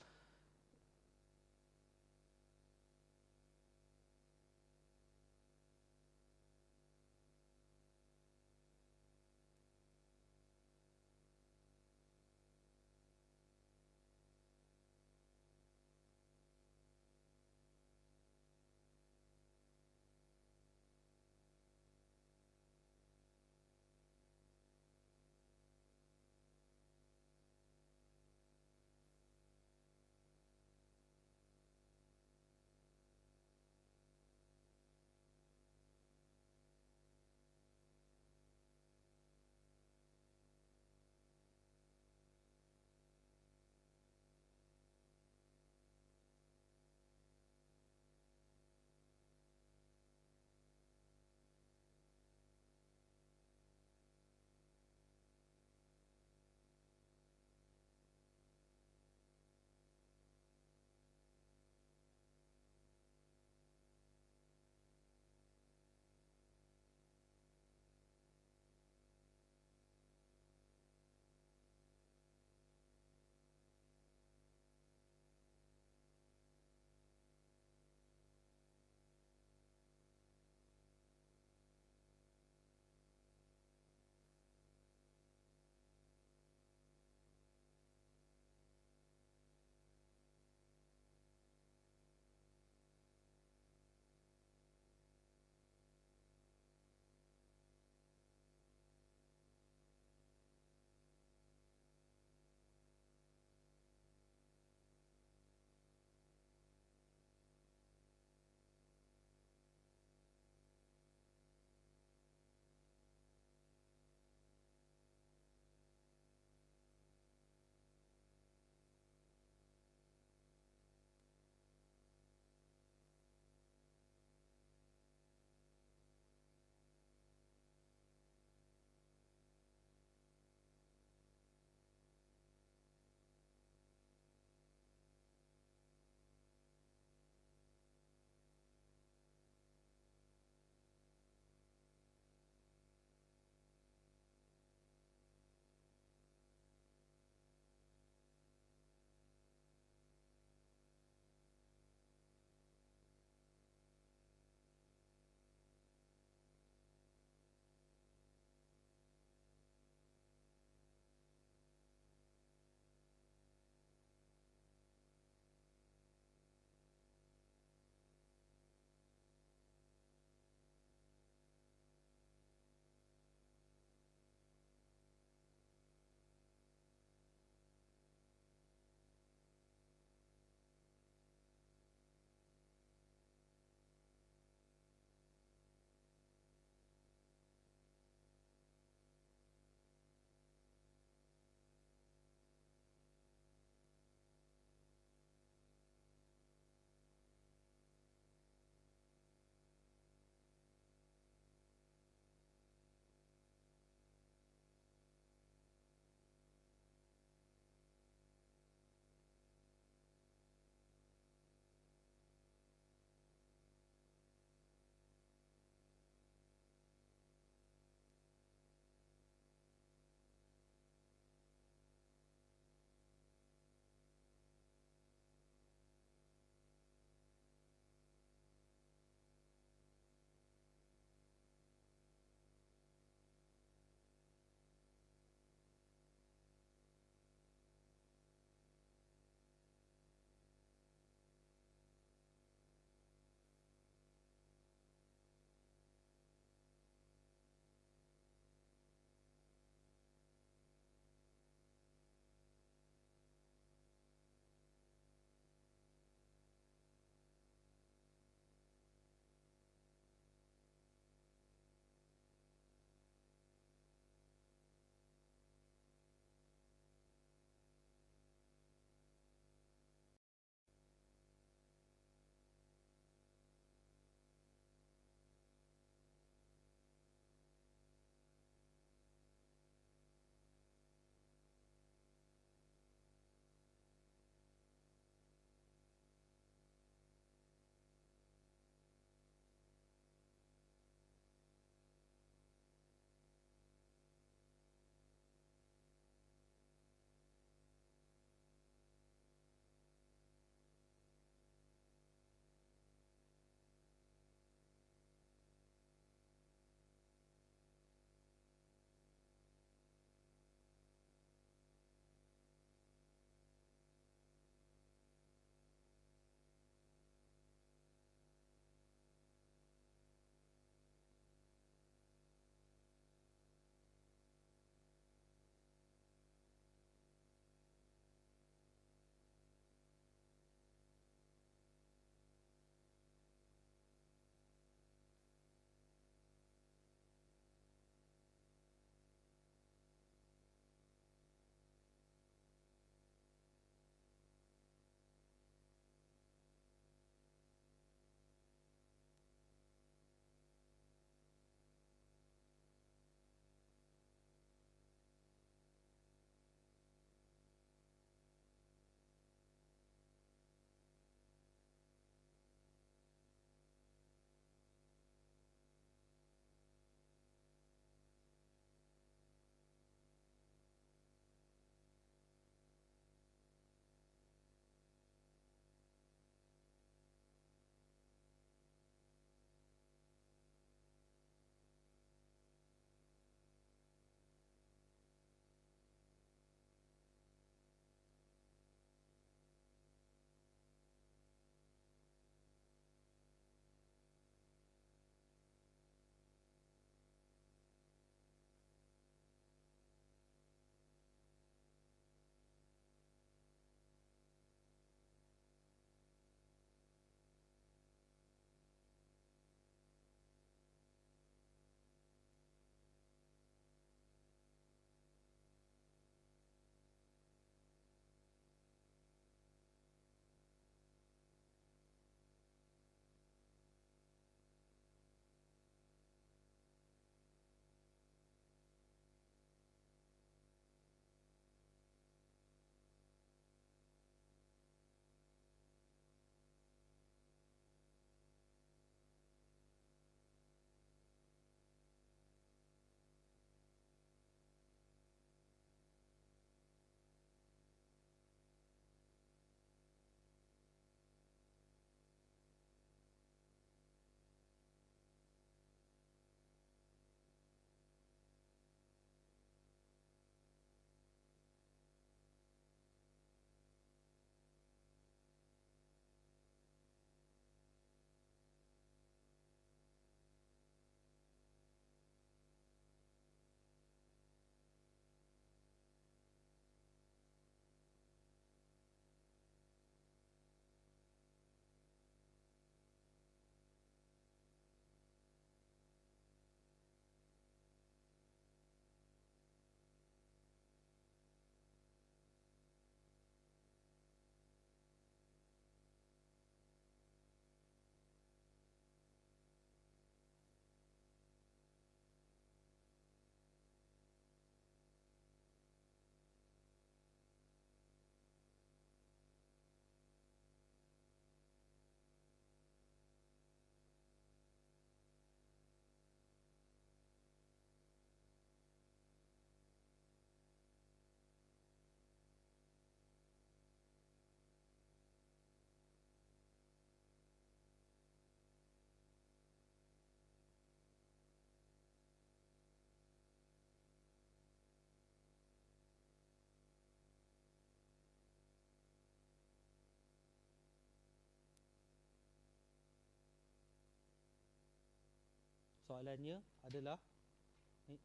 soalannya adalah,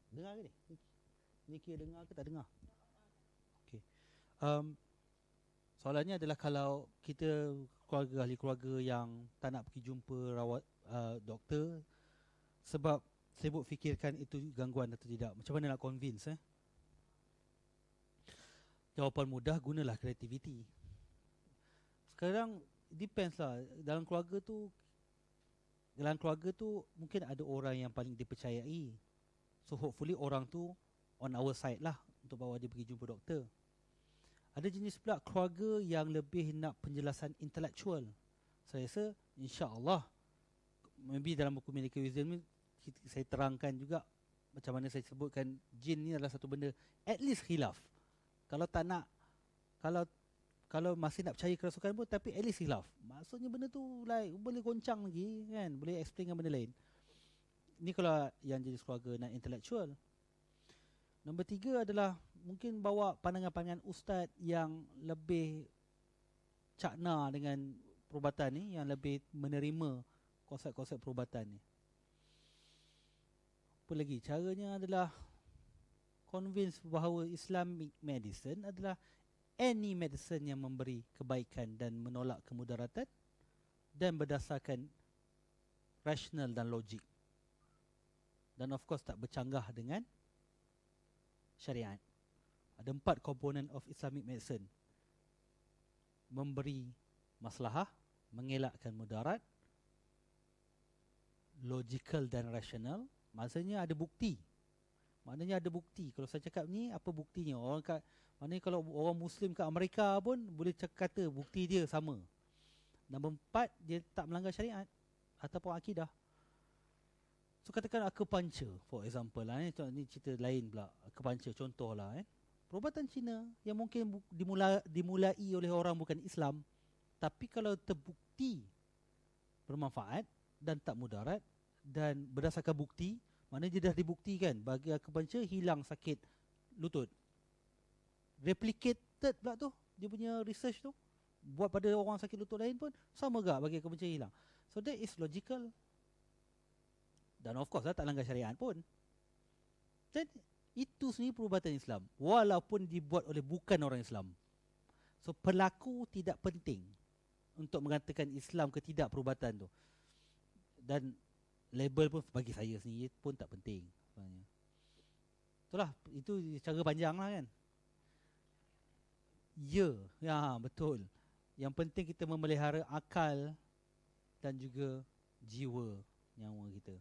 dengar ke ni? Ni kira dengar ke tak dengar? Okay. Soalannya adalah, kalau kita keluarga, ahli keluarga yang tak nak pergi jumpa doktor sebab sibuk fikirkan itu gangguan atau tidak, macam mana nak convince? Jawapan mudah, gunalah kreativiti. Sekarang depends lah. Dalam keluarga tu mungkin ada orang yang paling dipercayai. So hopefully orang tu on our side lah untuk bawa dia pergi jumpa doktor. Ada jenis pula keluarga yang lebih nak penjelasan intelektual. Saya rasa insya-Allah, maybe dalam buku Medical Wisdom ni saya terangkan juga macam mana saya sebutkan jin ni adalah satu benda at least khilaf. Kalau tak nak, kalau masih nak percaya kerasukan pun, tapi at least khilaf. Maksudnya benda tu like boleh goncang lagi kan, boleh explain dengan benda lain. Ni kalau yang jenis keluarga non intellectual. Nombor 3 adalah mungkin bawa pandangan-pandangan ustaz yang lebih cakna dengan perubatan ni, yang lebih menerima konsep-konsep perubatan ni. Apa lagi? Caranya adalah convince bahawa Islamic medicine adalah any medicine yang memberi kebaikan dan menolak kemudaratan dan berdasarkan rasional dan logik. Dan of course tak bercanggah dengan syariat. Ada 4 komponen of Islamic medicine. Memberi maslahah, mengelakkan mudarat, logical dan rasional. Maksudnya ada bukti. Maknanya ada bukti. Kalau saya cakap ni, apa buktinya? Maknanya kalau orang Muslim kat Amerika pun boleh kata bukti dia sama. Nombor 4, dia tak melanggar syariat ataupun akidah. So katakan acupuncture for example lah, ni cerita lain pula. Acupuncture contoh lah. Perubatan Cina yang mungkin dimulai oleh orang bukan Islam, tapi kalau terbukti bermanfaat dan tak mudarat dan berdasarkan bukti, maknanya dia dah dibuktikan. Bagi acupuncture hilang sakit lutut. Replicated pula tu, dia punya research tu, buat pada orang sakit lutut lain pun sama gak bagi acupuncture hilang. So that is logical. Dan of course lah, tak langgar syariat pun. Dan itu sendiri perubatan Islam, walaupun dibuat oleh bukan orang Islam. So pelaku tidak penting untuk mengatakan Islam ke tidak perubatan tu. Dan label pun bagi saya sendiri pun tak penting sebenarnya. Itulah, itu cara panjang lah kan. Ya, betul. Yang penting kita memelihara akal dan juga jiwa, nyawa kita.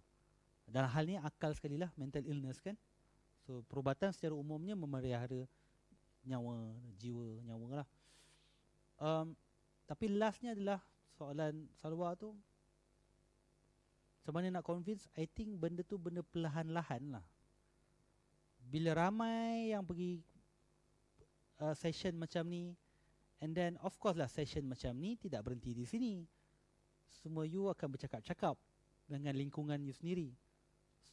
Dan hal ni akal sekali lah, mental illness kan. So perubatan secara umumnya memelihara nyawa, jiwa, nyawa lah. Tapi lastnya adalah soalan Salwa tu, macam mana nak convince? I think benda tu benda perlahan-lahan lah. Bila ramai yang pergi session macam ni, and then of course lah session macam ni tidak berhenti di sini. Semua you akan bercakap-cakap dengan lingkungan you sendiri.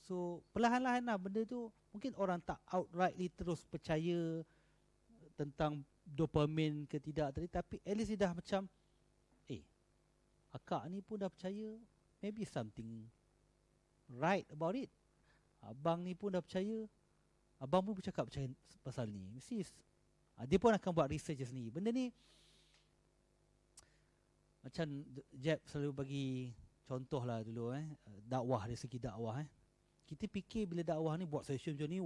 So perlahan-lahan lah benda tu, mungkin orang tak outrightly terus percaya tentang dopamin ke tidak tadi, tapi at least dia dah macam, akak ni pun dah percaya, maybe something right about it. Abang ni pun dah percaya, abang pun bercakap percaya pasal ni. Mesti dia pun akan buat research sendiri. Benda ni macam Jeb selalu bagi contoh lah dulu dakwah, dari segi dakwah kita fikir bila dakwah ni buat session macam ni,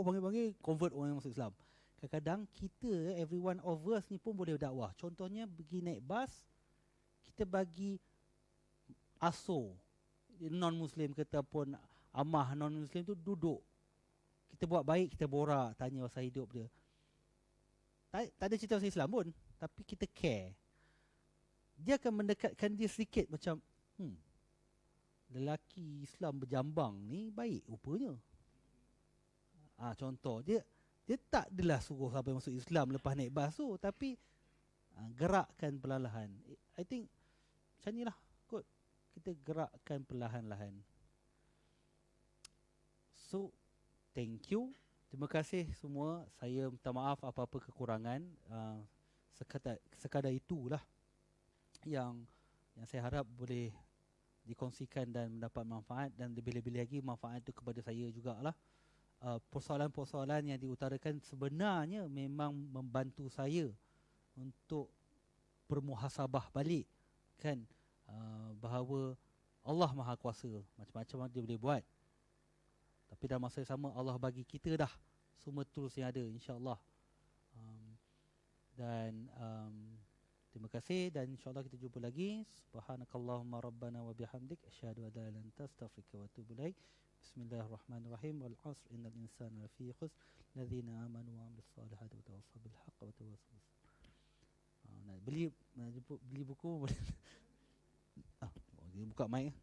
panggil-panggil convert orang yang masuk Islam. Kadang-kadang kita, every one of us ni pun boleh dakwah. Contohnya pergi naik bas, kita bagi aso non-Muslim ke ataupun amah non-Muslim tu duduk. Kita buat baik, kita borak, tanya pasal hidup dia. Tak ada cerita pasal Islam pun, tapi kita care. Dia akan mendekatkan dia sedikit macam, lelaki Islam berjambang ni baik rupanya. Contoh, dia tak adalah suruh sampai masuk Islam lepas naik bas tu, tapi gerakkan perlahan-lahan. I think macam ni lah kot, kita gerakkan perlahan-lahan. So thank you, terima kasih semua. Saya minta maaf apa-apa kekurangan. Sekadar itulah yang saya harap boleh dikongsikan dan mendapat manfaat, dan lebih-lebih lagi manfaat itu kepada saya jugalah. Persoalan-persoalan yang diutarakan sebenarnya memang membantu saya untuk bermuhasabah balik, kan, bahawa Allah Maha Kuasa, macam-macam dia boleh buat, tapi dalam masa yang sama Allah bagi kita dah semua tools yang ada, insya-Allah. Terima kasih, dan insya-Allah kita jumpa lagi. Subhanakallahumma rabbana wa bihamdik asyhadu an la ilaha illa anta astaghfiruka wa atubu ilaik. Bismillahirrahmanirrahim. Wal 'asr innal insana lafi khusr ladzina amanu wa 'amilus solihati wa tawassaw bil haqq wa tawassaw bis sabr. Nak beli buku boleh. Dia buka mic.